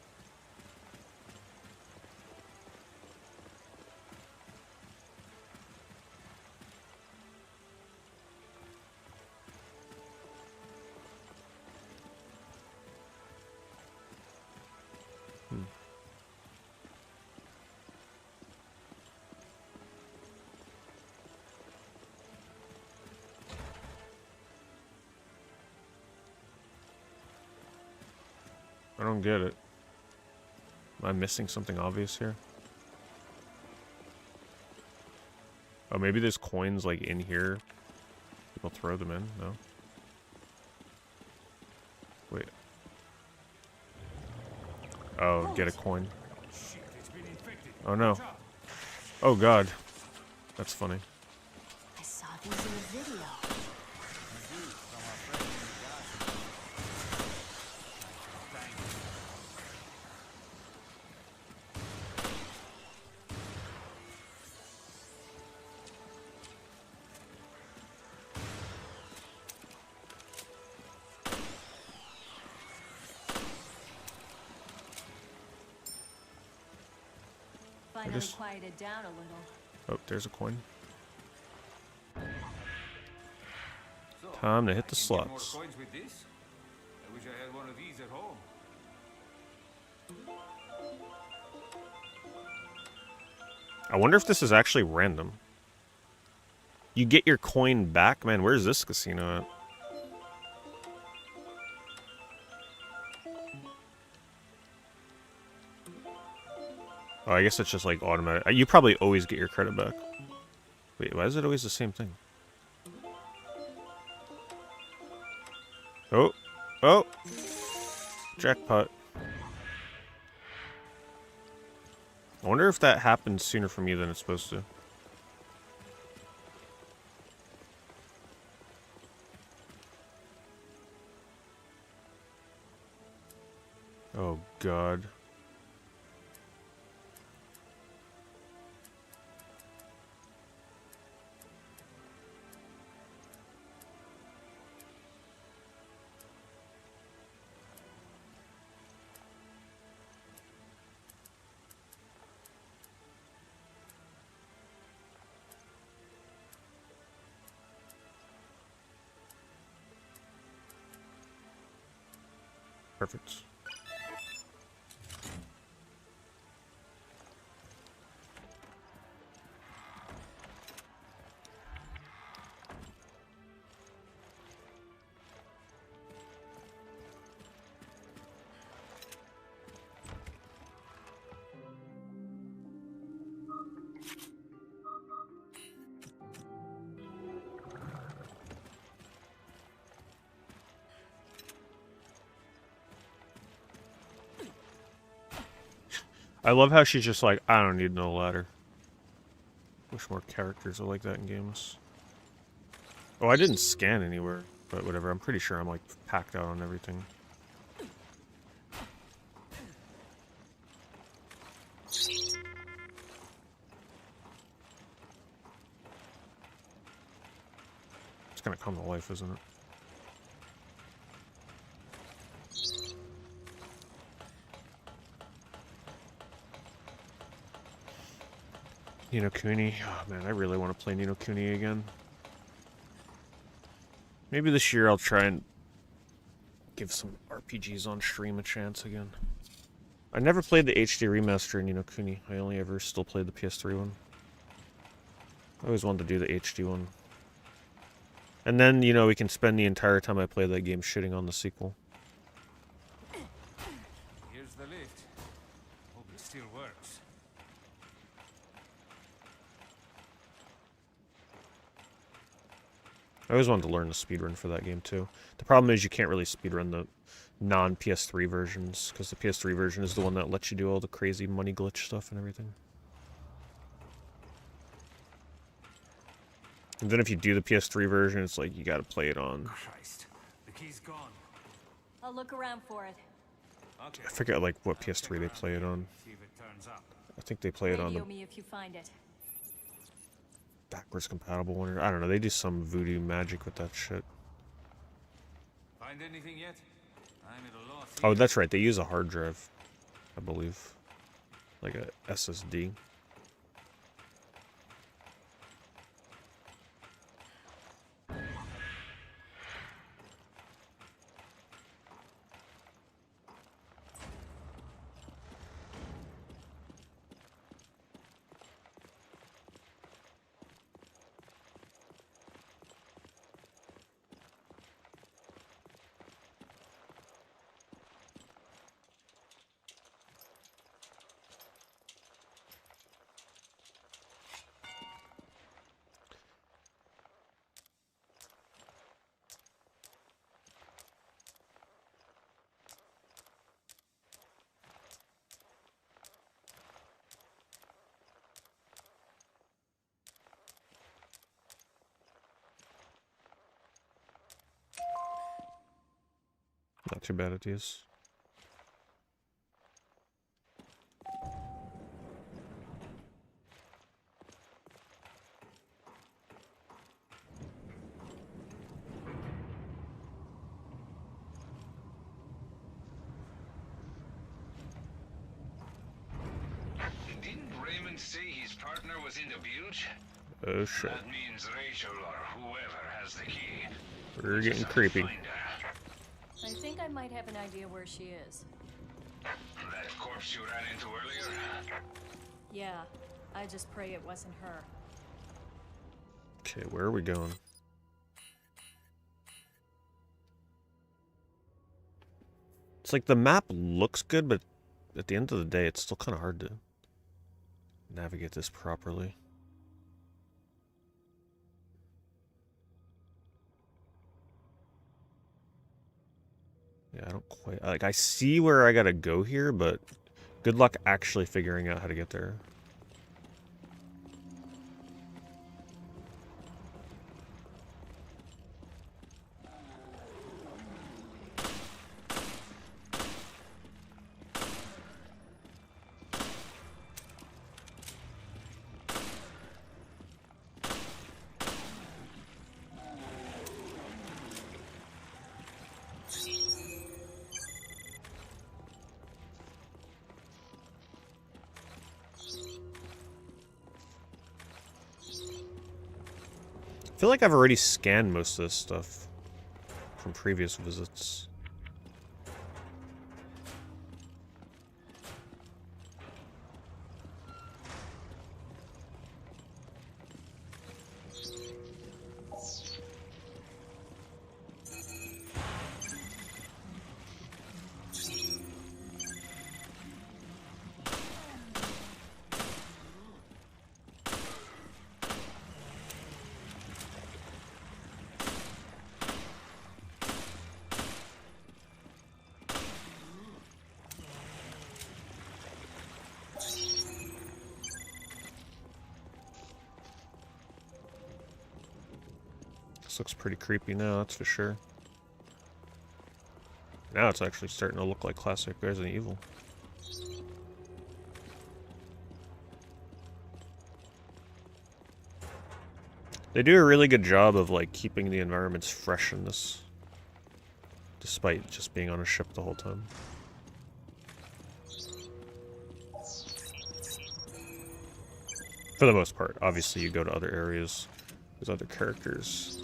I don't get it. Am I missing something obvious here? Oh, maybe there's coins like in here. People throw them in? No? Wait. Oh, get a coin. Oh no. Oh god. That's funny. I saw these in a video. Finally quieted down a little. Oh, there's a coin. Time to hit the slots. More coins with this? I wish I had one of these at home. I wonder if this is actually random. You get your coin back? Man, where's this casino at? Oh, I guess it's just like automatic. You probably always get your credit back. Wait, why is it always the same thing? Oh. Oh. Jackpot. I wonder if that happens sooner for me than it's supposed to. Oh, God. Perfect. I love how she's just like, I don't need no ladder. Wish more characters are like that in games. Oh, I didn't scan anywhere, but whatever. I'm pretty sure I'm like packed out on everything. It's gonna come to life, isn't it? Ni no Kuni. Oh man, I really want to play Ni no Kuni again. Maybe this year I'll try and give some RPGs on stream a chance again. I never played the HD remaster in Ni no Kuni. I only ever still played the PS3 one. I always wanted to do the HD one. And then, you know, we can spend the entire time I play that game shitting on the sequel. I always wanted to learn the speedrun for that game too. The problem is you can't really speedrun the non-PS3 versions, because the PS3 version is the one that lets you do all the crazy money glitch stuff and everything. And then if you do the PS3 version, it's like you gotta play it on... Christ, the key's gone. I'll look around for it. I forget like what PS3 they play it on. See if it turns up. I think they play it on the Radio me if you find it. backwards compatible one. I don't know, they do some voodoo magic with that shit. Find anything yet? I'm at a loss. Oh, that's right, they use a hard drive, I believe. Like a SSD. Not too bad it is. Didn't Raymond say his partner was in the butte? Oh shit. That means Rachel or whoever has the key. We're getting creepy. I think I might have an idea where she is. That corpse you ran into earlier? Yeah, I just pray it wasn't her. Okay, where are we going? It's like the map looks good, but at the end of the day, it's still kind of hard to navigate this properly. Yeah, I don't quite... Like, I see where I gotta go here, but good luck actually figuring out how to get there. I feel like I've already scanned most of this stuff from previous visits. This looks pretty creepy now, that's for sure. Now it's actually starting to look like classic Resident Evil. They do a really good job of like keeping the environments fresh in this, despite just being on a ship the whole time. For the most part. Obviously you go to other areas, there's other characters,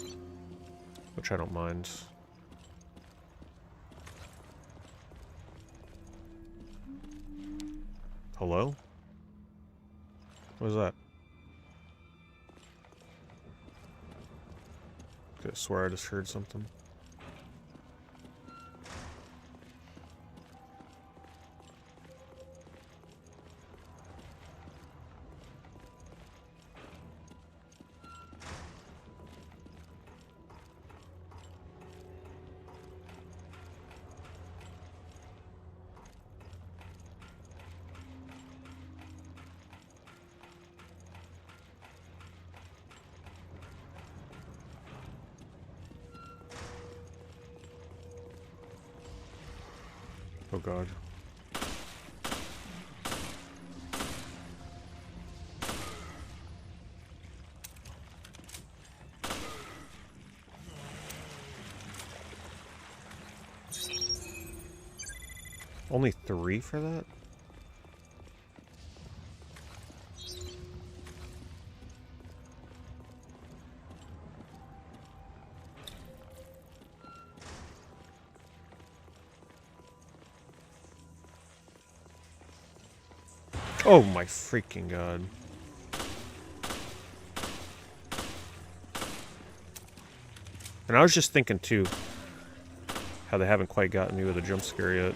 which I don't mind. Hello? What was that? I swear I just heard something. Oh god. Only 3 for that? Oh my freaking god. And I was just thinking too, how they haven't quite gotten me with a jump scare yet.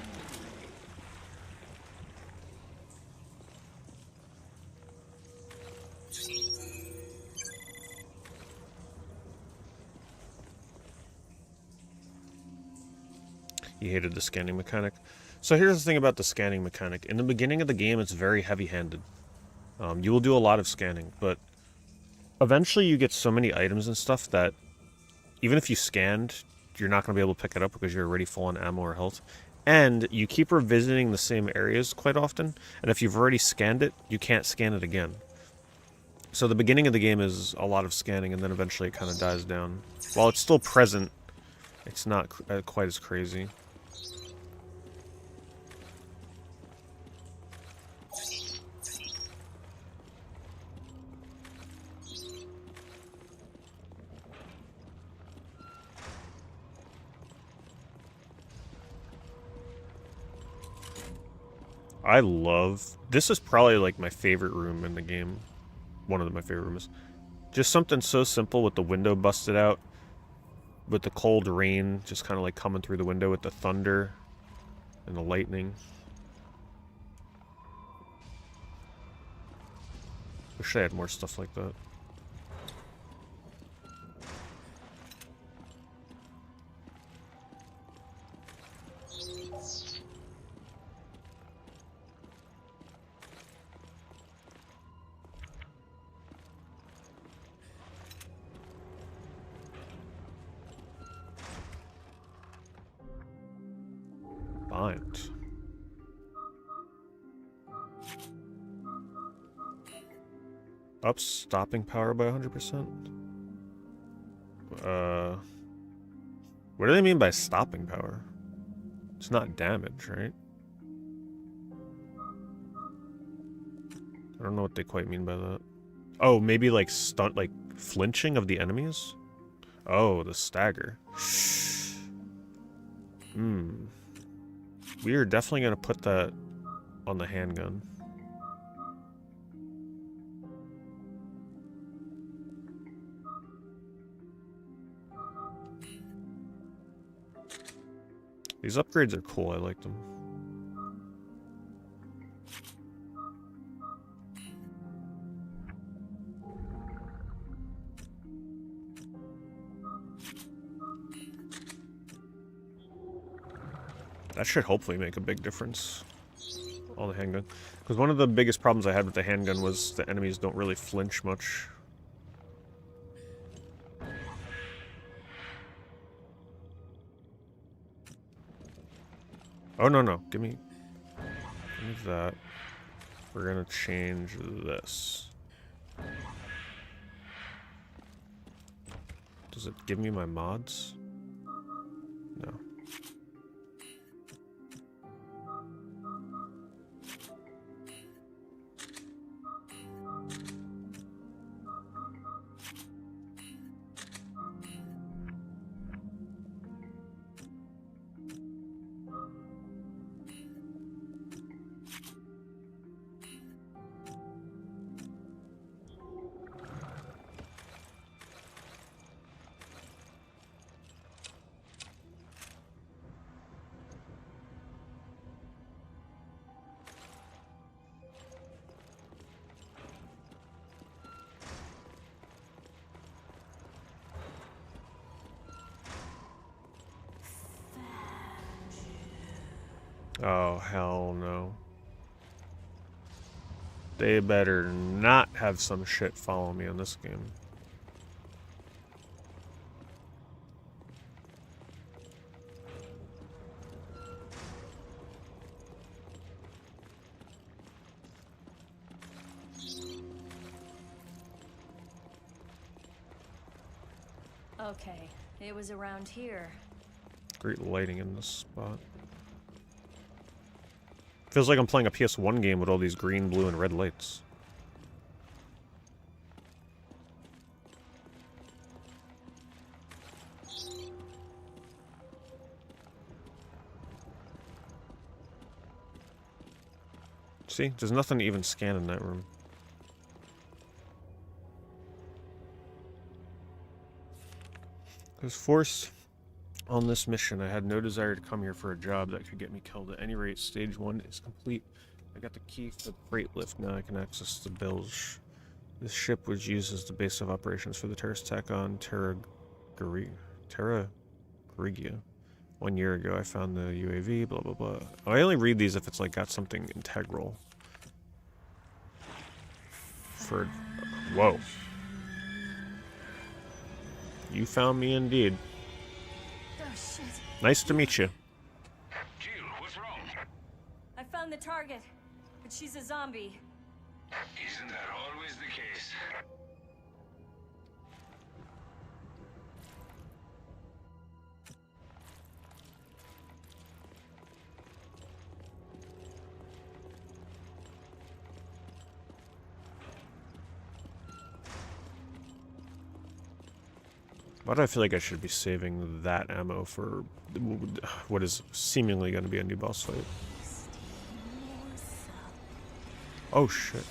You hated the scanning mechanic. So here's the thing about the scanning mechanic. In the beginning of the game, it's very heavy-handed. You will do a lot of scanning, but eventually you get so many items and stuff that even if you scanned, you're not going to be able to pick it up because you're already full on ammo or health. And you keep revisiting the same areas quite often, and if you've already scanned it, you can't scan it again. So the beginning of the game is a lot of scanning, and then eventually it kind of dies down. While it's still present, it's not quite as crazy. I love... This is probably like my favorite room in the game. One of my favorite rooms. Just something so simple with the window busted out. With the cold rain just kind of like coming through the window with the thunder and the lightning. Wish I had more stuff like that. Bind. Up stopping power by 100%? What do they mean by stopping power? It's not damage, right? I don't know what they quite mean by that. Oh, maybe like stunt, like flinching of the enemies? Oh, the stagger. We are definitely going to put that on the handgun. These upgrades are cool, I like them. That should hopefully make a big difference on the handgun. Because one of the biggest problems I had with the handgun was the enemies don't really flinch much. Oh, no. Give me that. We're gonna change this. Does it give me my mods? No. Oh, hell no. They better not have some shit follow me on this game. Okay, it was around here. Great lighting in this spot. Feels like I'm playing a PS1 game with all these green, blue, and red lights. See? There's nothing to even scan in that room. I was forced on this mission. I had no desire to come here for a job that could get me killed. At any rate, stage 1 is complete. I got the key for the freight lift. Now I can access the bilge. This ship was used as the base of operations for the terrorist attack on Terra Grigia. 1 year ago, I found the UAV, blah, blah, blah. I only read these if it's, like, got something integral. For... Whoa. You found me indeed. Oh, shit. Nice to meet you. Jill, what's wrong? I found the target, but she's a zombie. Isn't that always the case? Why do I feel like I should be saving that ammo for what is seemingly going to be a new boss fight? Oh shit.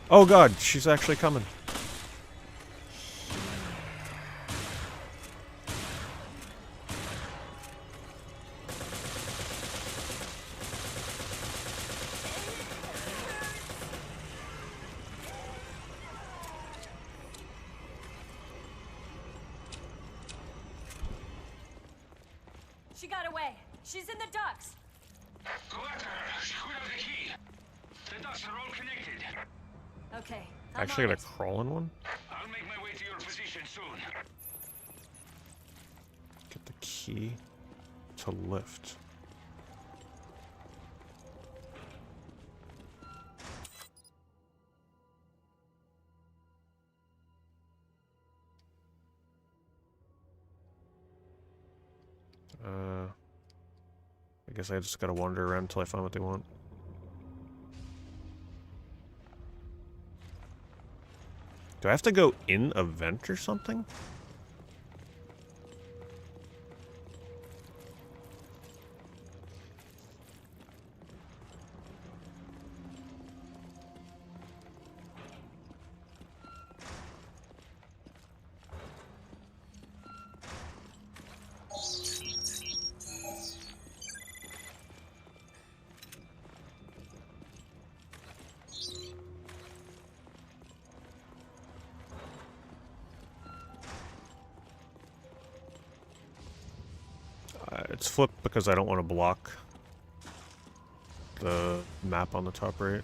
Oh god, she's actually coming. She got away. She's in the ducts. Go after her. She could have the key. The ducts are all connected. Okay. I actually got a crawl in one? I'll make my way to your position soon. Get the key to lift. I guess I just gotta wander around until I find what they want. Do I have to go in a vent or something? It's flipped because I don't want to block the map on the top right.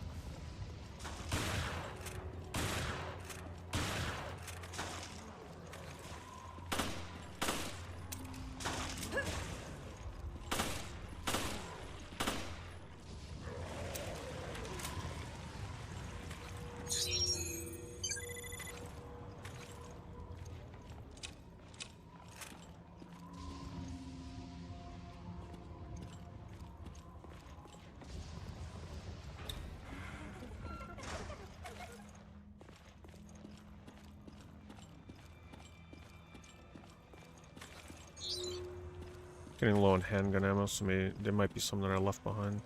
Getting low on handgun ammo, so maybe there might be some that I left behind.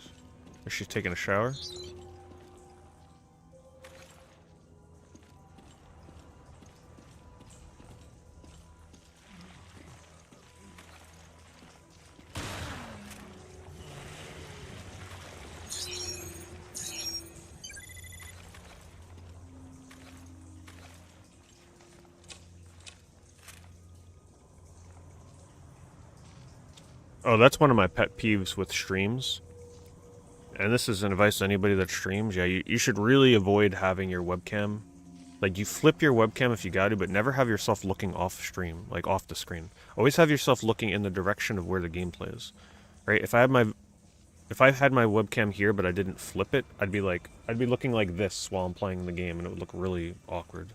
Is she taking a shower? Oh, that's one of my pet peeves with streams. And this is an advice to anybody that streams. Yeah, you should really avoid having your webcam. Like, you flip your webcam if you got to, but never have yourself looking off stream, like off the screen. Always have yourself looking in the direction of where the gameplay is. Right? If I If I had my webcam here but I didn't flip it, I'd be looking like this while I'm playing the game, and it would look really awkward.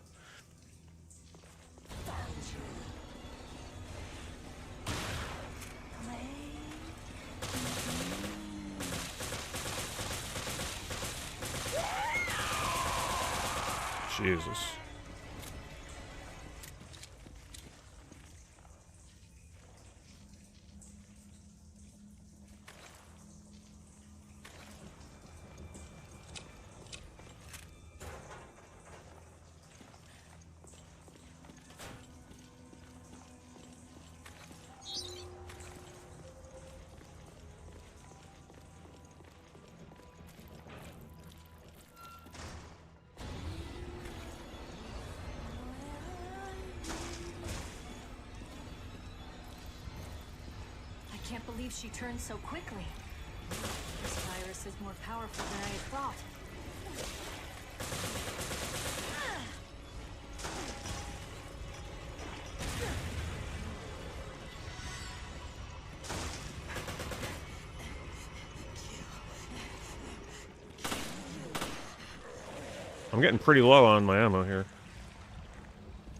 Jesus. I can't believe she turned so quickly. This virus is more powerful than I had thought. I'm getting pretty low on my ammo here.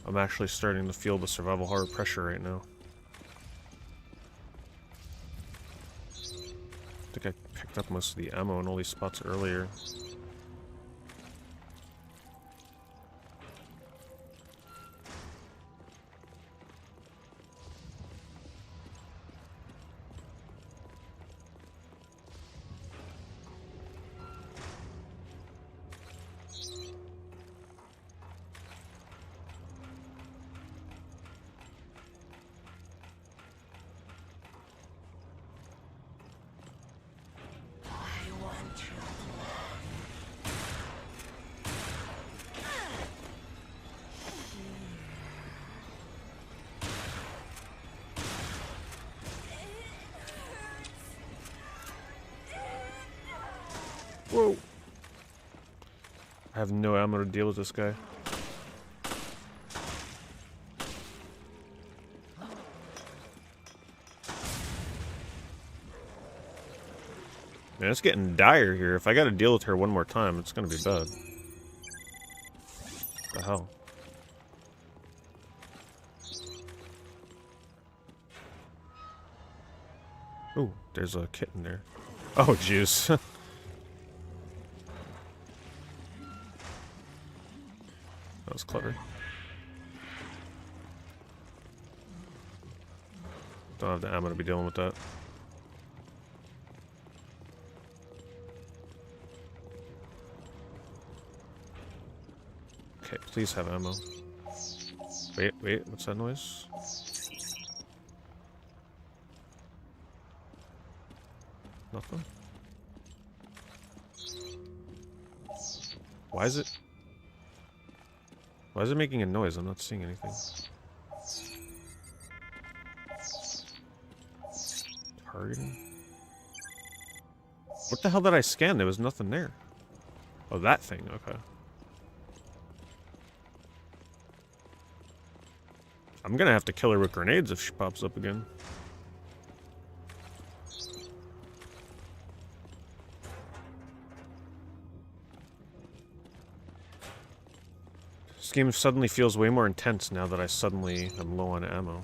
I'm actually starting to feel the survival horror pressure right now. I think I picked up most of the ammo in all these spots earlier. Whoa! I have no ammo to deal with this guy. Man, it's getting dire here. If I gotta deal with her one more time, it's gonna be bad. What the hell? Ooh, there's a kitten there. Oh, jeez. That was clever. Don't have the ammo to be dealing with that. Okay, please have ammo. Wait, what's that noise? Nothing? Why is it making a noise? I'm not seeing anything. Targeting? What the hell did I scan? There was nothing there. Oh, that thing. Okay. I'm gonna have to kill her with grenades if she pops up again. This game suddenly feels way more intense now that I suddenly am low on ammo.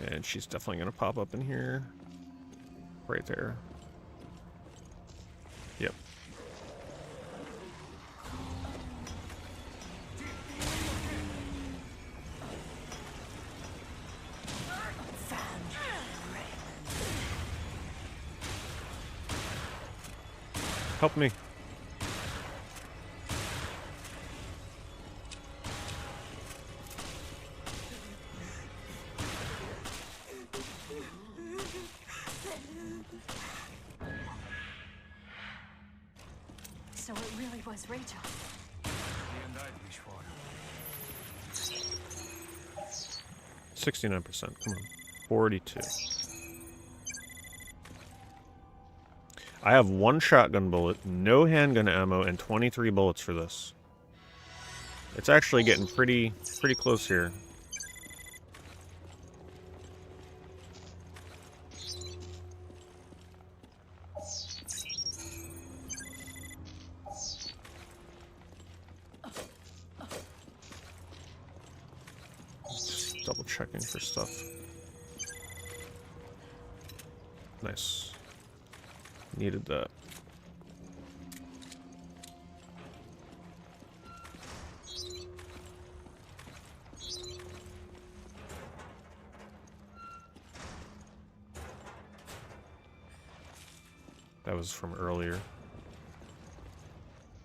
And she's definitely gonna pop up in here. Right there. Yep. Help me. So it really was Rachel. And I'd wish for. 69%. Come on. 42. I have 1 shotgun bullet, no handgun ammo, and 23 bullets for this. It's actually getting pretty close here. Double checking for stuff. Nice. Needed that. That was from earlier.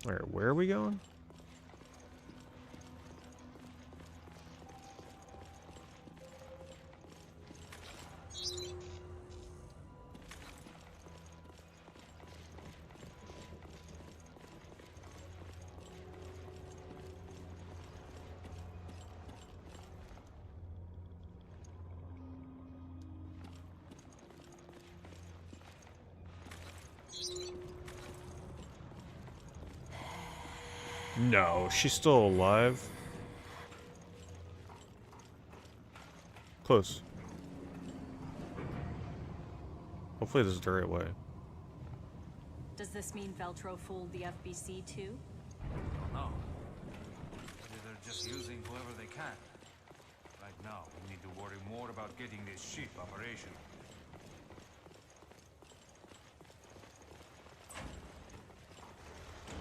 Alright, where are we going? No, she's still alive. Close. Hopefully this is the right way. Does this mean Veltro fooled the FBC too? No. Maybe they're just using whoever they can. Right now, we need to worry more about getting this ship operational.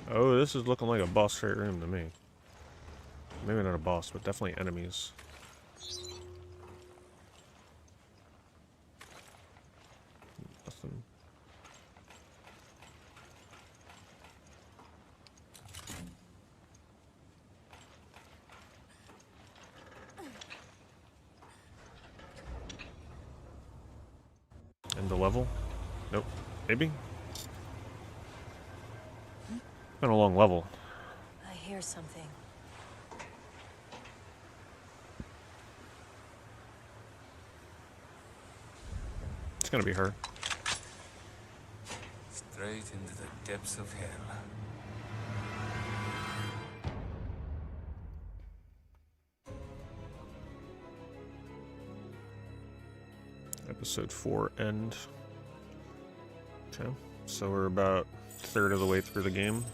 Oh, this is looking like a boss fight room to me. Maybe not a boss, but definitely enemies. Nothing. End the level? Nope. Maybe? Been a long level. I hear something. It's gonna be her. Straight into the depths of hell. Episode 4 end. Okay, so we're about a third of the way through the game.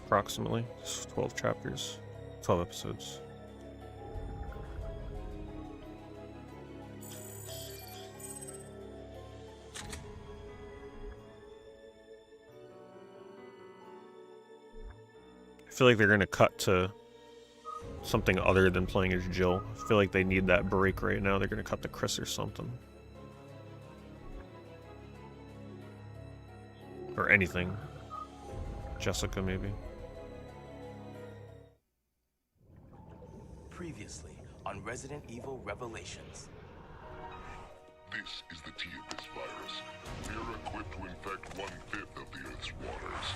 Approximately. It's 12 chapters. 12 episodes. I feel like they're gonna cut to something other than playing as Jill. I feel like they need that break right now. They're gonna cut to Chris or something. Or anything. Jessica, maybe. Previously on Resident Evil Revelations. This is the T of this virus. We are equipped to infect 1/5 of the Earth's waters.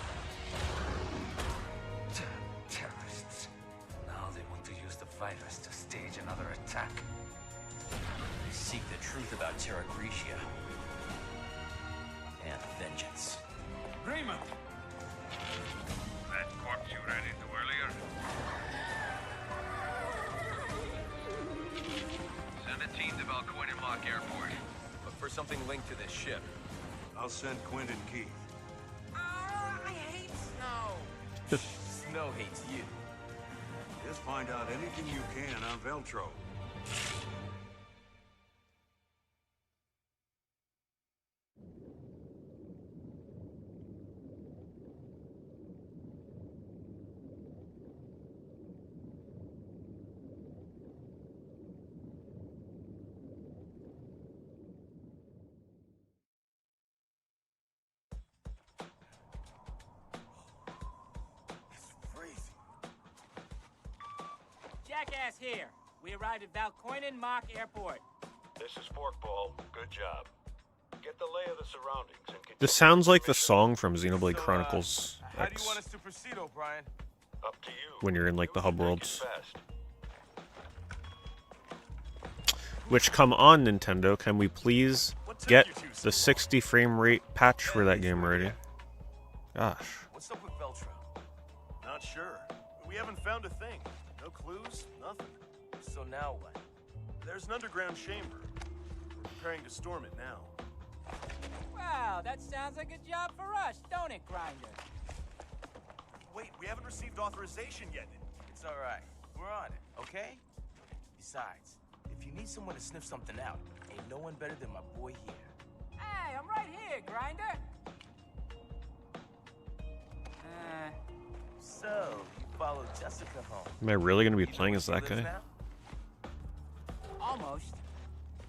Terrorists. Now they want to use the virus to stage another attack. They seek the truth about Terra Gricia. And vengeance. Raymond! That corpse you ran into earlier? Send a team to Valcoin Lock Airport. Look for something linked to this ship. I'll send Quint and Keith. I hate snow. Snow hates you. Just find out anything you can on Veltro. Jackass here. We arrived at Valcoin Mock Airport. This is Forkball. Good job. Get the lay of the surroundings and get This sounds like the song from Xenoblade Chronicles How do X. you want us to proceed, O'Brien? up to you. When you're in like the hub worlds. Fast. Which come on, Nintendo. Can we please get the 60 frame rate patch for that game already? Gosh. What's up with Veltro? Not sure. We haven't found a thing. No clues, nothing. So now what? There's an underground chamber. We're preparing to storm it now. Wow, that sounds like a job for us, don't it, Grinder? Wait, we haven't received authorization yet. It's alright. We're on it, okay? Besides, if you need someone to sniff something out, ain't no one better than my boy here. Hey, I'm right here, Grinder. So, you followed Jessica home. Am I really gonna be playing as that guy? Almost.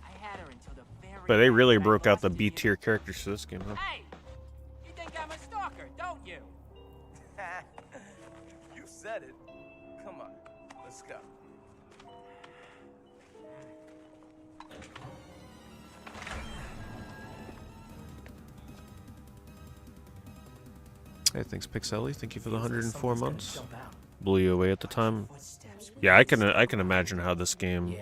I had her until the very But they really end. broke out the B tier characters for this game, huh? Hey! You think I'm a stalker, don't you? You said it. Come on, let's go. Hey, thanks Pixelly. Thank you for the 104 months. Blew you away at the time. Yeah, I can imagine how this game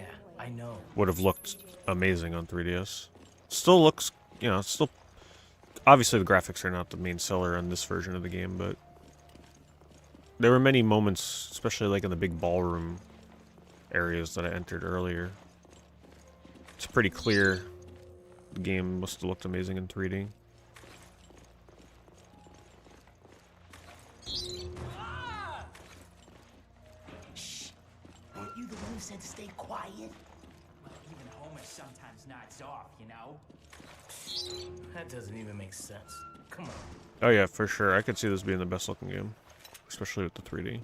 would have looked amazing on 3DS. Still looks, you know, still obviously the graphics are not the main seller on this version of the game, but there were many moments, especially like in the big ballroom areas that I entered earlier. It's pretty clear the game must have looked amazing in 3D. Weren't you the one who said to stay quiet? Well, even Homer sometimes nods off, you know? That doesn't even make sense. Come on. Oh yeah, for sure. I could see this being the best looking game, especially with the 3D.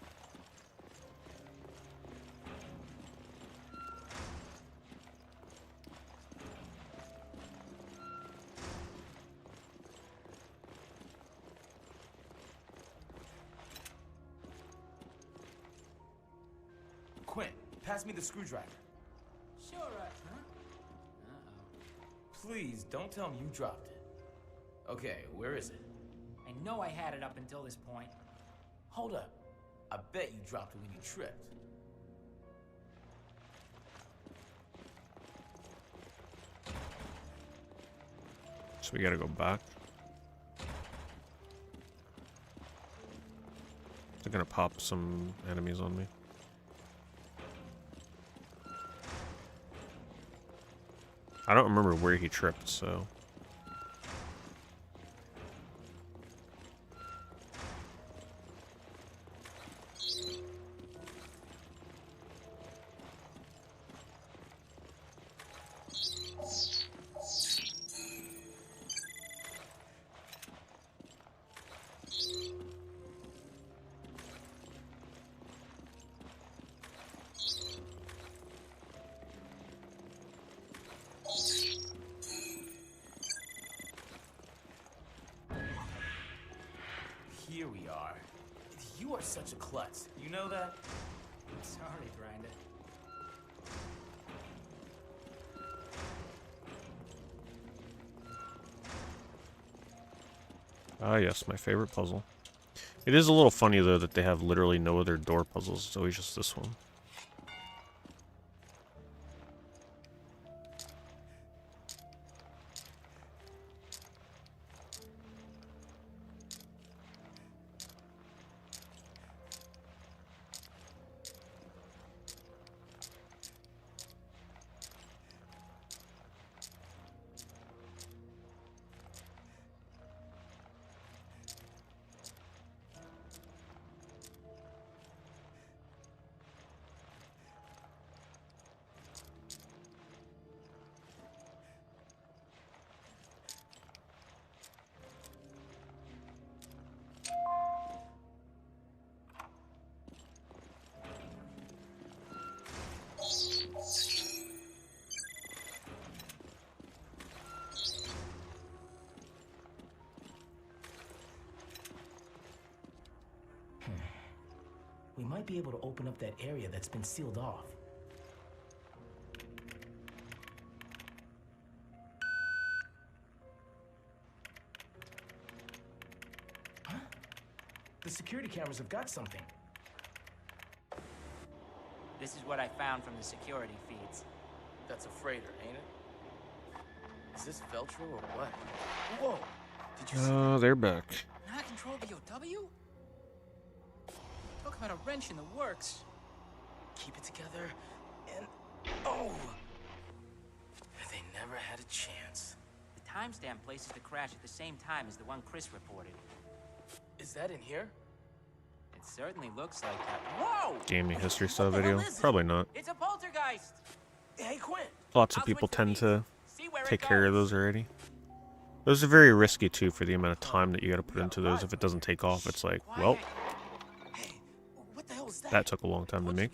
Quinn, pass me the screwdriver. Sure, huh? Uh-oh. Please, don't tell me you dropped it. Okay, where is it? I know I had it up until this point. Hold up. I bet you dropped it when you tripped. So we gotta go back. They're gonna pop some enemies on me. I don't remember where he tripped, so... Here we are. You are such a klutz. You know that? Sorry, Grinder. Ah yes, my favorite puzzle. It is a little funny though that they have literally no other door puzzles, it's always just this one. We might be able to open up that area that's been sealed off. Huh? The security cameras have got something. This is what I found from the security feeds. That's a freighter, ain't it? Is this Veltro or what? Whoa! Did you see Oh, they're back. Not control BOW? Talk about a wrench in the works. Keep it together and... Oh! They never had a chance. The timestamp places the crash at the same time as the one Chris reported. Is that in here? It certainly looks like that. Whoa! Gaming history style video? Probably not. It's a poltergeist. Hey, Quinn. Lots of people tend to take care of those already. Those are very risky too for the amount of time that you gotta put into those. If it doesn't take off, it's like, well, that took a long time to make.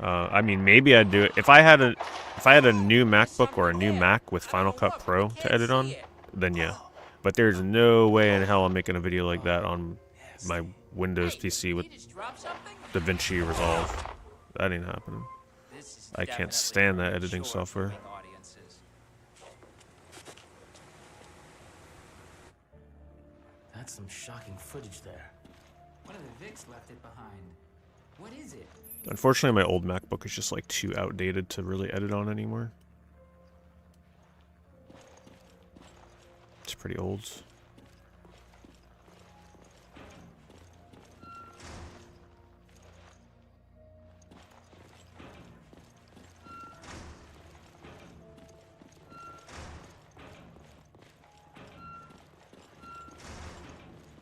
I mean, maybe I'd do it if I had a new MacBook or a new Mac with Final Cut Pro to edit on, then yeah. But there's no way in hell I'm making a video like that on my Windows PC with DaVinci Resolve. That ain't happening. I can't stand that editing software. That's some shocking footage there. One of the Vics left it behind. What is it? Unfortunately, my old MacBook is just like too outdated to really edit on anymore. It's pretty old.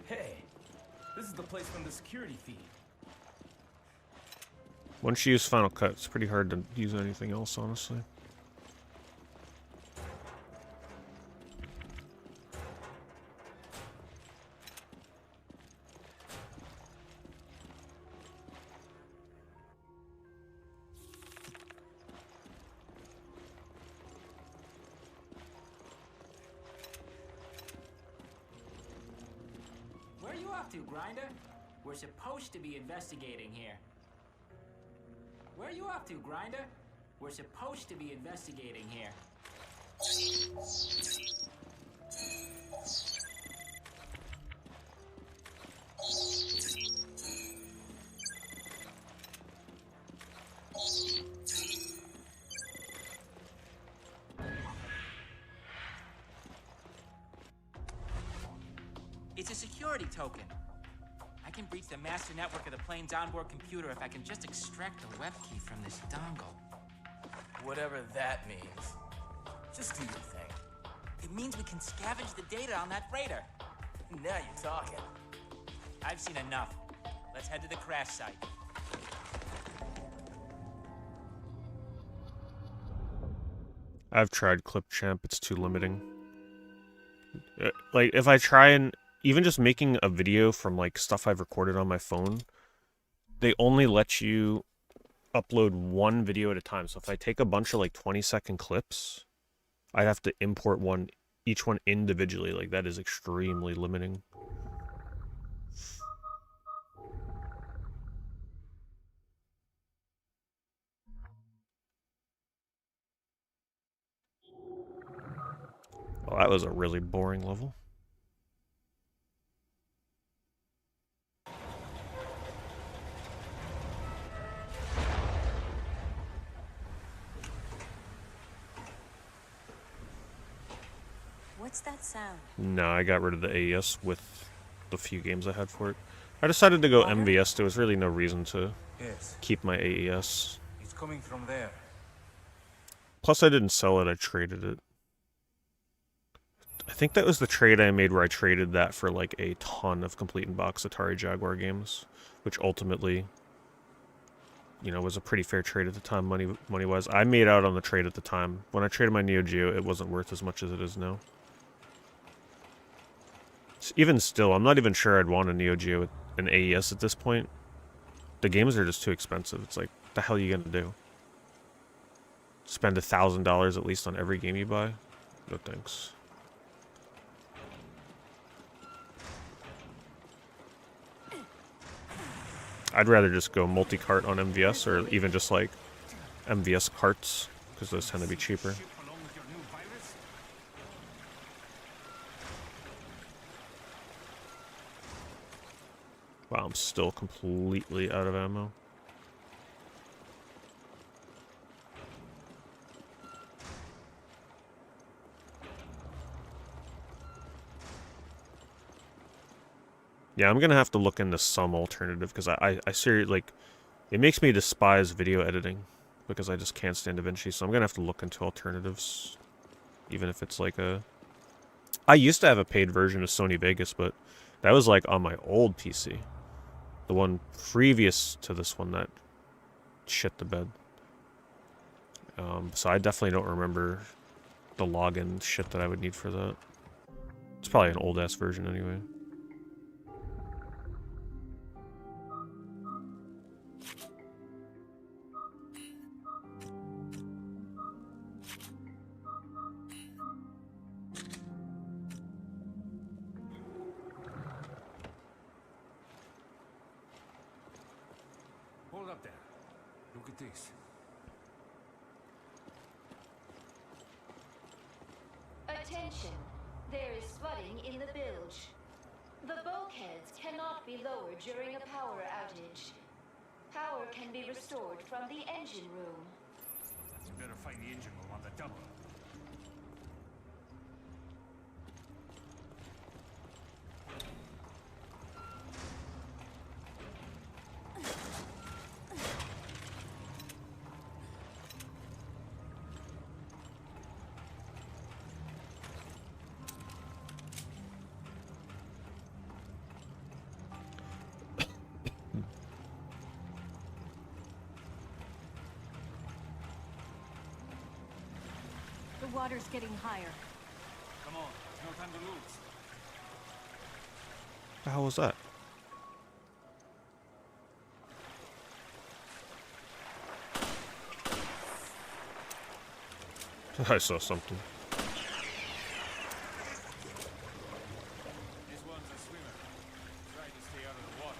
Hey, this is the place from the security feed. Once you use Final Cut, it's pretty hard to use anything else, honestly. Where are you off to, Grinder? We're supposed to be investigating here. Where are you off to, Grinder? We're supposed to be investigating here. It's a security token. I can breach the master network of the plane's onboard computer if I can just extract the web key from this dongle. Whatever that means. Just do your thing. It means we can scavenge the data on that freighter. Now you're talking. I've seen enough. Let's head to the crash site. I've tried Clipchamp, it's too limiting. Like, if I try and even just making a video from like stuff I've recorded on my phone, they only let you upload one video at a time. So if I take a bunch of like 20-second clips, I'd have to import each one individually. Like, that is extremely limiting. Well, that was a really boring level. What's that sound? No, I got rid of the AES with the few games I had for it. I decided to go MVS. There was really no reason to keep my AES. It's coming from there. Plus, I didn't sell it. I traded it. I think that was the trade I made where I traded that for like a ton of complete in box Atari Jaguar games, which ultimately, you know, was a pretty fair trade at the time, money-wise. I made out on the trade at the time. When I traded my Neo Geo, it wasn't worth as much as it is now. Even still, I'm not even sure I'd want a Neo Geo with an AES at this point. The games are just too expensive. It's like, what the hell are you gonna do? Spend $1,000 at least on every game you buy? No thanks. I'd rather just go multi-cart on MVS, or even just like MVS carts, because those tend to be cheaper. Wow, I'm still completely out of ammo. Yeah, I'm gonna have to look into some alternative, because I seriously, like, it makes me despise video editing, because I just can't stand DaVinci, so I'm gonna have to look into alternatives, even if it's like a... I used to have a paid version of Sony Vegas, but That was like on my old PC. The one previous to this one that shit the bed. So I definitely don't remember the login shit that I would need for that. It's probably an old ass version anyway. Hold up there. Look at this. Attention. There is flooding in the bilge. The bulkheads cannot be lowered during a power outage. Power can be restored from the engine room. You better find the engine room on the double. The water's getting higher. Come on, no time to lose. The hell was that? I saw something. This one's a swimmer. Try to stay out of the water.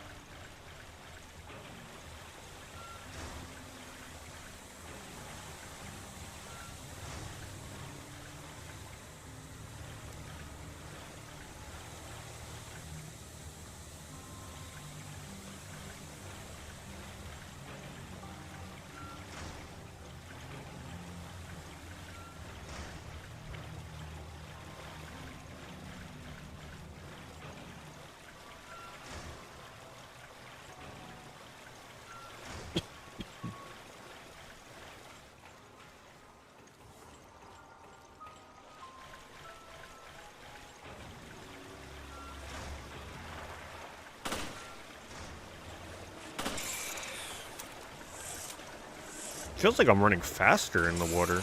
Feels like I'm running faster in the water.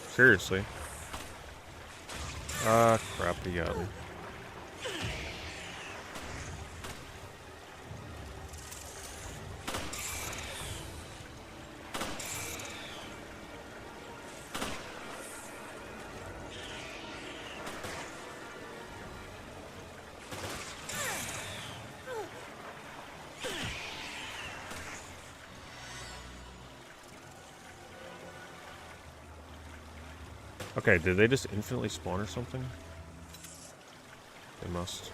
Seriously. Ah, crap, he got me. Okay, did they just infinitely spawn or something? They must.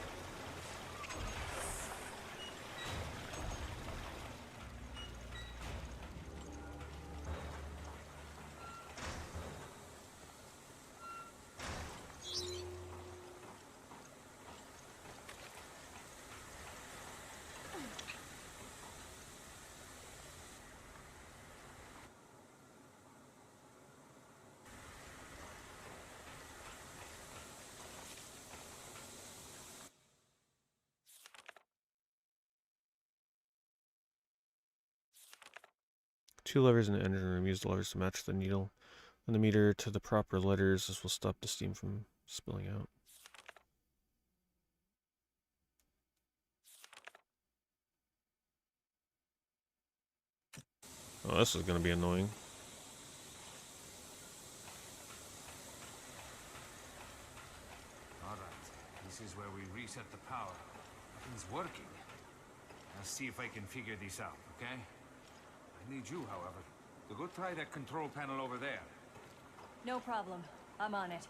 Two levers in the engine room. Use the levers to match the needle and the meter to the proper letters. This will stop the steam from spilling out. Oh, this is going to be annoying. Alright, this is where we reset the power. Nothing's working. I'll see if I can figure this out, okay? I need you, however, to go try that control panel over there. No problem. I'm on it.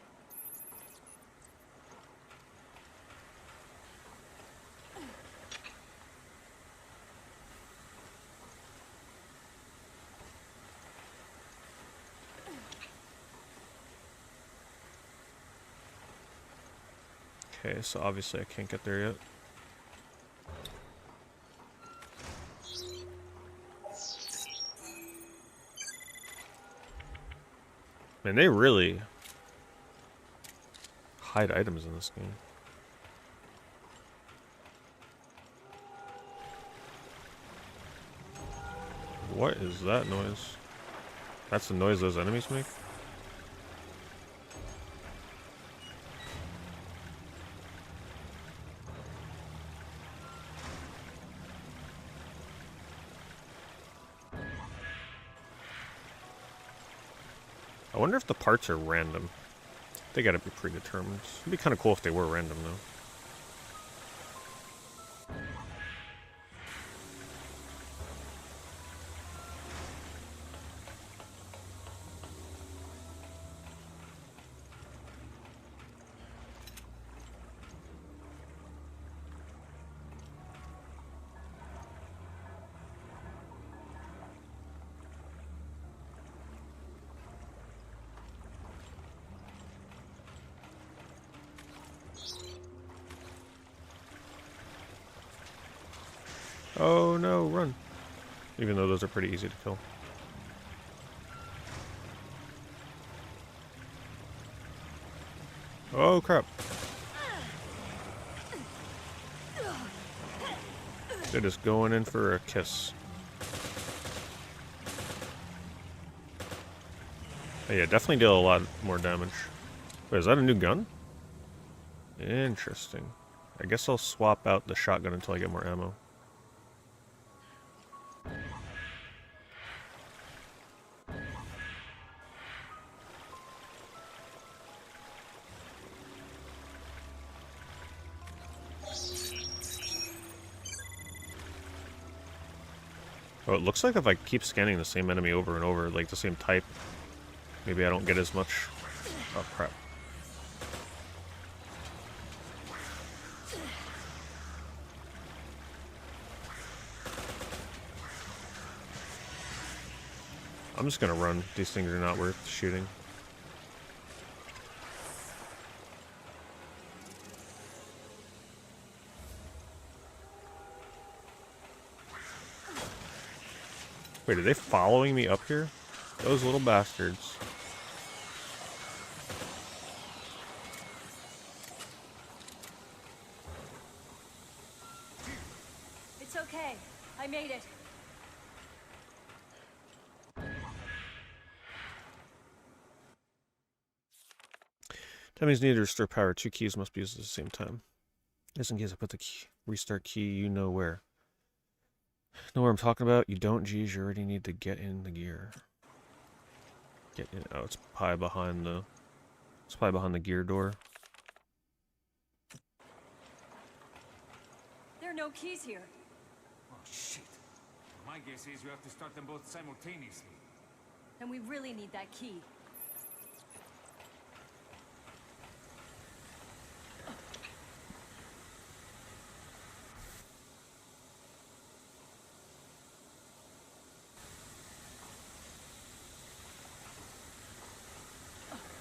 Okay, so obviously I can't get there yet. Man, they really hide items in this game. What is that noise? That's the noise those enemies make? I wonder if the parts are random. They gotta be predetermined. It'd be kind of cool if they were random, though. Oh no, run. Even though those are pretty easy to kill. Oh crap. They're just going in for a kiss. Oh, yeah, definitely deal a lot more damage. Wait, is that a new gun? Interesting. I guess I'll swap out the shotgun until I get more ammo. Oh, it looks like if I keep scanning the same enemy over and over, like the same type, maybe I don't get as much. Oh, crap. I'm just gonna run. These things are not worth shooting. Wait, are they following me up here? Those little bastards. It's okay. I made it. That means needed to restore power. 2 keys must be used at the same time. Just in case I put the key, restart key, you know where. Know what I'm talking about? You don't, geez, you already need to get in the gear. Get in. Oh, it's probably behind the... It's probably behind the gear door. There are no keys here. Oh, shit. My guess is you have to start them both simultaneously. And we really need that key.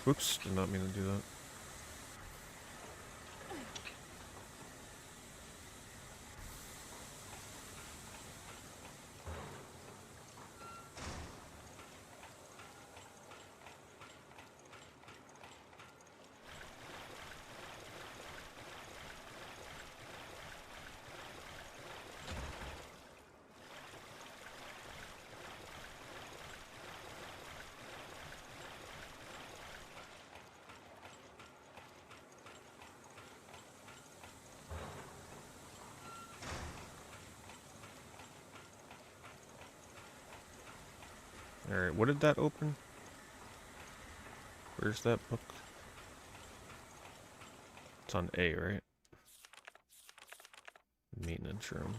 Oops, did not mean to do that. Alright, what did that open? Where's that book? It's on A, right? Maintenance room.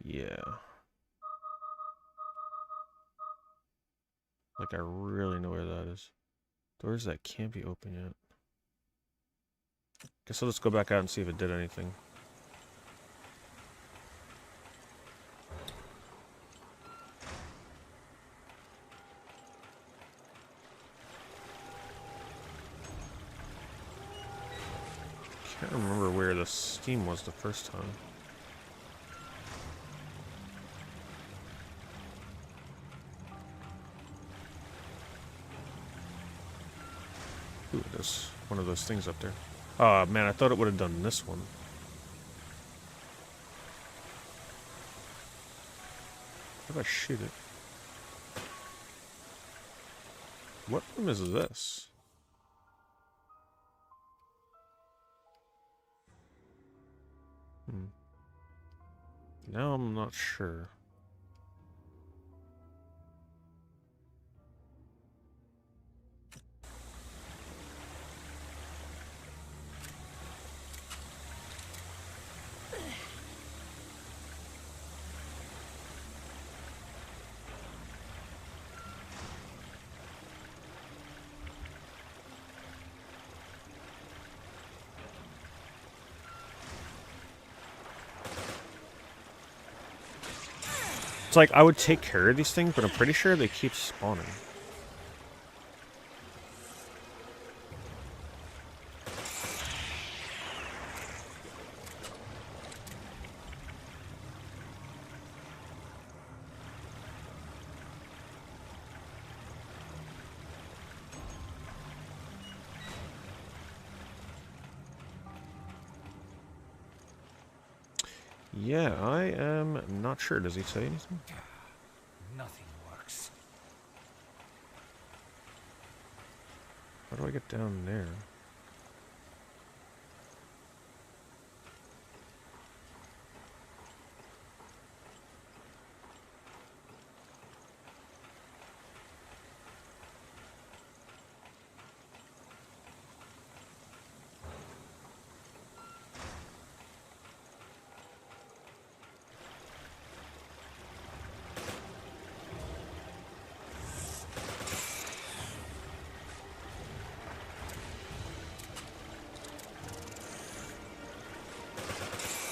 Yeah. Like, I really know where that is. Doors that can't be open yet. Guess I'll just go back out and see if it did anything. Can't remember where the steam was the first time. Ooh, there's one of those things up there. Oh man, I thought it would have done this one. How do I shoot it? What room is this? Now I'm not sure. It's like I would take care of these things, but I'm pretty sure they keep spawning. Yeah, I am not sure. Does he say anything? Nothing works. How do I get down there?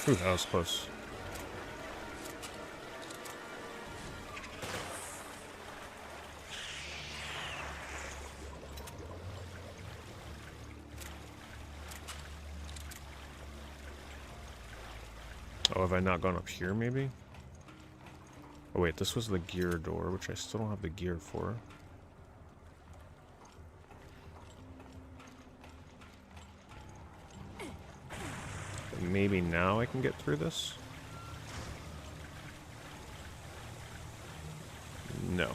Ooh, that was close. Oh, have I not gone up here, maybe? Oh, wait, this was the gear door, which I still don't have the gear for. But maybe now I can get through this? No.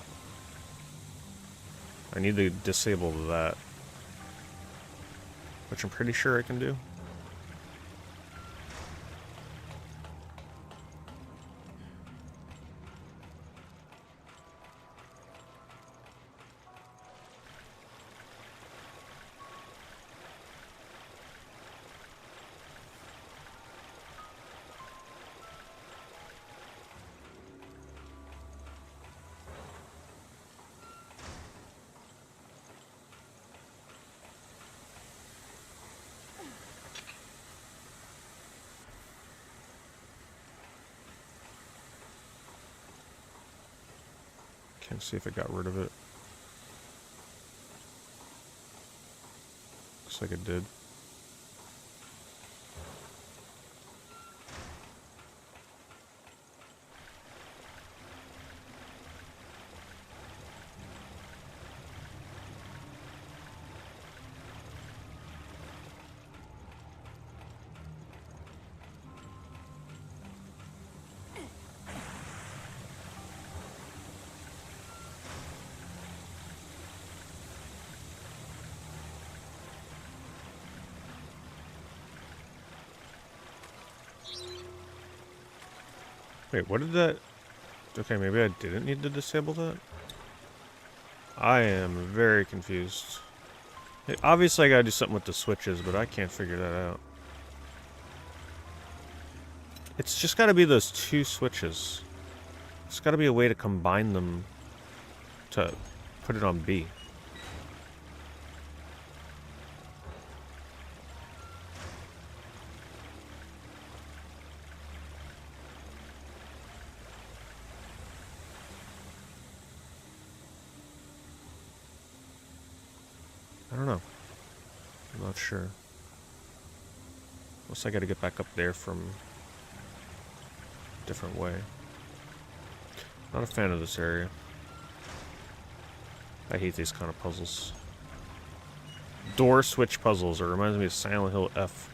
I need to disable that, which I'm pretty sure I can do. Can't see if it got rid of it. Looks like it did. Wait, what did that... Okay, maybe I didn't need to disable that? I am very confused. Obviously I gotta do something with the switches, but I can't figure that out. It's just gotta be those two switches. There's gotta be a way to combine them to put it on B. I don't know. I'm not sure. Unless I gotta get back up there from a different way. Not a fan of this area. I hate these kind of puzzles. Door switch puzzles. It reminds me of Silent Hill F.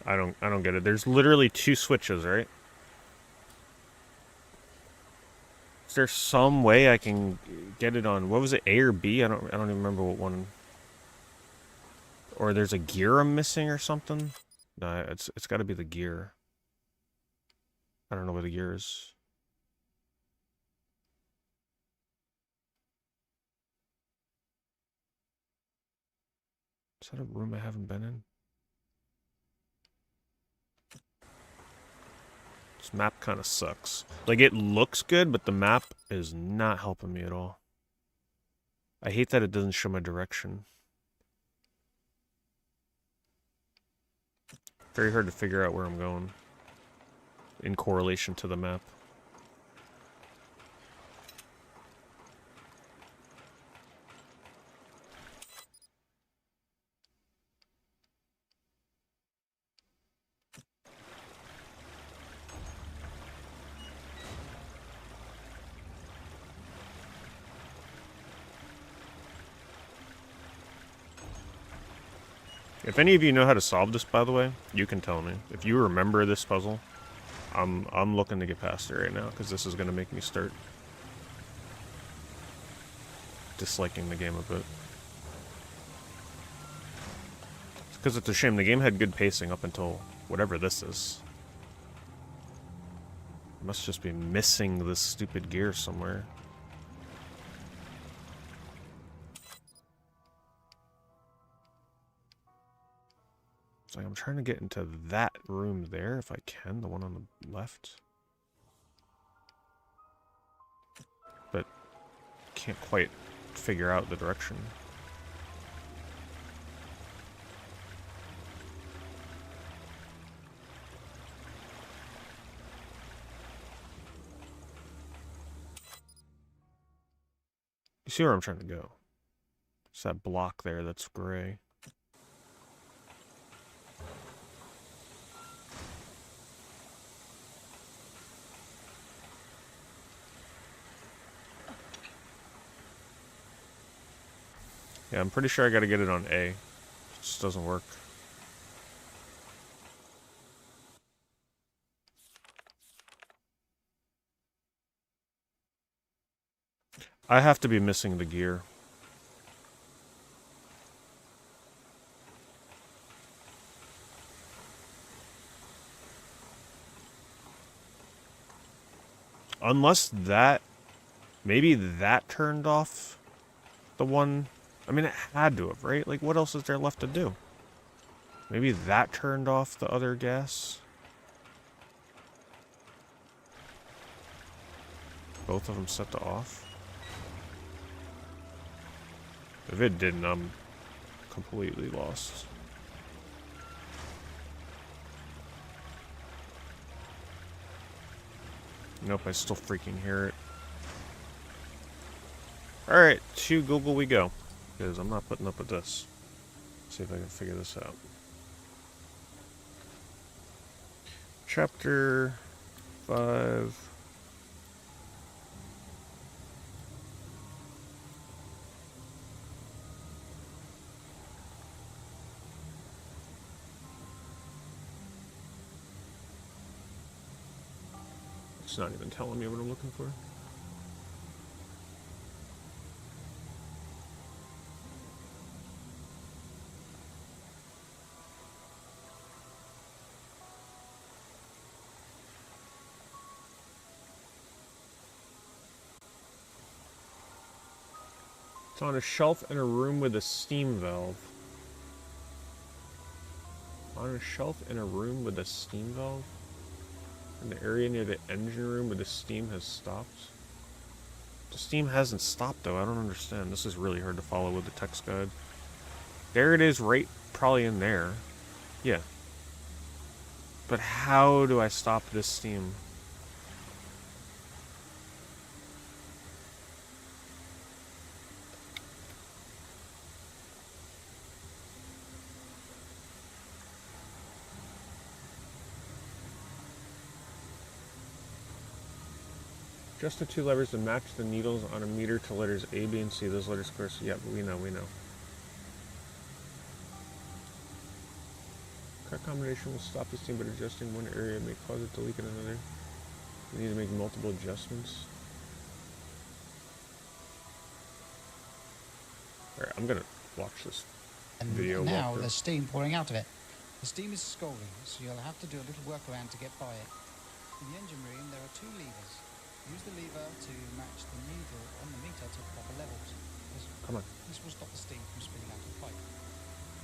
I don't get it. There's literally 2 switches, right? Is there some way I can get it on, what was it, A or B? I don't even remember what one. Or there's a gear I'm missing or something? No, it's got to be the gear. I don't know where the gear is. Is that a room I haven't been in? This map kind of sucks. Like, it looks good, but the map is not helping me at all. I hate that it doesn't show my direction. Very hard to figure out where I'm going in correlation to the map. If any of you know how to solve this, by the way, you can tell me. If you remember this puzzle, I'm looking to get past it right now, because this is going to make me start disliking the game a bit. It's because it's a shame. The game had good pacing up until whatever this is. It must just be missing this stupid gear somewhere. Like, I'm trying to get into that room there, if I can, the one on the left. But can't quite figure out the direction. You see where I'm trying to go? It's that block there that's gray. Yeah, I'm pretty sure I gotta get it on A. It just doesn't work. I have to be missing the gear. Unless that... Maybe that turned off the one... I mean, it had to have, right? Like, what else is there left to do? Maybe that turned off the other gas? Both of them set to off? If it didn't, I'm completely lost. Nope, I still freaking hear it. Alright, to Google we go. Because I'm not putting up with this. See if I can figure this out. Chapter 5. It's not even telling me what I'm looking for. It's on a shelf in a room with a steam valve. On a shelf in a room with a steam valve? In the area near the engine room where the steam has stopped? The steam hasn't stopped though, I don't understand. This is really hard to follow with the text guide. There it is, right probably in there. Yeah. But how do I stop this steam? Just the two levers to match the needles on a meter to letters A, B, and C. Those letters correspond. Yeah, we know. Correct combination will stop the steam, but adjusting one area may cause it to leak in another. We need to make multiple adjustments. Alright, I'm gonna watch this video. And now there's steam pouring out of it. The steam is scalding, so you'll have to do a little workaround to get by it. In the engine room, there are two levers. Use the lever to match the needle on the meter to proper levels. Come on. This will stop the steam from spilling out of the pipe.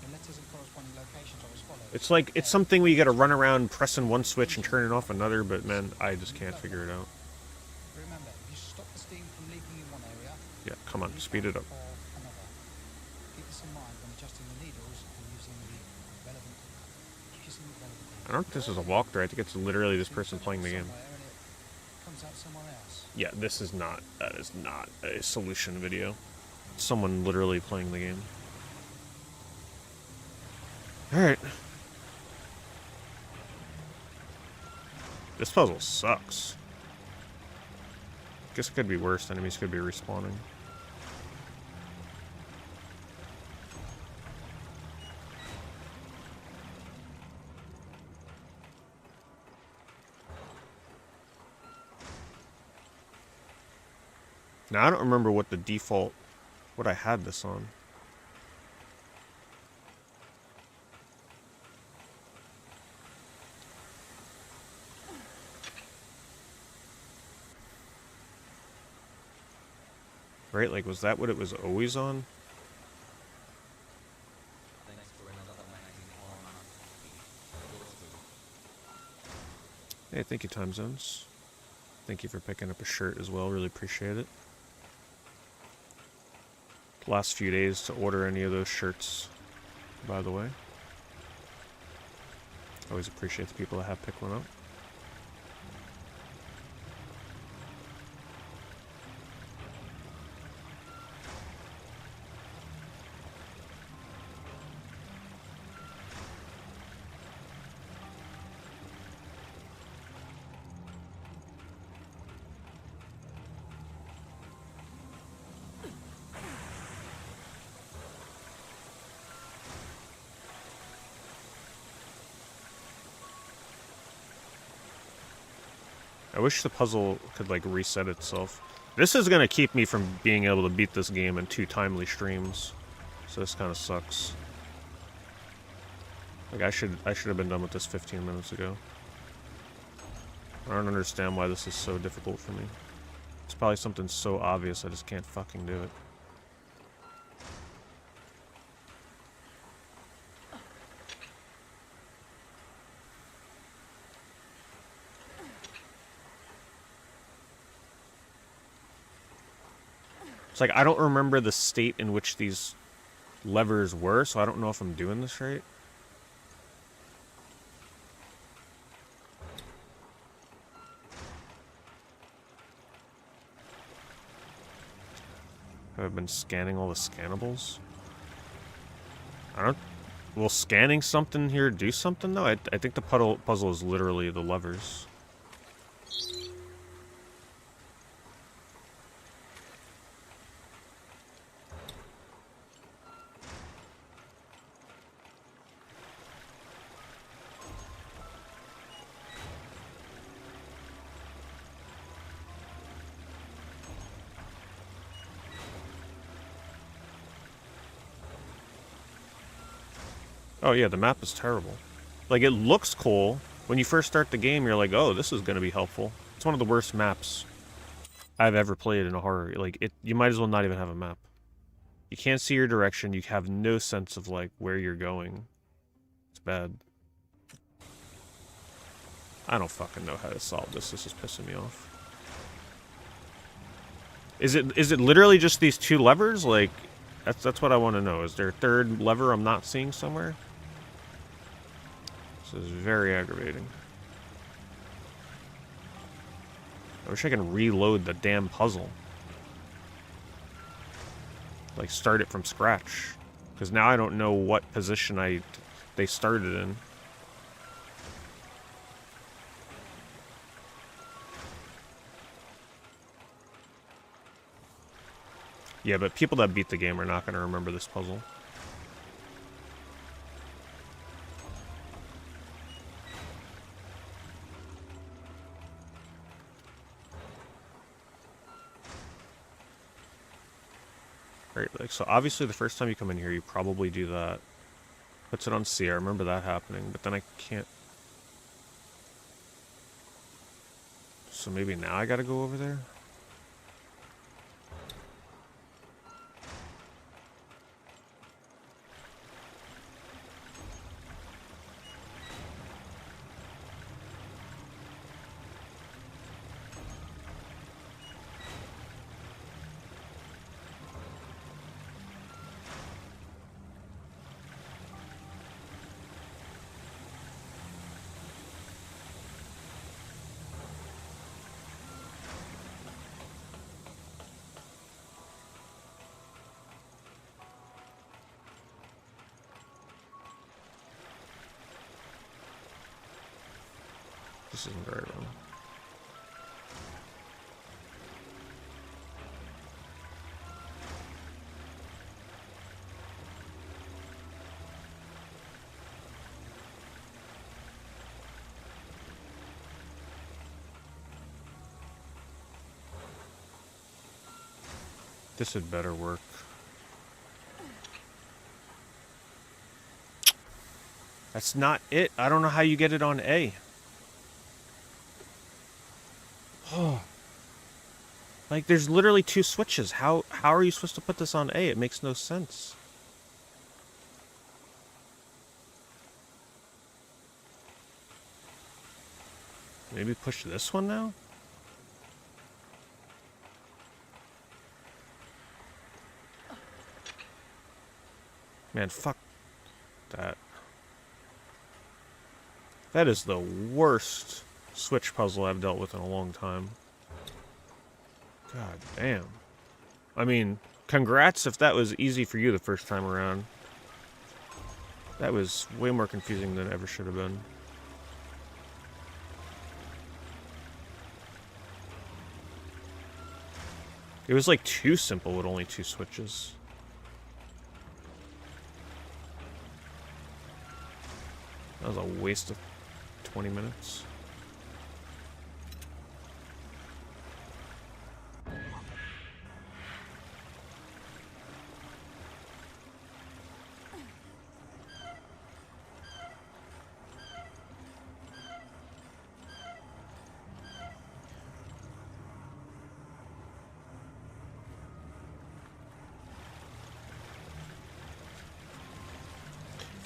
The letters and corresponding locations are as follows. It's like, it's something where you gotta run around pressing one switch and turning off another, but man, I just can't figure it out. Remember, if you stop the steam from leaking in one area, Yeah, come on, speed it up. another. Keep this in mind when adjusting the needles and using the relevant. I don't think this is a walkthrough, I think it's literally this person playing the game. Comes out somewhere else. Yeah, this is not, that is not a solution video. Someone literally playing the game. Alright. This puzzle sucks. Guess it could be worse, enemies could be respawning. Now, I don't remember what the default, what I had this on. Right, like, was that what it was always on? Hey, thank you, Time Zones. Thank you for picking up a shirt as well, really appreciate it. Last few days to order any of those shirts, by the way. Always appreciate the people that have picked one up. I wish the puzzle could, like, reset itself. This is gonna keep me from being able to beat this game in 2 timely streams. So this kinda sucks. Like, I should have been done with this 15 minutes ago. I don't understand why this is so difficult for me. It's probably something so obvious I just can't fucking do it. It's like, I don't remember the state in which these levers were, so I don't know if I'm doing this right. Have I been scanning all the scannables? I don't... Will scanning something here do something, though? I think the puzzle is literally the levers. Oh yeah, the map is terrible. Like, it looks cool. When you first start the game, you're like, oh, this is gonna be helpful. It's one of the worst maps I've ever played in a horror. Like, you might as well not even have a map. You can't see your direction. You have no sense of, like, where you're going. It's bad. I don't fucking know how to solve this. This is pissing me off. Is it literally just these two levers? Like, that's what I want to know. Is there a third lever I'm not seeing somewhere? This is very aggravating. I wish I could reload the damn puzzle. Like, start it from scratch. Because now I don't know what position they started in. Yeah, but people that beat the game are not going to remember this puzzle. Right, like, so obviously the first time you come in here, you probably do that. Puts it on C, I remember that happening, but then I can't... So maybe now I gotta go over there? This isn't very wrong. This had better work. That's not it. I don't know how you get it on A. Oh. Like, there's literally two switches. How are you supposed to put this on A? It makes no sense. Maybe push this one now? Man, fuck that. That is the worst Switch puzzle I've dealt with in a long time. God damn. I mean, congrats if that was easy for you the first time around. That was way more confusing than it ever should have been. It was like too simple with only two switches. That was a waste of 20 minutes.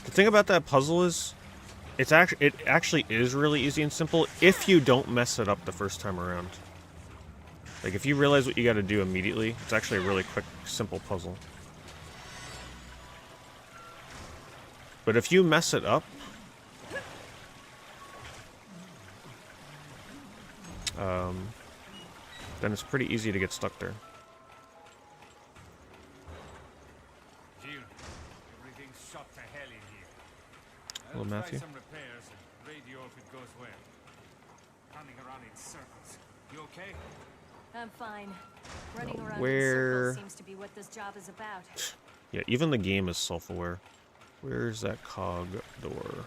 The thing about that puzzle is, it actually is really easy and simple if you don't mess it up the first time around. Like, if you realize what you gotta do immediately, it's actually a really quick, simple puzzle. But if you mess it up, then it's pretty easy to get stuck there. Everything's shot to hell in here. Hello, Matthew. Try some repairs and radio if it goes well. Running around in circles. You okay? I'm fine. Running around Where- in circles seems to be what this job is about. Yeah, even the game is self-aware. Where's that cog door?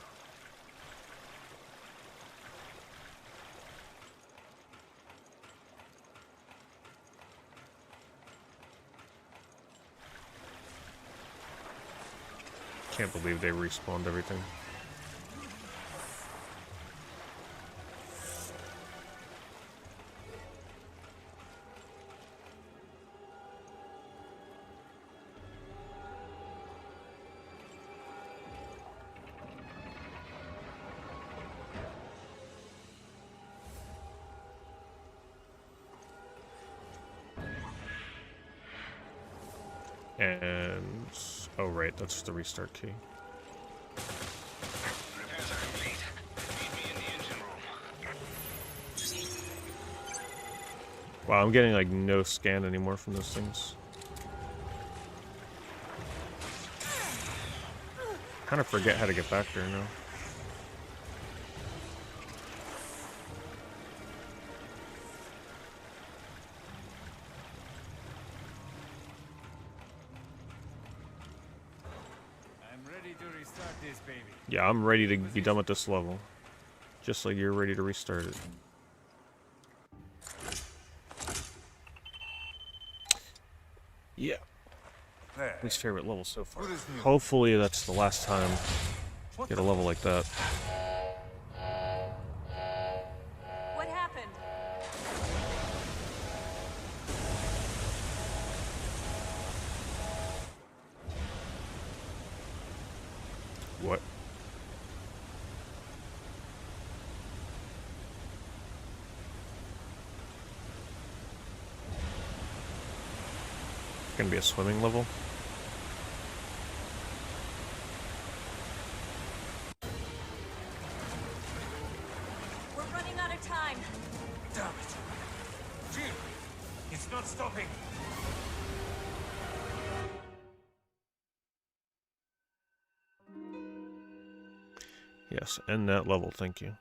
Can't believe they respawned everything. And oh right, that's the restart key. Repairs are complete. Meet me in the engine room. Wow, I'm getting like no scan anymore from those things. Kind of forget how to get back there now. I'm ready to restart this baby. Yeah, I'm ready to be done with this level. Just like you're ready to restart it. Yeah. Least favorite level so far. Hopefully that's the last time get a level like that. What happened? What? Gonna be a swimming level? We're running out of time. Damn it! Jill, it's not stopping. Yes, end that level, thank you.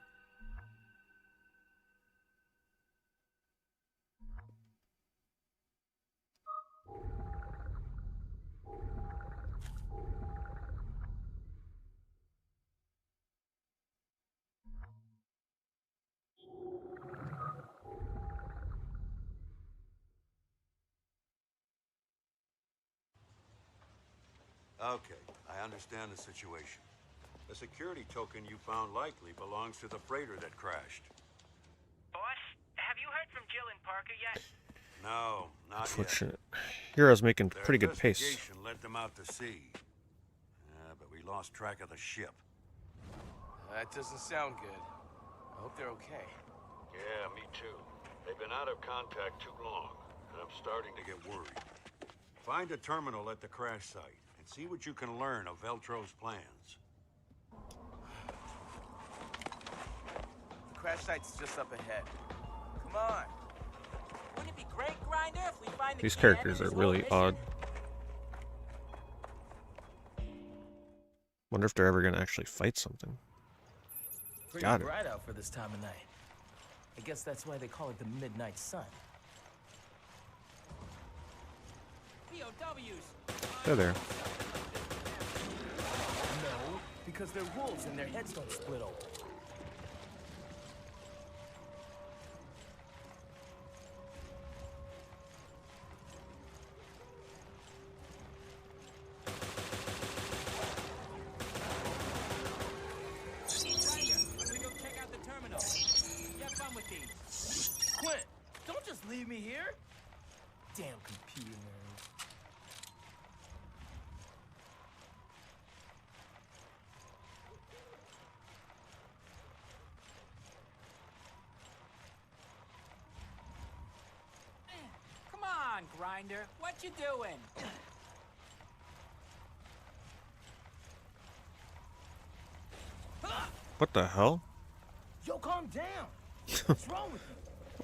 Okay, I understand the situation. The security token you found likely belongs to the freighter that crashed. Boss, have you heard from Jill and Parker yet? No, not yet. Unfortunate. Hero's making Their pretty good pace. investigation led them out to sea. But we lost track of the ship. That doesn't sound good. I hope they're okay. Yeah, me too. They've been out of contact too long, and I'm starting to get worried. Find a terminal at the crash site, and see what you can learn of Veltro's plans. The crash site's just up ahead. Come on. Wouldn't it be great, Grinder, if we find These characters are really odd. Wonder if they're ever gonna actually fight something. Pretty Got it. bright out for this time of night. I guess that's why they call it the Midnight Sun. POWs. They're there. No, because they're wolves and their heads don't split open. Quint, don't just leave me here. Damn computer nerds. Come on, Grinder. What you doing? What the hell? Yo, calm down. What's wrong with you?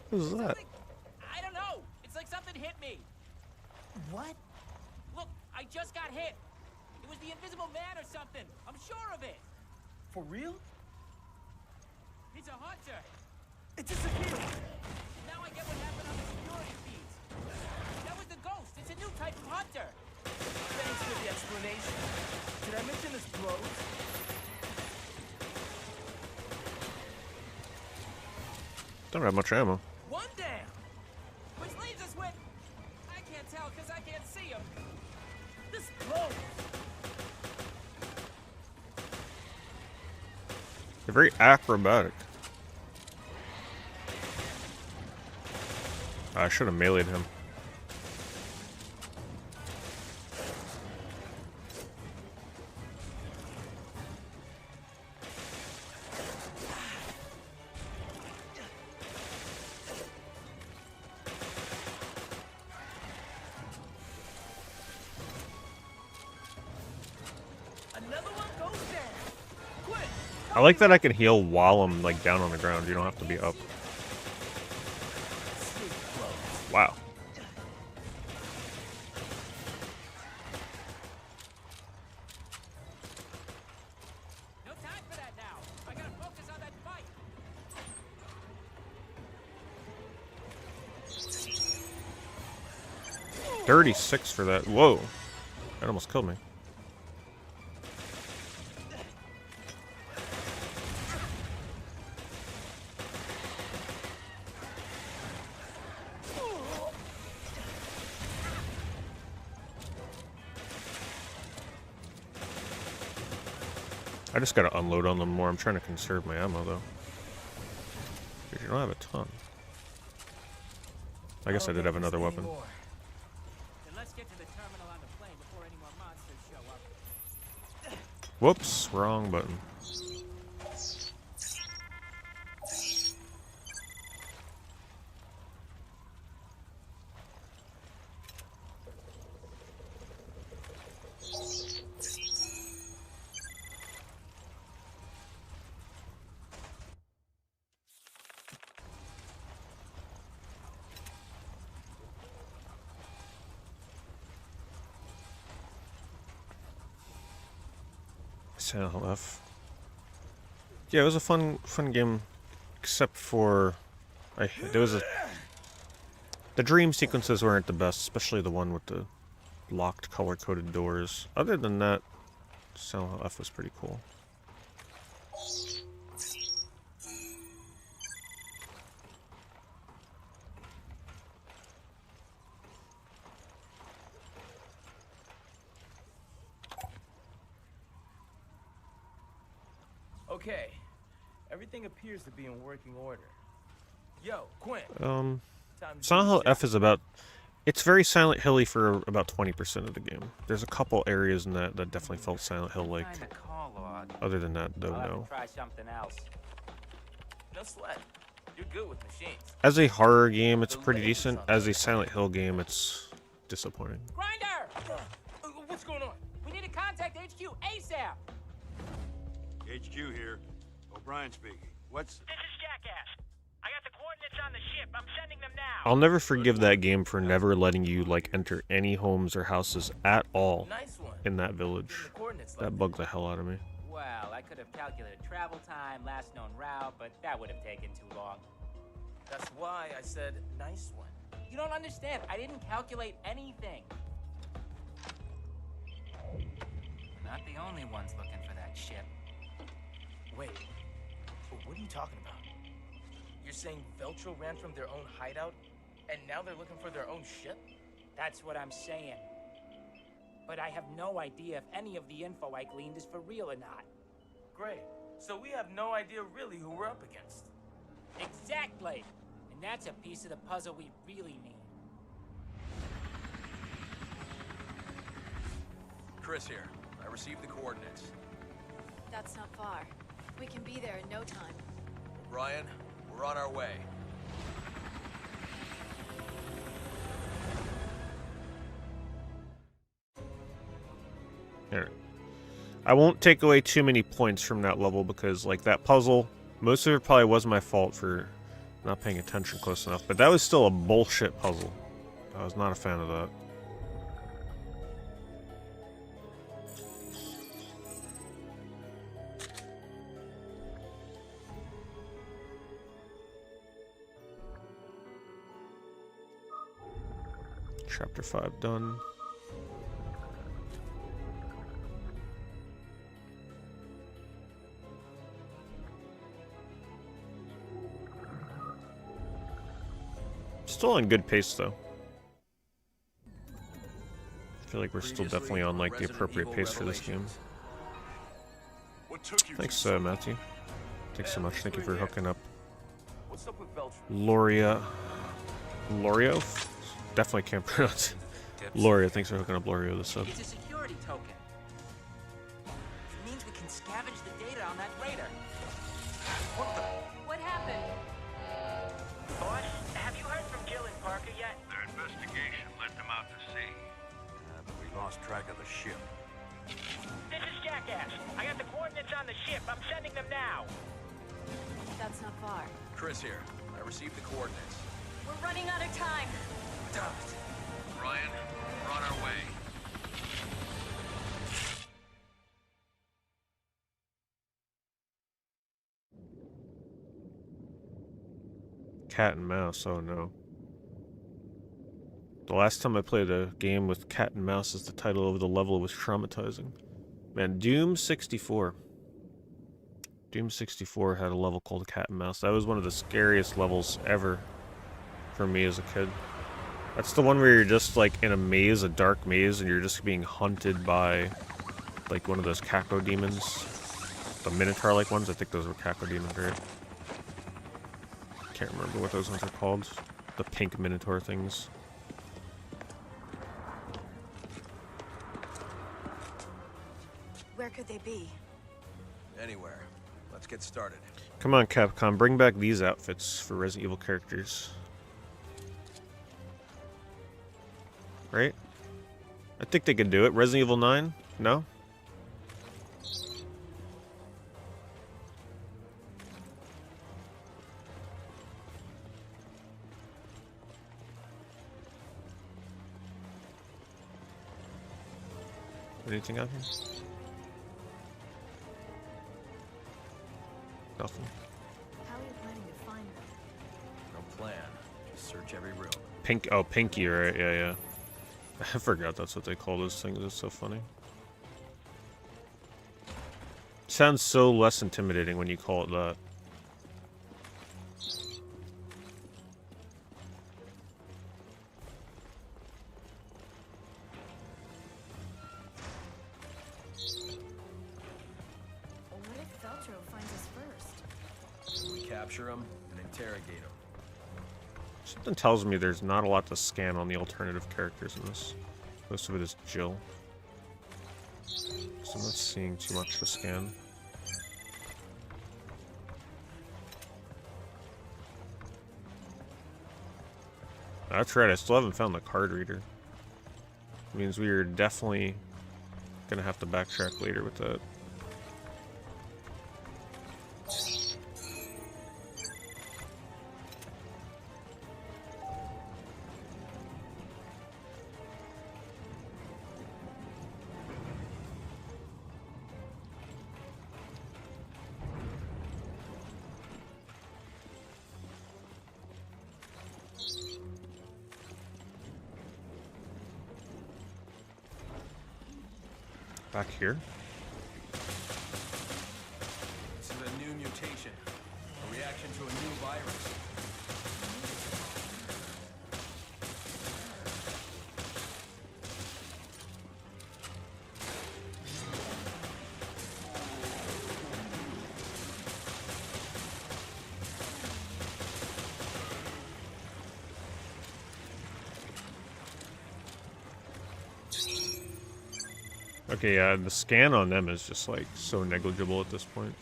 What was that? I don't know. It's like something hit me. What? Look, I just got hit. It was the Invisible Man or something. I'm sure of it. For real? He's a hunter. It disappeared. Now I get what happened on the security feeds. That was the ghost. It's a new type of hunter. Thanks for the explanation. Did I mention this blows? Don't have much ammo. One down. Which leaves us with... I can't tell because I can't see him. This blows. They're very acrobatic. I should have meleeed him. I like that I can heal while I'm like down on the ground. You don't have to be up. Wow. No time for that now. I gotta focus on that fight. 36 for that. Whoa. That almost killed me. I just gotta unload on them more. I'm trying to conserve my ammo though. Because you don't have a ton. I guess I did have another weapon. Then let's get to the terminal on the plane before any more monsters show up. Whoops, wrong button. Silent F. Yeah, it was a fun game, except for the dream sequences weren't the best, especially the one with the locked color-coded doors. Other than that, Silent F was pretty cool. Okay, everything appears to be in working order. Yo, Quinn. Silent Hill F is about... It's very Silent Hilly for about 20% of the game. There's a couple areas in that definitely felt Silent Hill-like. Other than that, though, no. Try something else. No sweat. You're good with machines. As a horror game, it's pretty decent. As a Silent Hill game, it's disappointing. Grinder! What's going on? We need to contact HQ ASAP! HQ here. O'Brien speaking. What's... This is Jackass. I got the coordinates on the ship. I'm sending them now. I'll never forgive that game for never letting you, like, enter any homes or houses at all in that village. That bugged the hell out of me. Well, I could have calculated travel time, last known route, but that would have taken too long. That's why I said nice one. You don't understand. I didn't calculate anything. Not the only ones looking for that ship. Wait, what are you talking about? You're saying Veltro ran from their own hideout, and now they're looking for their own ship? That's what I'm saying. But I have no idea if any of the info I gleaned is for real or not. Great. So we have no idea really who we're up against. Exactly. And that's a piece of the puzzle we really need. Chris here. I received the coordinates. That's not far. We can be there in no time. Brian, we're on our way. There. I won't take away too many points from that level because, like, that puzzle, most of it probably was my fault for not paying attention close enough, but that was still a bullshit puzzle. I was not a fan of that. Chapter 5 done. Still on good pace though. I feel like we're still definitely on like the appropriate pace for this game. Thanks, Matthew. Thanks so much. Thank you for hooking up. Lorio? Definitely can't pronounce it. Loria, thanks for hooking up Lorio the sub. It's a security token. It means we can scavenge the data on that raider. What happened? Boss, have you heard from Jill and Parker yet? Their investigation led them out to sea. But we lost track of the ship. This is Jackass. I got the coordinates on the ship. I'm sending them now. That's not far. Chris here. I received the coordinates. We're running out of time. Damn it. Ryan, we're on our way. Cat and mouse, oh no. The last time I played a game with cat and mouse as the title of the level was traumatizing. Man, Doom 64. Doom 64 had a level called Cat and Mouse. That was one of the scariest levels ever for me as a kid. That's the one where you're just like in a maze, a dark maze, and you're just being hunted by like one of those Caco demons. The Minotaur-like ones. I think those were Caco demons, right? Can't remember what those ones are called. The pink Minotaur things. Where could they be? Anywhere. Let's get started. Come on, Capcom, bring back these outfits for Resident Evil characters. Right? I think they could do it. Resident Evil 9? No? Anything out here? Nothing. How are you planning to find them? No plan. Just search every room. Pink. Oh, Pinky, right? Yeah, yeah. I forgot that's what they call those things. It's so funny. Sounds so less intimidating when you call it that. What if Veltro finds us first? We capture him and interrogate him. Something tells me there's not a lot to scan on the alternative characters in this. Most of it is Jill. So I'm not seeing too much to scan. That's right, I still haven't found the card reader. Means we are definitely gonna have to backtrack later with that. Back here? This is a new mutation. A reaction to a new virus. Okay, yeah, the scan on them is just like so negligible at this point.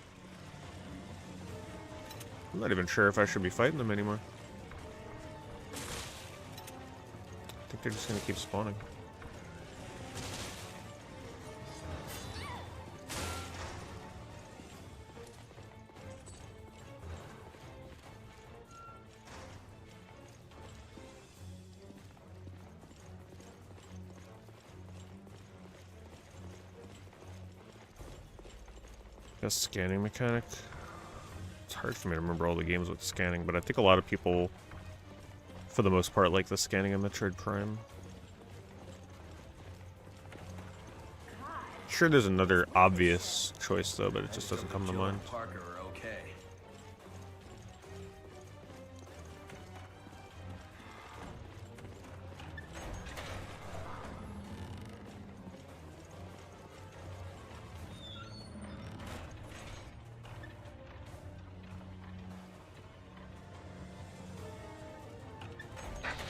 I'm not even sure if I should be fighting them anymore. I think they're just gonna keep spawning. A scanning mechanic. It's hard for me to remember all the games with scanning, but I think a lot of people, for the most part, like the scanning in Metroid Prime. Sure, there's another obvious choice though, but it just doesn't come to mind. Parker are okay.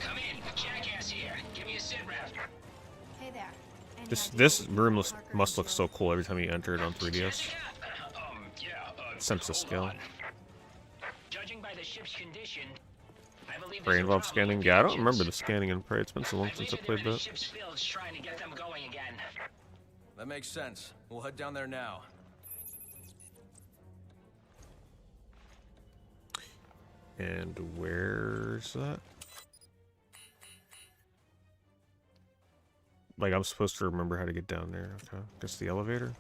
Come in, Jackass here. Give me a sit rep. Hey there. This room must look so cool every time you enter it on 3DS. Sense of scale. Judging by the ship's condition, I believe Brain involved scanning. Yeah, I don't remember the scanning in Prey. It's been so long since I played that. ship's bilge trying to get them going again. That makes sense. We'll head down there now. And where's that? Like, I'm supposed to remember how to get down there. Okay. Guess the elevator?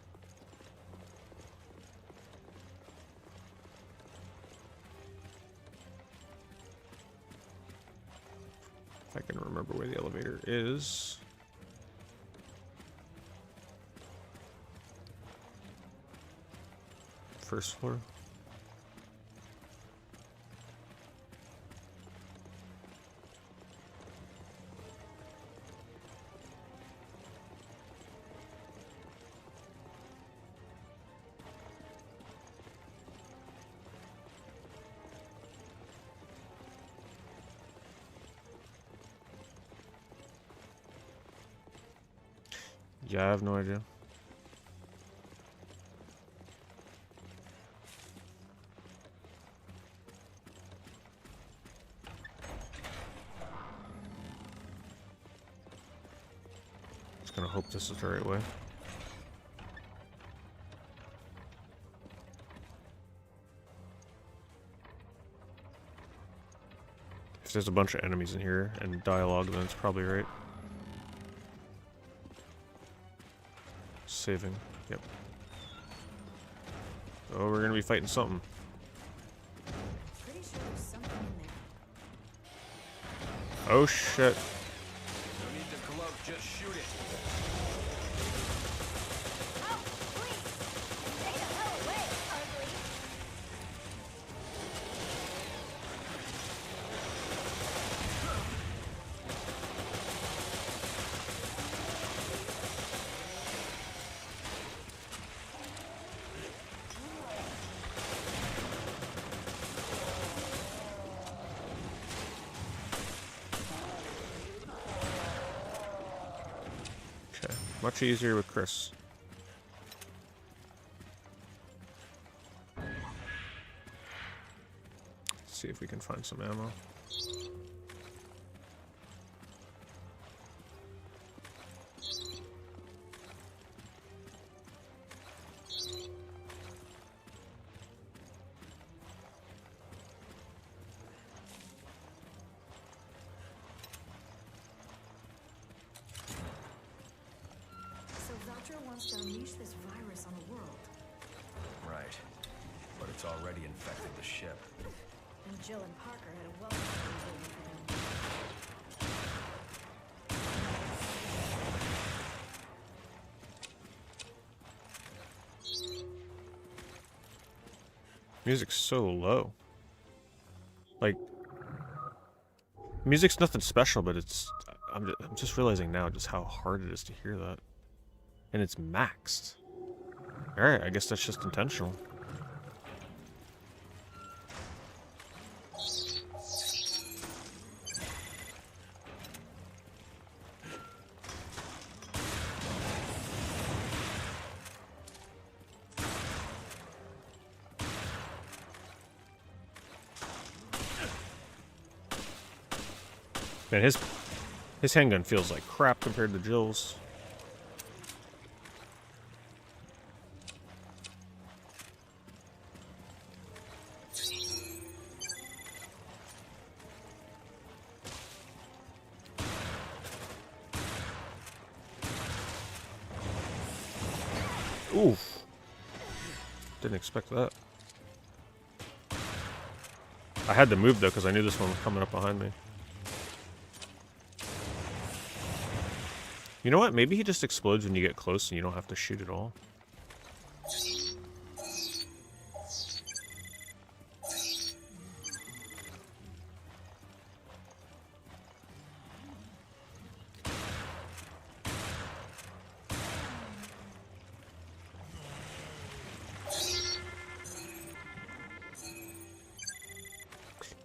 If I can remember where the elevator is. First floor. Yeah, I have no idea. Just gonna hope this is the right way. If there's a bunch of enemies in here and dialogue, then it's probably right. Saving. Yep. Oh, we're gonna be fighting something. Pretty sure there's something in there. Oh shit. No need to gloat, just shoot it. Oh, please! Stay the hell away, ugly! Okay. Much easier with Chris. Let's see if we can find some ammo. So Valtro wants to unleash this virus on the world. Right. But it's already infected the ship. And Jill and Parker had a welcome waiting for them. Music's so low. Like, music's nothing special, but it's... I'm just realizing now just how hard it is to hear that. And it's maxed. Alright, I guess that's just intentional. Man, his handgun feels like crap compared to Jill's. Oof. Didn't expect that. I had to move though because I knew this one was coming up behind me. You know what? Maybe he just explodes when you get close and you don't have to shoot at all.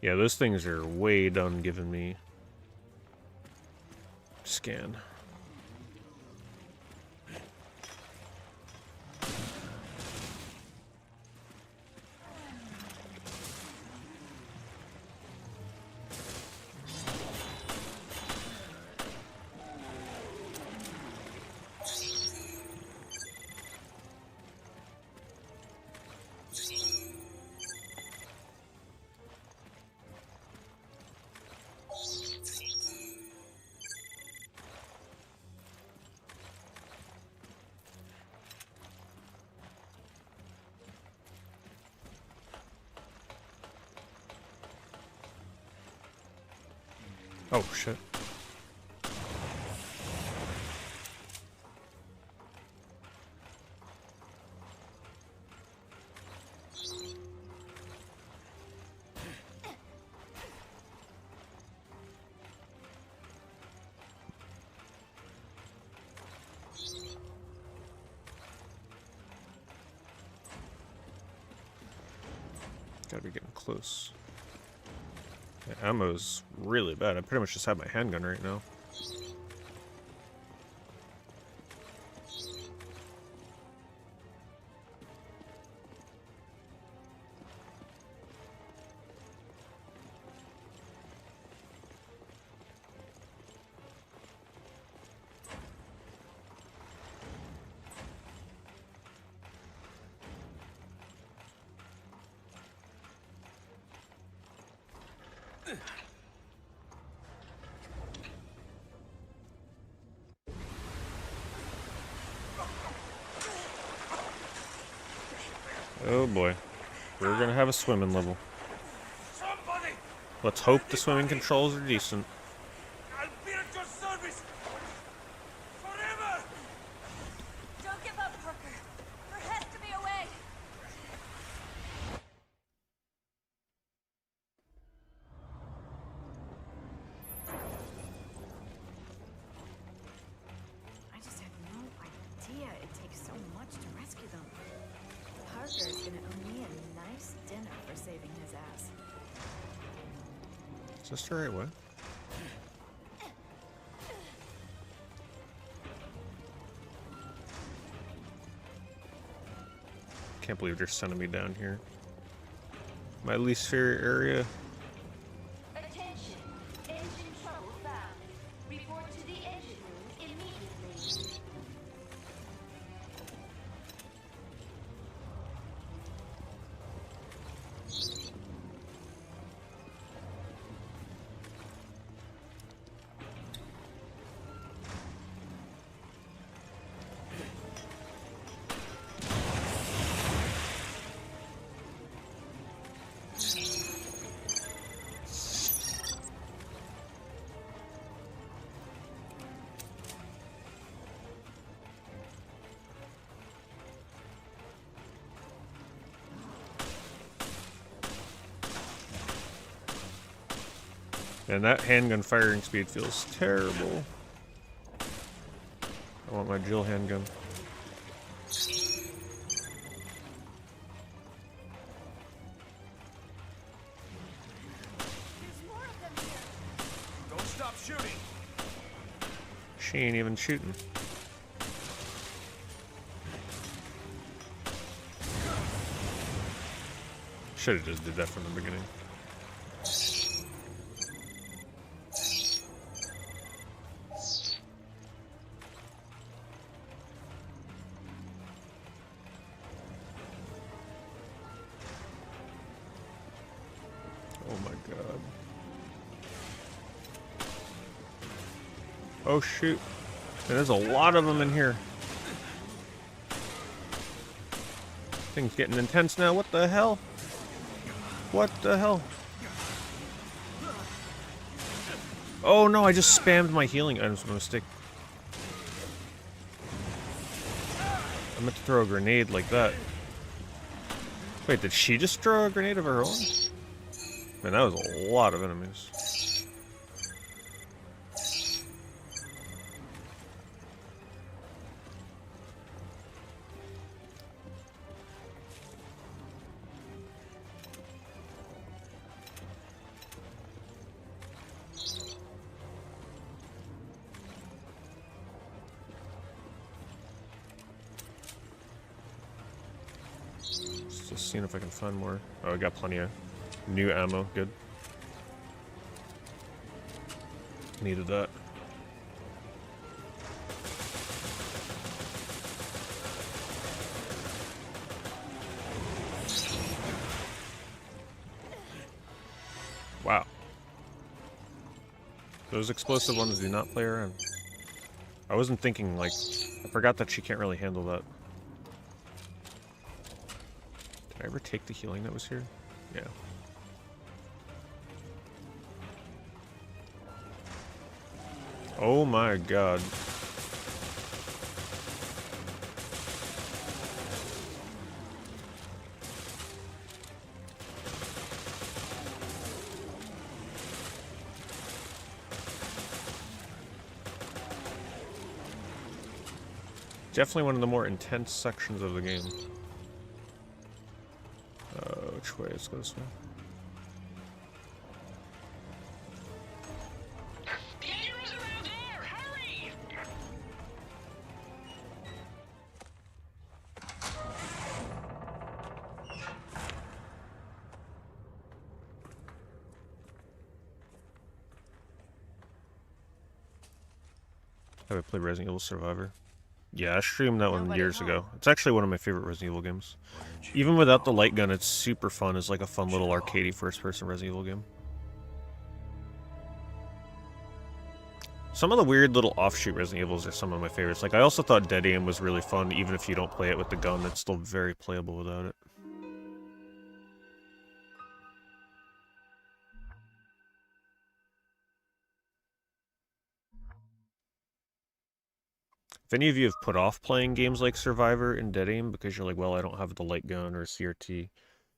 Yeah, those things are way done giving me scan. Oh, shit. Gotta be getting close. Yeah, ammo's really bad. I pretty much just have my handgun right now. Oh boy. We're gonna have a swimming level. Let's hope the swimming controls are decent. I'll be at your service forever. Don't give up, Parker. There has to be a way. I just had no idea it takes so much to rescue them. Parker's gonna owe me a nice dinner for saving his ass. Is this the right way? Can't believe they're sending me down here. My least favorite area. Attention. Engine trouble found. Report to the engine room immediately. And that handgun firing speed feels terrible. I want my Jill handgun. Don't stop shooting. She ain't even shooting. Should've just did that from the beginning. Oh my god. Oh shoot. There's a lot of them in here. Things getting intense now. What the hell? What the hell? Oh no, I just spammed my healing items by mistake. I meant to throw a grenade like that. Wait, did she just throw a grenade of her own? Man, that was a lot of enemies. Just seeing if I can find more. Oh, I got plenty of new ammo. Good. Needed that. Wow. Those explosive ones do not play around. I wasn't thinking, like, I forgot that she can't really handle that. Did I ever take the healing that was here? Yeah. Oh my god. Definitely one of the more intense sections of the game. Which way? Let's go this way. The engine room's around there! Hurry! Have I played Resident Evil Survivor? Yeah, I streamed that one Nobody years home. ago. It's actually one of my favorite Resident Evil games. Even without the light gun, it's super fun. It's like a fun little arcadey first-person Resident Evil game. Some of the weird little offshoot Resident Evils are some of my favorites. Like, I also thought Dead Aim was really fun. Even if you don't play it with the gun, it's still very playable without it. If any of you have put off playing games like Survivor and Dead Aim because you're like, well, I don't have the light gun or CRT,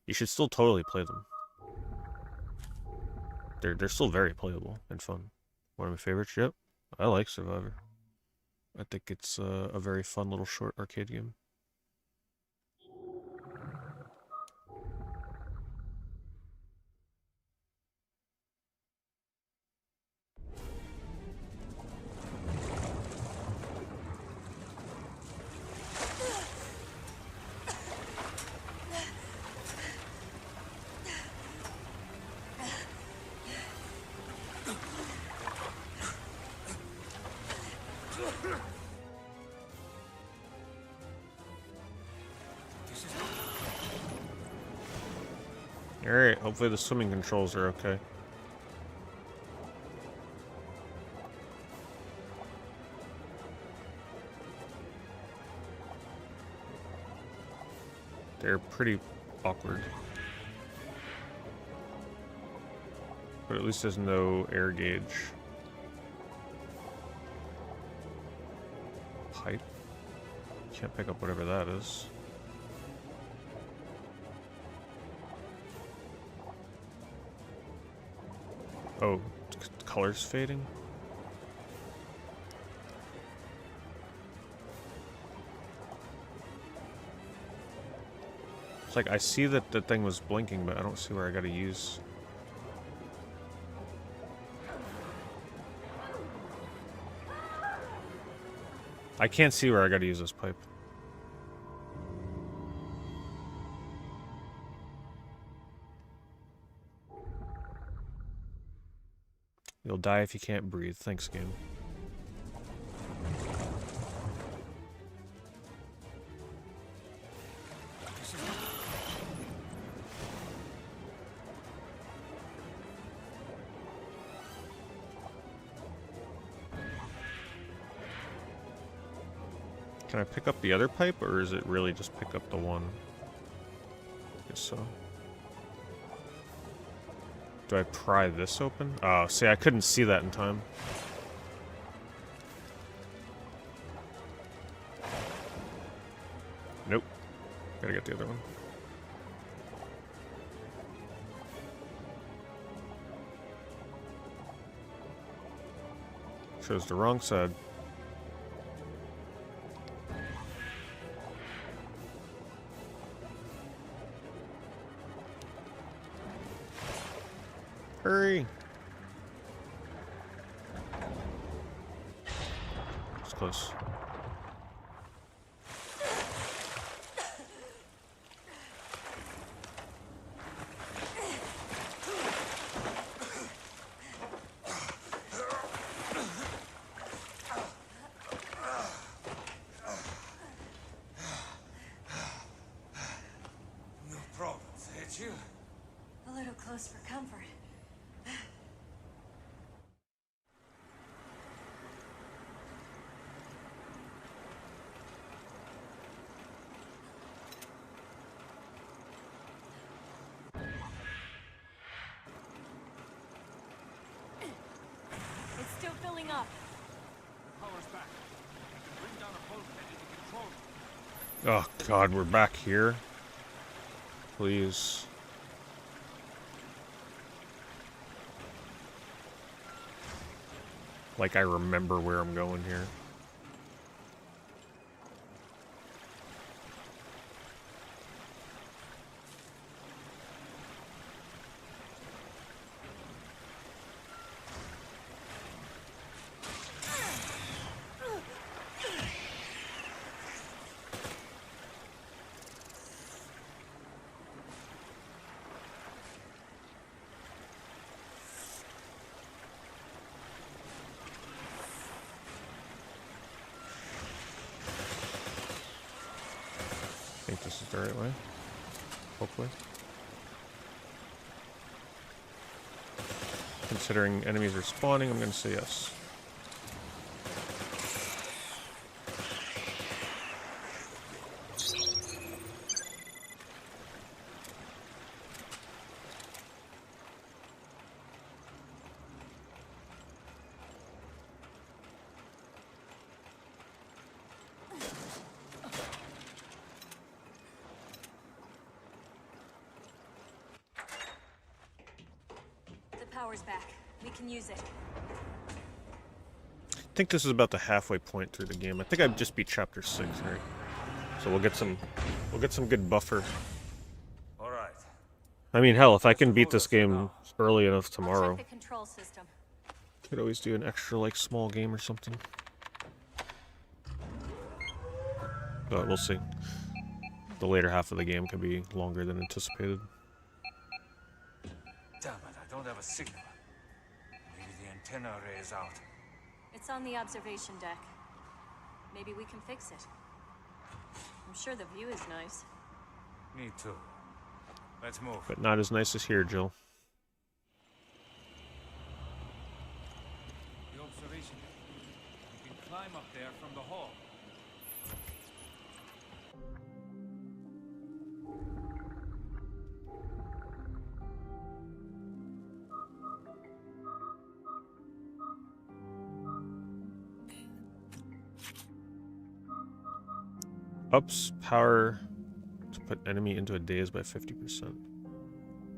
you should still totally play them. They're still very playable and fun. One of my favorites, yep. I like Survivor. I think it's a very fun little short arcade game. Alright, hopefully the swimming controls are okay. They're pretty awkward. But at least there's no air gauge. Pipe? Can't pick up whatever that is. Oh, color's fading? It's like, I see that the thing was blinking, but I don't see where I gotta use. I can't see where I gotta use this pipe. You'll die if you can't breathe. Thanks, game. Can I pick up the other pipe, or is it really just pick up the one? I guess so. Do I pry this open? Oh, see, I couldn't see that in time. Nope. Gotta get the other one. Chose the wrong side. Hurry! It's close. No problem, did you? A little close for comfort. It's still filling up. Oh god, we're back here. Please. Like I remember where I'm going here. I think this is the right way. Hopefully. Considering enemies are spawning, I'm going to say yes. Power's back. We can use it. I think this is about the halfway point through the game. I think I've just beat chapter 6, right? So we'll get some good buffer. All right. I mean, hell, if I can beat this game early enough tomorrow, Check the control system. could always do an extra like small game or something. But we'll see. The later half of the game could be longer than anticipated. Damn it, I don't have a signal. Maybe the antenna array is out. It's on the observation deck. Maybe we can fix it. I'm sure the view is nice. Me too. Let's move. But not as nice as here, Jill. The observation deck. You can climb up there from the hall. Ups power to put enemy into a daze by 50%.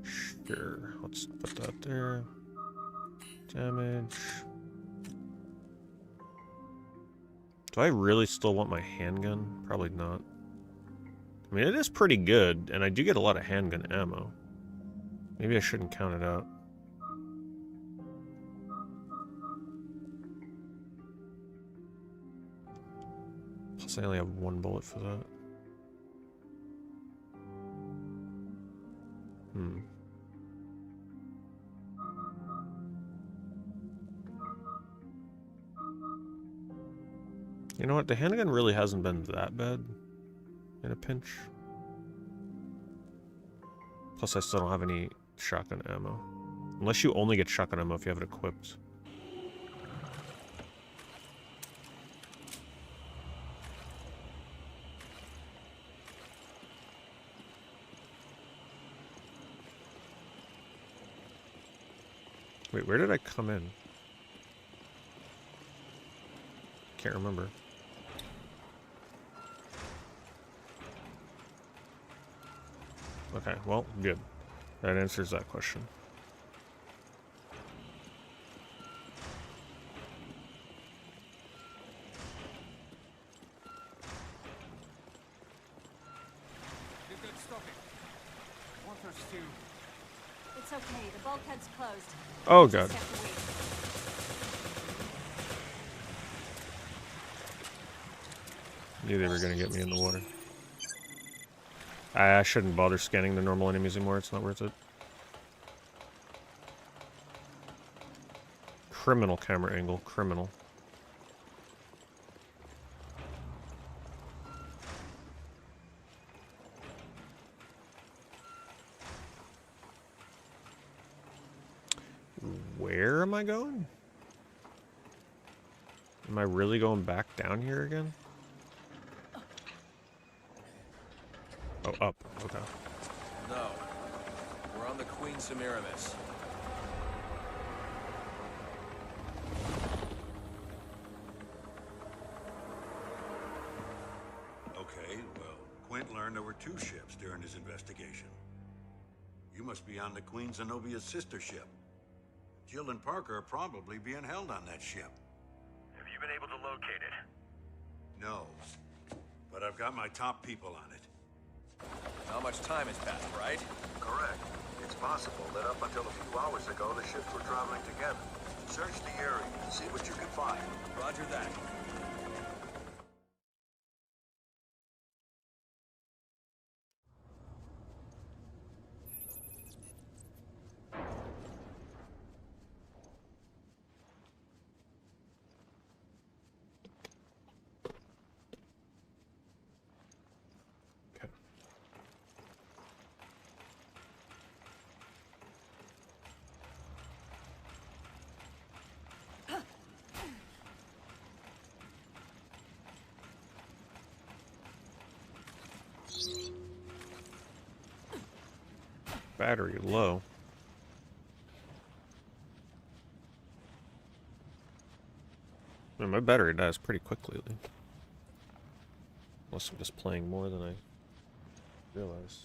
Sure, let's put that there. Damage. Do I really still want my handgun? Probably not. I mean, it is pretty good, and I do get a lot of handgun ammo. Maybe I shouldn't count it out. Plus, I only have one bullet for that. You know what? The handgun really hasn't been that bad in a pinch. Plus, I still don't have any shotgun ammo. Unless you only get shotgun ammo if you have it equipped. Wait, where did I come in? Can't remember. Okay, well, good. That answers that question. You could stop it. Water's still. It's okay. The bulkhead's closed. Oh god. Knew they were gonna get me in the water. I shouldn't bother scanning the normal enemies anymore, it's not worth it. Criminal camera angle, criminal. Where am I going? Am I really going back down here again? Oh, up. Okay. No. We're on the Queen Semiramis. Okay, well, Lieutenant learned there were 2 ships during his investigation. You must be on the Queen Zenobia's sister ship. Jill and Parker are probably being held on that ship. Have you been able to locate it? No, but I've got my top people on it. Not much time has passed, right? Correct. It's possible that up until a few hours ago, the ships were traveling together. Search the area, see what you can find. Roger that. Battery low. Man, my battery dies pretty quickly lately. Unless I'm just playing more than I realize.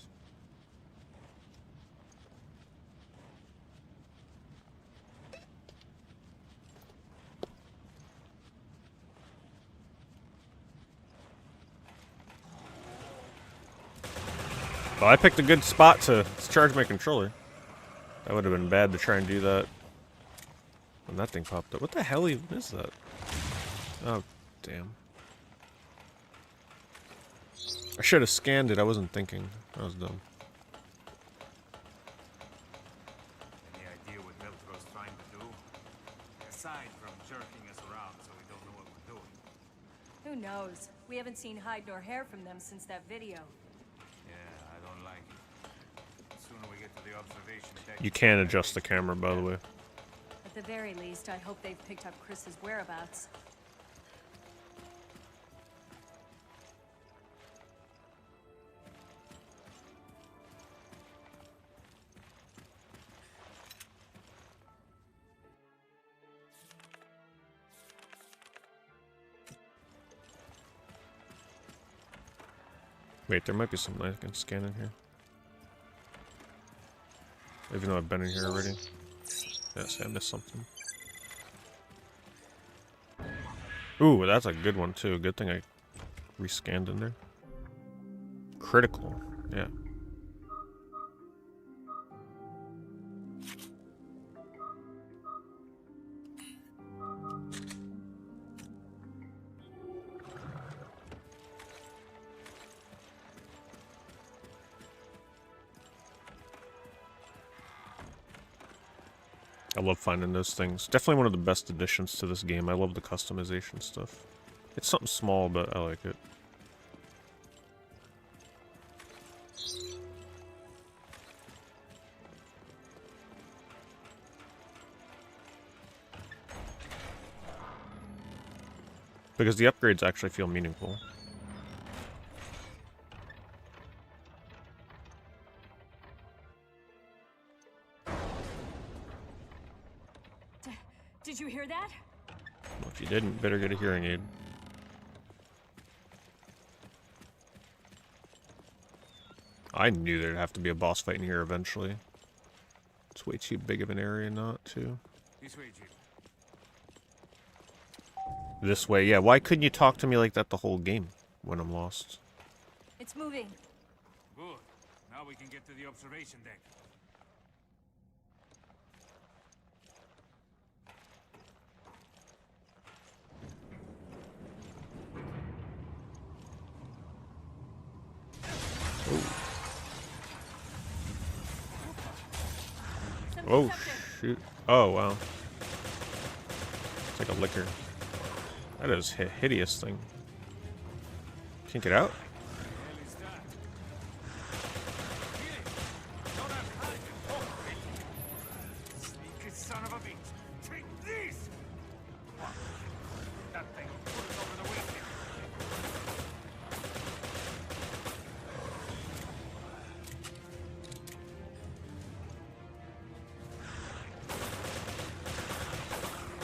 Well, I picked a good spot to charge my controller. That would have been bad to try and do that when that thing popped up. What the hell even is that? Oh, damn. I should have scanned it. I wasn't thinking. I was dumb. Any idea what Veltro's trying to do? Aside from jerking us around so we don't know what we're doing. Who knows? We haven't seen hide nor hair from them since that video. Like it. The sooner we get to the observation deck. You can adjust the camera, by the way. At the very least, I hope they've picked up Chris's whereabouts. Wait, there might be something I can scan in here. Even though I've been in here already. Yes, I missed something. Ooh, that's a good one too. Good thing I rescanned in there. Critical, yeah. I love finding those things. Definitely one of the best additions to this game. I love the customization stuff. It's something small, but I like it. Because the upgrades actually feel meaningful. Did you hear that? Well, if you didn't, better get a hearing aid. I knew there'd have to be a boss fight in here eventually. It's way too big of an area not to. This way, Jim. This way, yeah. Why couldn't you talk to me like that the whole game when I'm lost? It's moving. Good. Now we can get to the observation deck. Oh, shoot. Oh, wow. It's like a liquor. That is a hideous thing. Can't get out? Sneaky son of a bitch. Take this! That thing will put us over the wing here.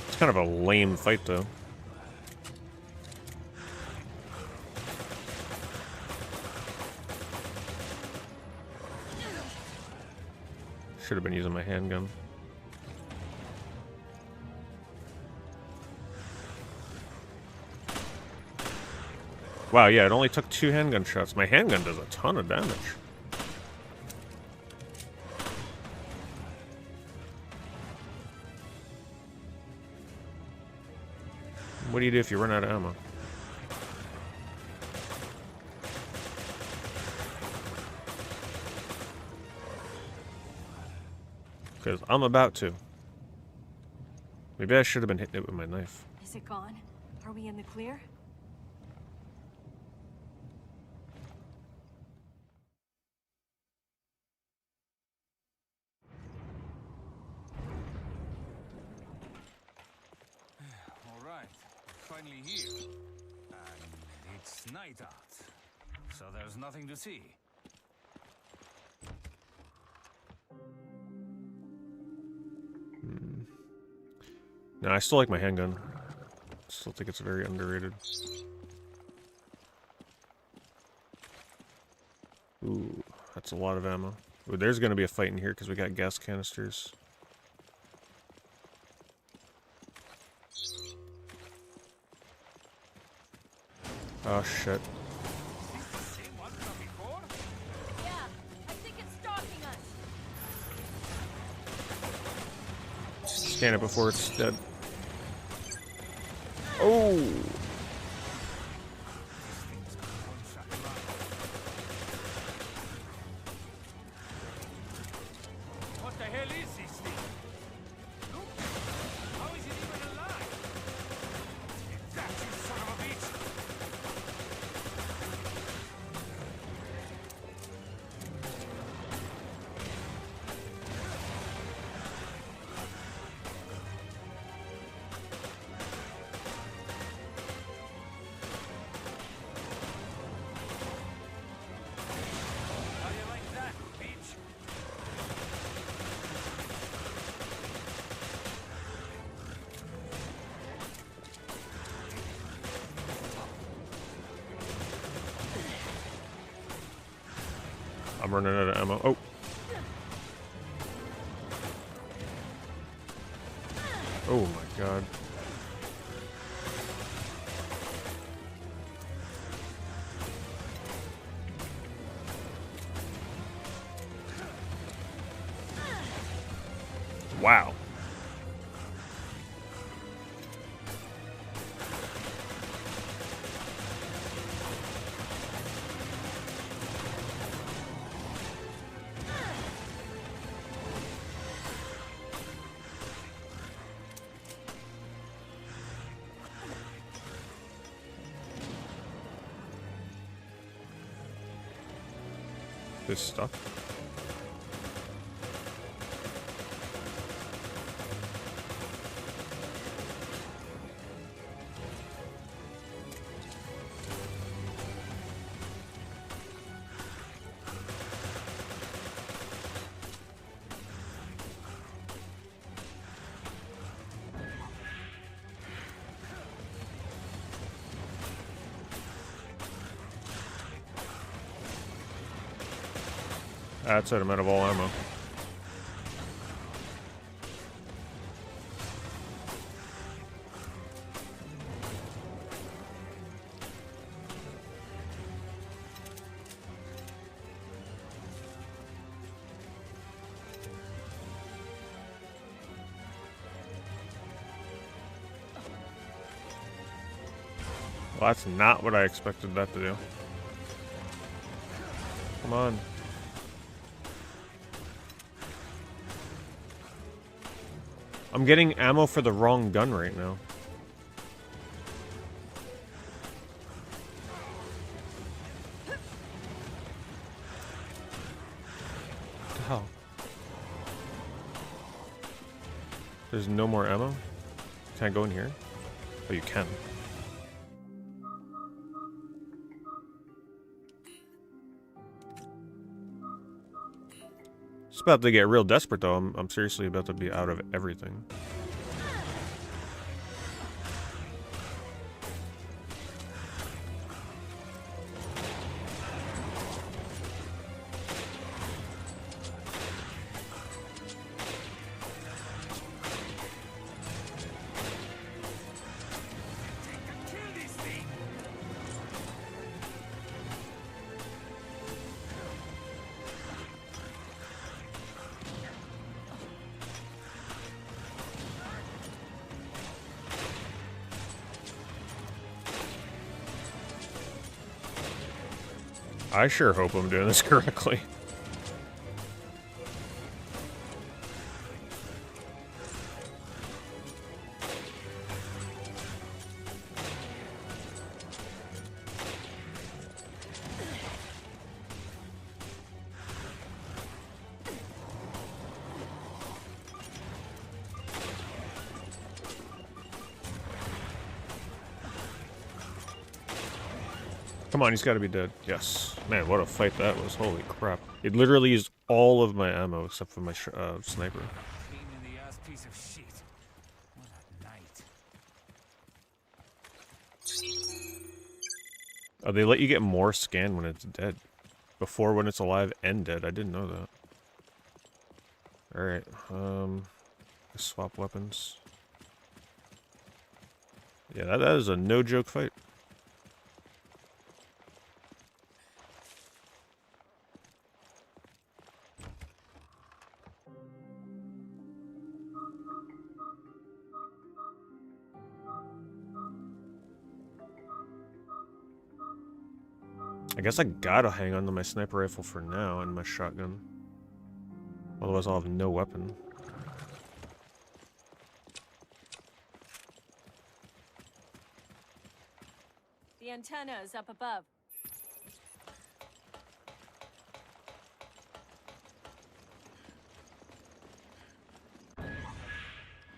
It's kind of a lame fight, though. Should have been using my handgun. Wow, yeah, it only took 2 handgun shots. My handgun does a ton of damage. What do you do if you run out of ammo? Because I'm about to. Maybe I should have been hitting it with my knife. Is it gone? Are we in the clear? All right, finally here. And it's night out, so there's nothing to see. No, I still like my handgun. Still think it's very underrated. Ooh, that's a lot of ammo. Ooh, there's gonna be a fight in here because we got gas canisters. Oh shit. Yeah, I think it's stalking us. Scan it before it's dead. Oh! What the hell is this thing? Look! How is it even alive? That you son of a bitch! How do you like that, bitch? I'm running out of ammo. Oh! Oh my god. Wow. This stuck. That's it, I'm out of all ammo. Well, that's not what I expected that to do. Come on. I'm getting ammo for the wrong gun right now. What the hell? There's no more ammo? Can I go in here? Oh, you can. It's about to get real desperate though. I'm seriously about to be out of everything. I sure hope I'm doing this correctly. Come on, he's got to be dead. Yes. Man, what a fight that was. Holy crap. It literally used all of my ammo except for my sniper. Pain in the ass piece of shit. What a night. Oh, they let you get more scan when it's dead. Before when it's alive and dead. I didn't know that. Alright, swap weapons. Yeah, that is a no-joke fight. I guess I gotta hang on to my sniper rifle for now and my shotgun. Otherwise I'll have no weapon. The antenna is up above.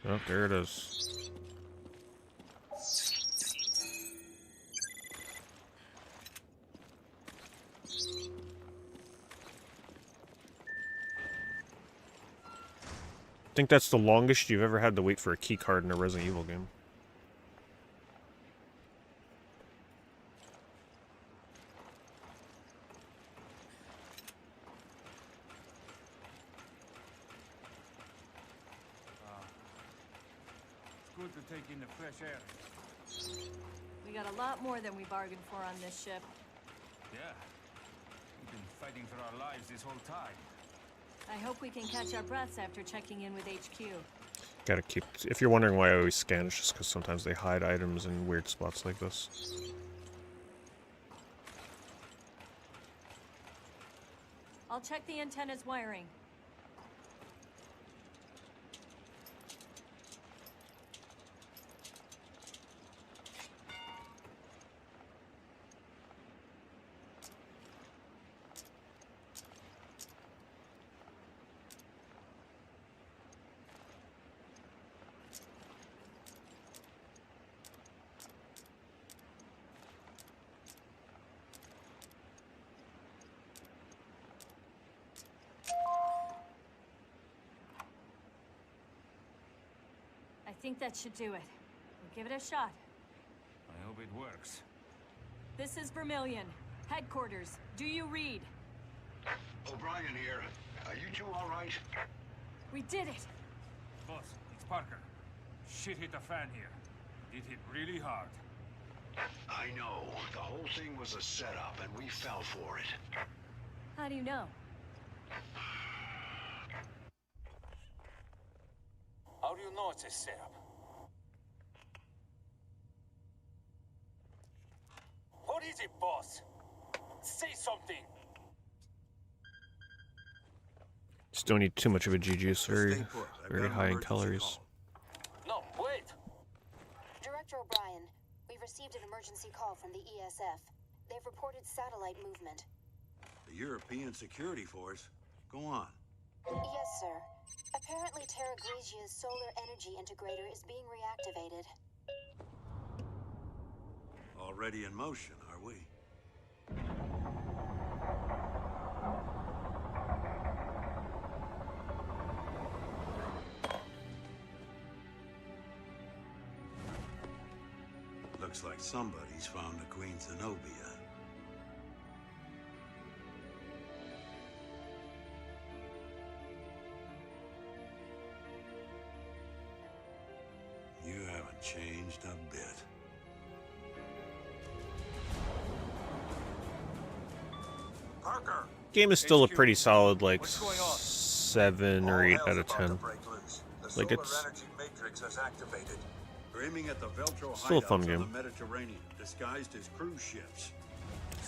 Oh, there it is. I think that's the longest you've ever had to wait for a key card in a Resident Evil game. It's good to take in the fresh air. We got a lot more than we bargained for on this ship. Yeah. We've been fighting for our lives this whole time. I hope we can catch our breaths after checking in with HQ. Gotta keep... If you're wondering why I always scan, it's just because sometimes they hide items in weird spots like this. I'll check the antenna's wiring. I think that should do it. We'll give it a shot. I hope it works. This is Vermilion. Headquarters. Do you read? O'Brien here. Are you two all right? We did it! Boss, it's Parker. Shit hit the fan here. It hit really hard. I know. The whole thing was a setup, and we fell for it. How do you know? How do you know it's a setup? What is it, boss? Say something! Just don't eat too much of a GG. It's very, very high in calories. No, wait! Director O'Brien, we've received an emergency call from the ESF. They've reported satellite movement. The European Security Force? Go on. Yes, sir. Apparently Terra Grigia's solar energy integrator is being reactivated. Already in motion, are we? Looks like somebody's found the Queen Zenobia. You haven't changed a bit. Parker! Game is still a pretty solid, like, 7 or 8 out of 10. Like, it's energy matrix has activated. They're aiming at the Veltro still a fun hideouts game. on the Mediterranean, disguised as cruise ships.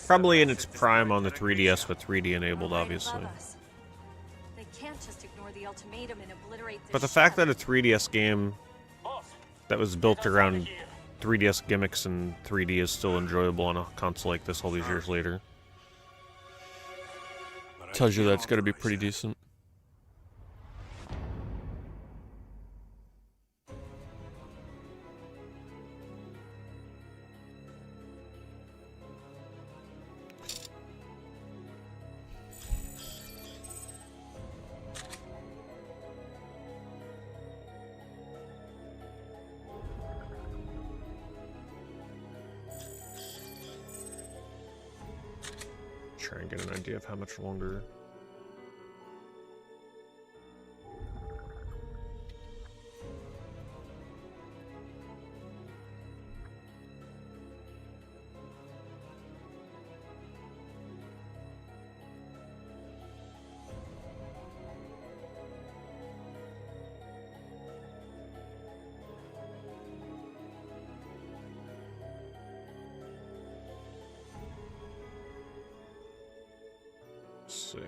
Probably in its prime on the 3DS with 3D enabled, Right obviously. above us. They can't just ignore the ultimatum and obliterate this But the fact ship. that a 3DS game that was built around 3DS gimmicks and 3D is still enjoyable on a console like this all these years later tells you that it's going to be pretty decent. Try and get an idea of how much longer. Let's see.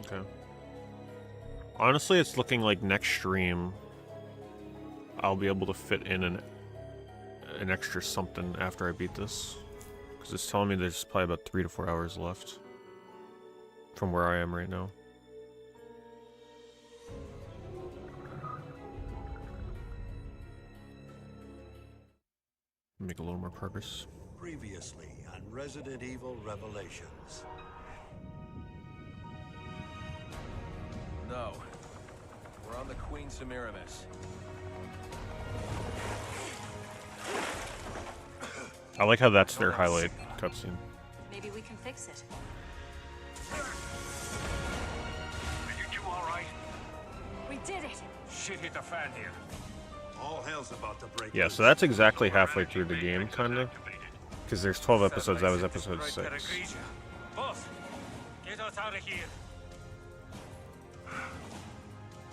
Okay. Honestly, it's looking like next stream I'll be able to fit in an extra something after I beat this. Because it's telling me there's probably about 3 to 4 hours left from where I am right now. Make a little more progress. Previously on Resident Evil Revelations. No. We're on the Queen Semiramis. I like how that's their highlight cutscene. Maybe we can fix it. Are you two all right? We did it! Shit hit the fan here. All hell's about to break. Yeah, so that's exactly halfway through the game, kinda. Because there's 12 episodes, that was episode 6. Boss, get us out of here.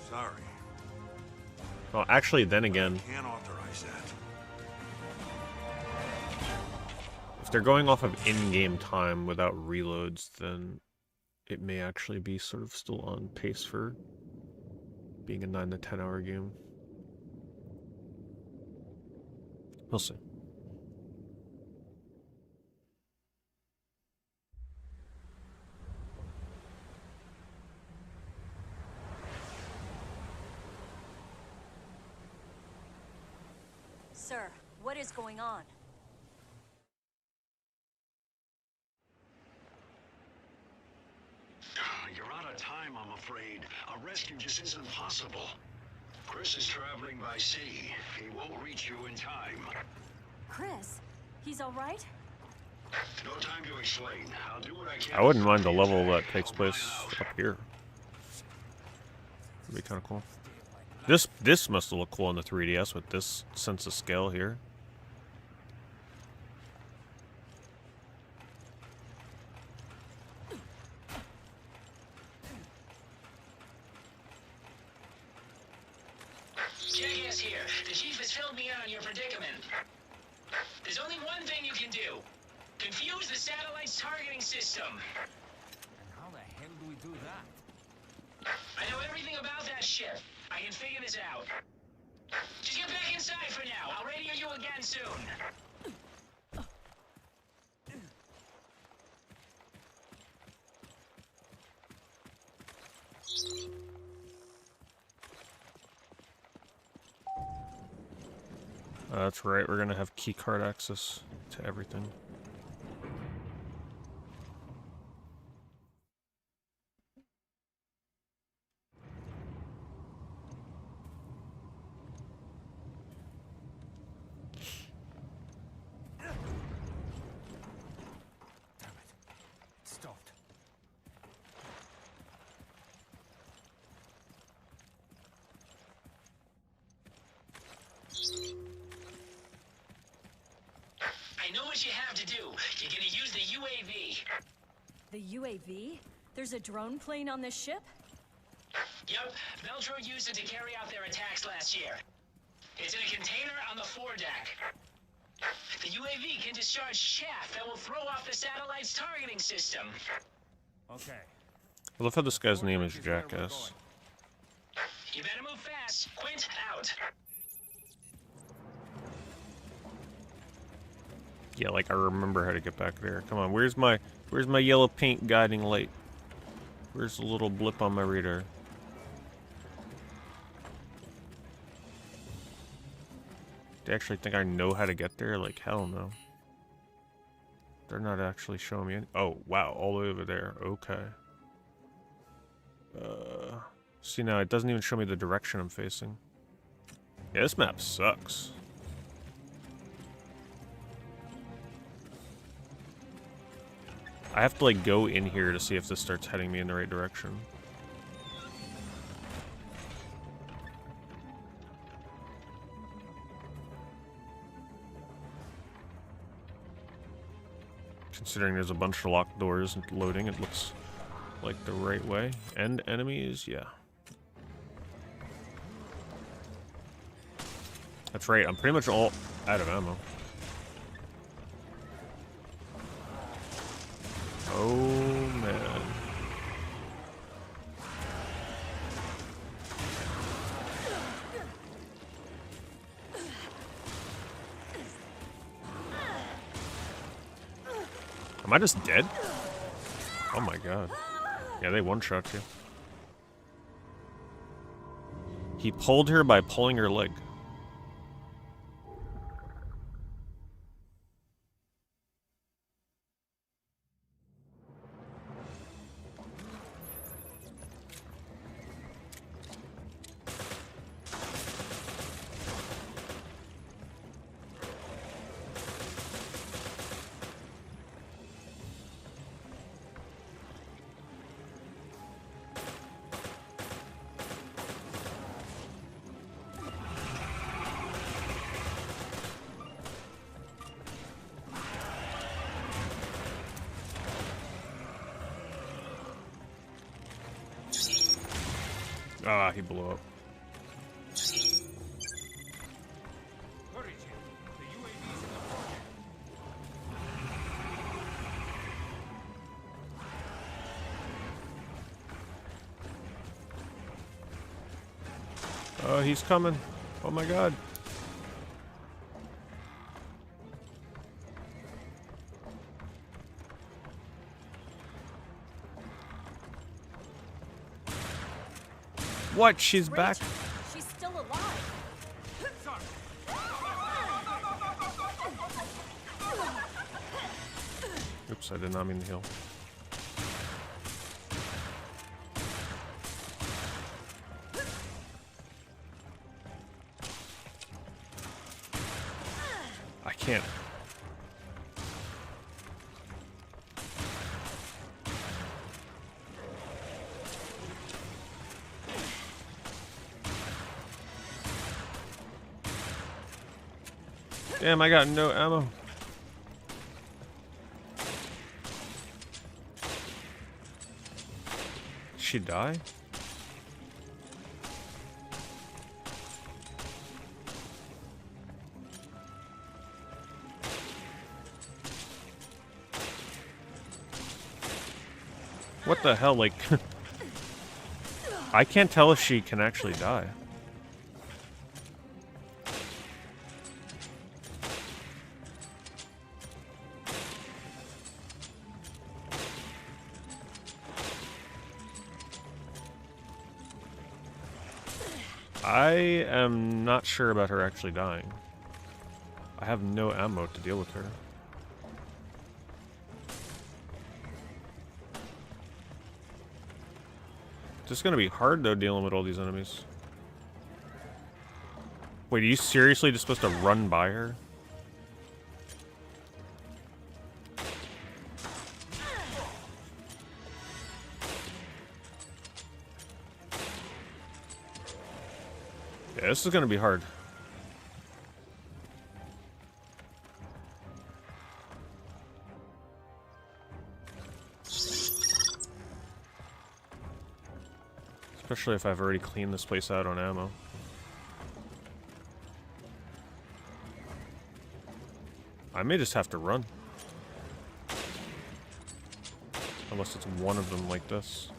Sorry. Well, actually, then again, Can't authorize that. if they're going off of in-game time without reloads, then it may actually be sort of still on pace for being a 9 to 10 hour game. We'll see. Sir, what is going on? You're out of time, I'm afraid. A rescue just isn't possible. Chris is traveling by sea. He won't reach you in time. Chris? He's alright? No time to explain. I'll do what I can. I wouldn't mind the level that takes place up here. That'd be kind of cool. This must look cool on the 3DS with this sense of scale here. Jackass here. The chief has filled me in on your predicament. There's only one thing you can do. Confuse the satellite's targeting system. And how the hell do we do that? I know everything about that ship. I can figure this out. Just get back inside for now. I'll radio you again soon. That's right, we're gonna have keycard access to everything. It stopped. I know what you have to do. You're gonna use the UAV. The UAV? There's a drone plane on this ship? Yep, Veltro used it to carry out their attacks last year. It's in a container on the foredeck. The UAV can discharge chaff that will throw off the satellite's targeting system. Okay. I love how this guy's name is Jackass. You better move fast. Quint out. Yeah, like I remember how to get back there. Come on, where's my yellow paint guiding light? Where's the little blip on my radar? Do you actually think I know how to get there? Like, hell no. They're not actually showing me any— oh, wow, all the way over there. Okay. See now, it doesn't even show me the direction I'm facing. Yeah, this map sucks. I have to, like, go in here to see if this starts heading me in the right direction. Considering there's a bunch of locked doors and loading, it looks like the right way. And enemies, yeah. That's right, I'm pretty much all out of ammo. Oh, man. Am I just dead? Oh my god. Yeah, they one-shot you. He pulled her by pulling her leg. Ah, he blew up. Hurry, Jim. The UAV's in the foredeck. Oh, he's coming. Oh my god. What? She's back. She's still alive. Oops, I did not mean to heal. I can't. Damn, I got no ammo. Did she die? What the hell, like... I can't tell if she can actually die. I am not sure about her actually dying. I have no ammo to deal with her. It's just gonna be hard though dealing with all these enemies. Wait, are you seriously just supposed to run by her? Yeah, this is gonna be hard. Especially if I've already cleaned this place out on ammo. I may just have to run. Unless it's one of them like this.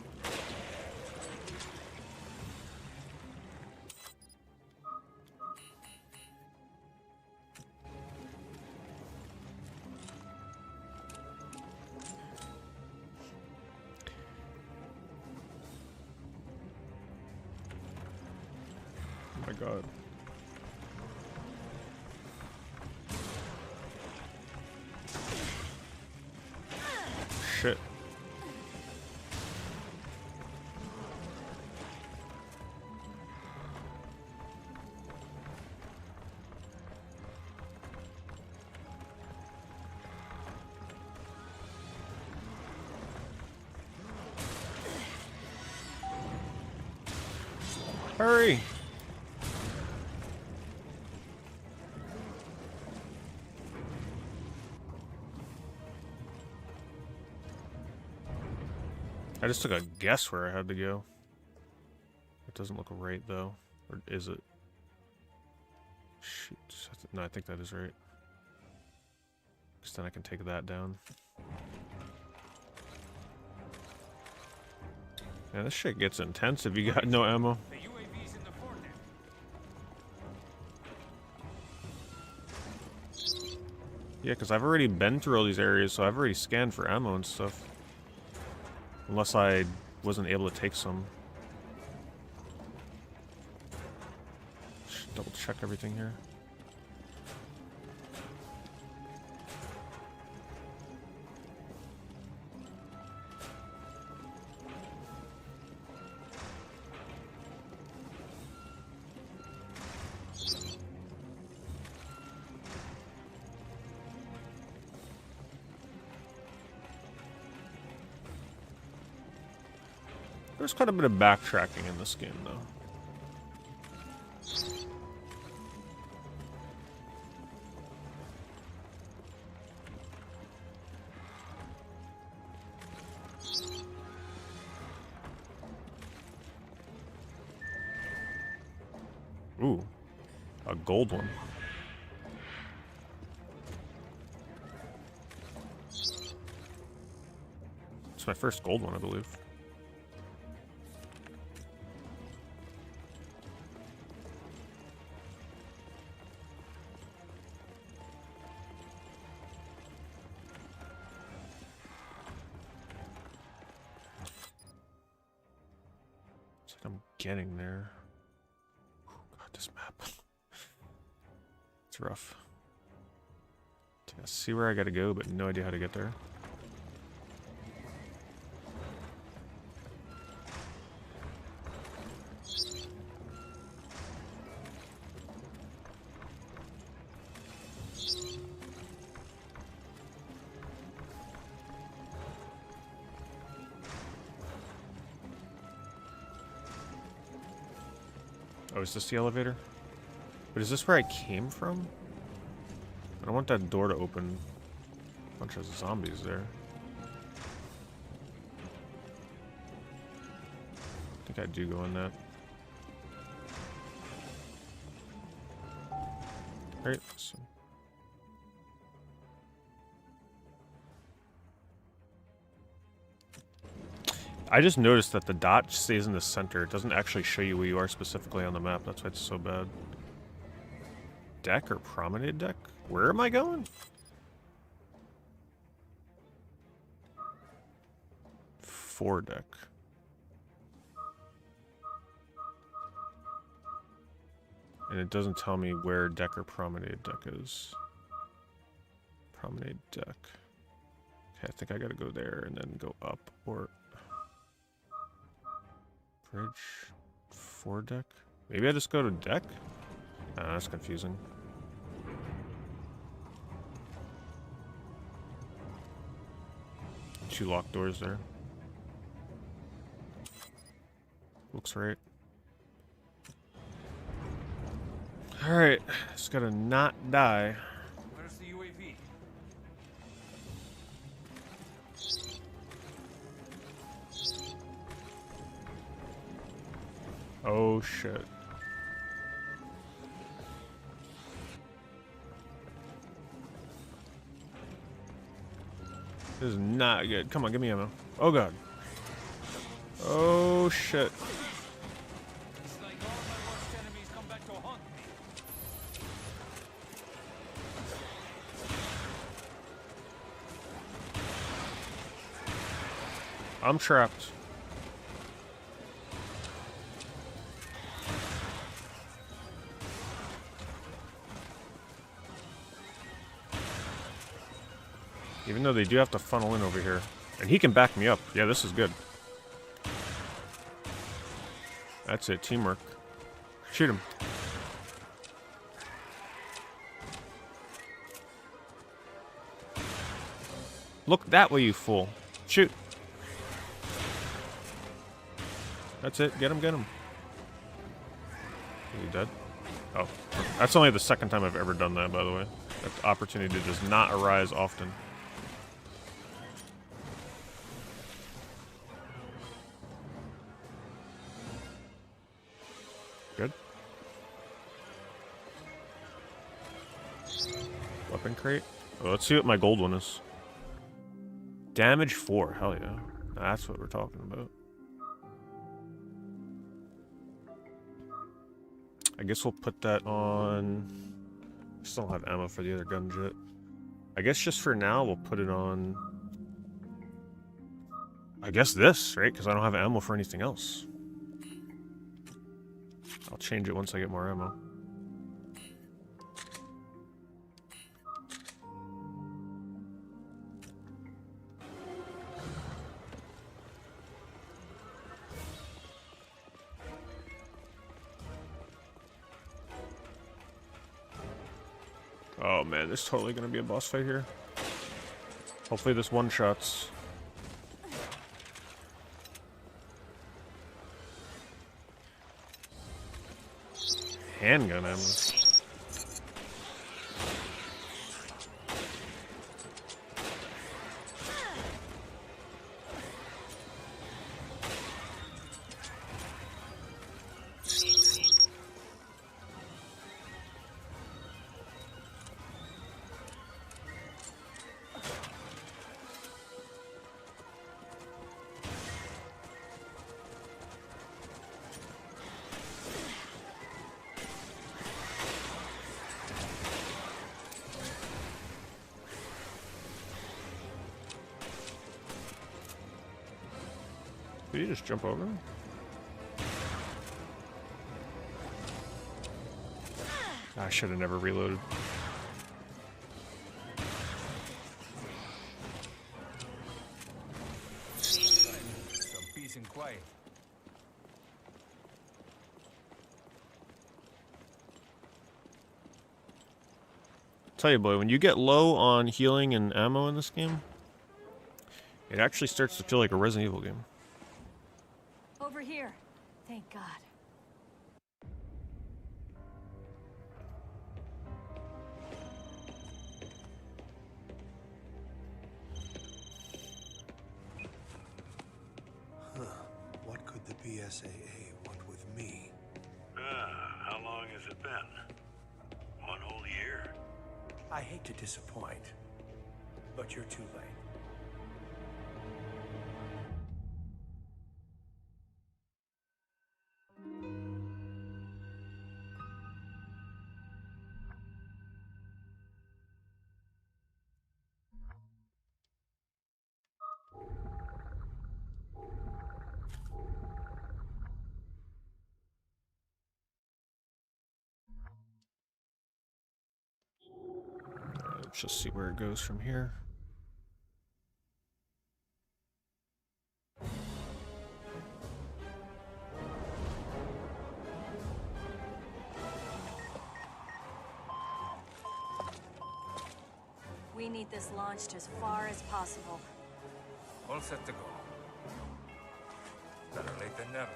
Oh my god. Shit. Hurry! I just took a guess where I had to go. It doesn't look right though. Or is it? Shoot. No, I think that is right. Because then I can take that down. Yeah, this shit gets intense if you got no ammo. The UAV's in the foredeck. Yeah, because I've already been through all these areas, so I've already scanned for ammo and stuff. Unless I wasn't able to take some. Just double check everything here. There's quite a bit of backtracking in this game, though. Ooh, a gold one. It's my first gold one, I believe. I'm getting there. God, this map. It's rough. I see where I gotta go, but no idea how to get there. Oh, is this the elevator? But is this where I came from? I don't want that door to open. A bunch of zombies there. I think I do go in that. Alright, so. I just noticed that the dot stays in the center. It doesn't actually show you where you are specifically on the map. That's why it's so bad. Deck or promenade deck? Where am I going? Foredeck. And it doesn't tell me where deck or promenade deck is. Promenade deck. Okay, I think I gotta go there and then go up or... Bridge, foredeck. Maybe I just go to deck? That's confusing. Two locked doors there. Looks right. Alright, just gotta not die. Where's the UAV? Oh shit. This is not good. Come on, give me ammo. Oh god. Oh shit. It's like all my worst enemies come back to haunt me. I'm trapped. Even though they do have to funnel in over here. And he can back me up. Yeah, this is good. That's it, teamwork. Shoot him. Look that way, you fool. Shoot. That's it. Get him, get him. Is he dead? Oh. That's only the second time I've ever done that, by the way. That opportunity does not arise often. Good. Weapon crate. Oh, let's see what my gold one is. Damage 4. Hell yeah. That's what we're talking about. I guess we'll put that on... Still don't have ammo for the other gun jet. I guess just for now, we'll put it on... I guess this, right? Because I don't have ammo for anything else. I'll change it once I get more ammo. Oh man, there's totally gonna be a boss fight here. Hopefully this one-shots. Handgun ammo. Did you just jump over him? I should have never reloaded. Some peace and quiet. Tell you, boy, when you get low on healing and ammo in this game, it actually starts to feel like a Resident Evil game. Over here. Thank God. Huh. What could the PSAA want with me? How long has it been? 1 whole year? I hate to disappoint, but you're too late. Let's just see where it goes from here. We need this launched as far as possible. All set to go. Better late than never.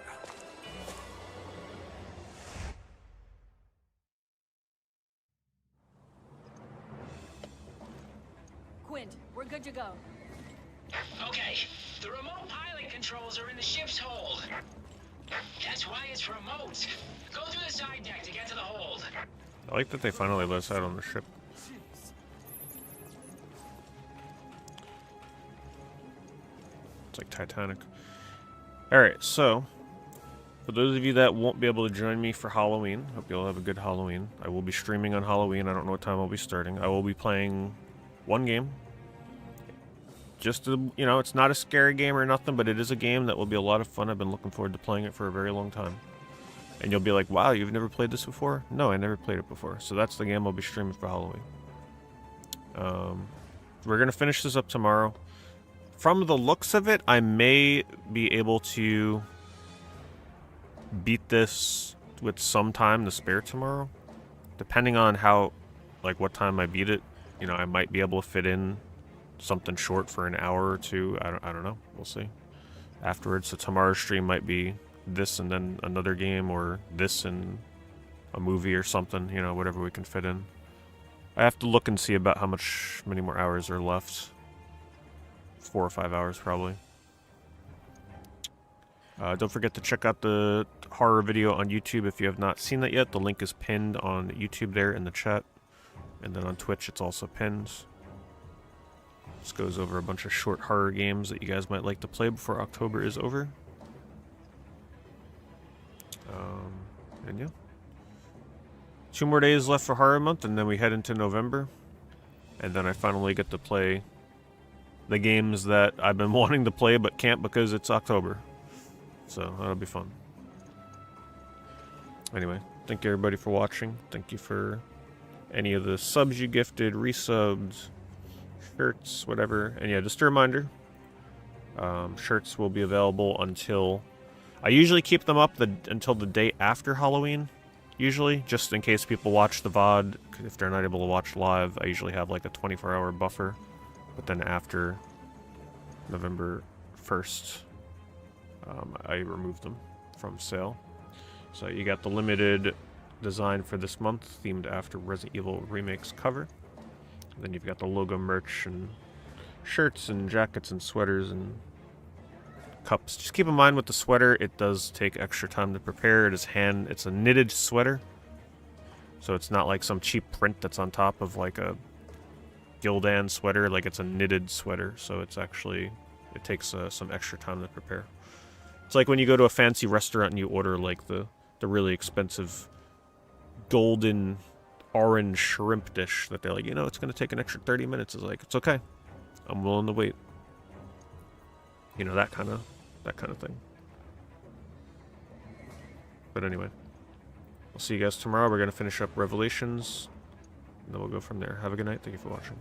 Quint, we're good to go. Okay, the remote pilot controls are in the ship's hold. That's why it's remote. Go through the side deck to get to the hold. I like that they finally let us out on the ship. It's like Titanic. Alright, so for those of you that won't be able to join me for Halloween, hope you'll have a good Halloween. I will be streaming on Halloween. I don't know what time I'll be starting. I will be playing one game. Just to, you know, it's not a scary game or nothing, but it is a game that will be a lot of fun. I've been looking forward to playing it for a very long time. And you'll be like, wow, you've never played this before? No, I never played it before. So that's the game I'll be streaming for Halloween. We're going to finish this up tomorrow. From the looks of it, I may be able to beat this with some time to spare tomorrow. Depending on how, like, what time I beat it. You know, I might be able to fit in something short for an hour or two. I don't know. We'll see. Afterwards, so tomorrow's stream might be this and then another game, or this and a movie or something, you know, whatever we can fit in. I have to look and see about how many more hours are left. 4 or 5 hours probably. Don't forget to check out the horror video on YouTube if you have not seen that yet. The link is pinned on YouTube there in the chat. And then on Twitch it's also pinned. This goes over a bunch of short horror games that you guys might like to play before October is over. And yeah. 2 more days left for Horror Month, and then we head into November. And then I finally get to play the games that I've been wanting to play but can't because it's October. So that'll be fun. Anyway, thank you everybody for watching. Thank you for any of the subs you gifted, resubs, shirts, whatever. And yeah, just a reminder, shirts will be available until... I usually keep them up until the day after Halloween, usually, just in case people watch the VOD. If they're not able to watch live, I usually have like a 24-hour buffer. But then after November 1st, I remove them from sale. So you got the limited design for this month, themed after Resident Evil Remake's cover. And then you've got the logo merch and shirts and jackets and sweaters and cups. Just keep in mind with the sweater, it does take extra time to prepare. It's a knitted sweater. So it's not like some cheap print that's on top of like a Gildan sweater. Like, it's a knitted sweater, so it's actually, it takes some extra time to prepare. It's like when you go to a fancy restaurant and you order like the really expensive golden orange shrimp dish that they're like, you know, it's going to take an extra 30 minutes. It's like, it's okay. I'm willing to wait. You know, that kind of thing. But anyway, I'll see you guys tomorrow. We're going to finish up Revelations, and then we'll go from there. Have a good night. Thank you for watching.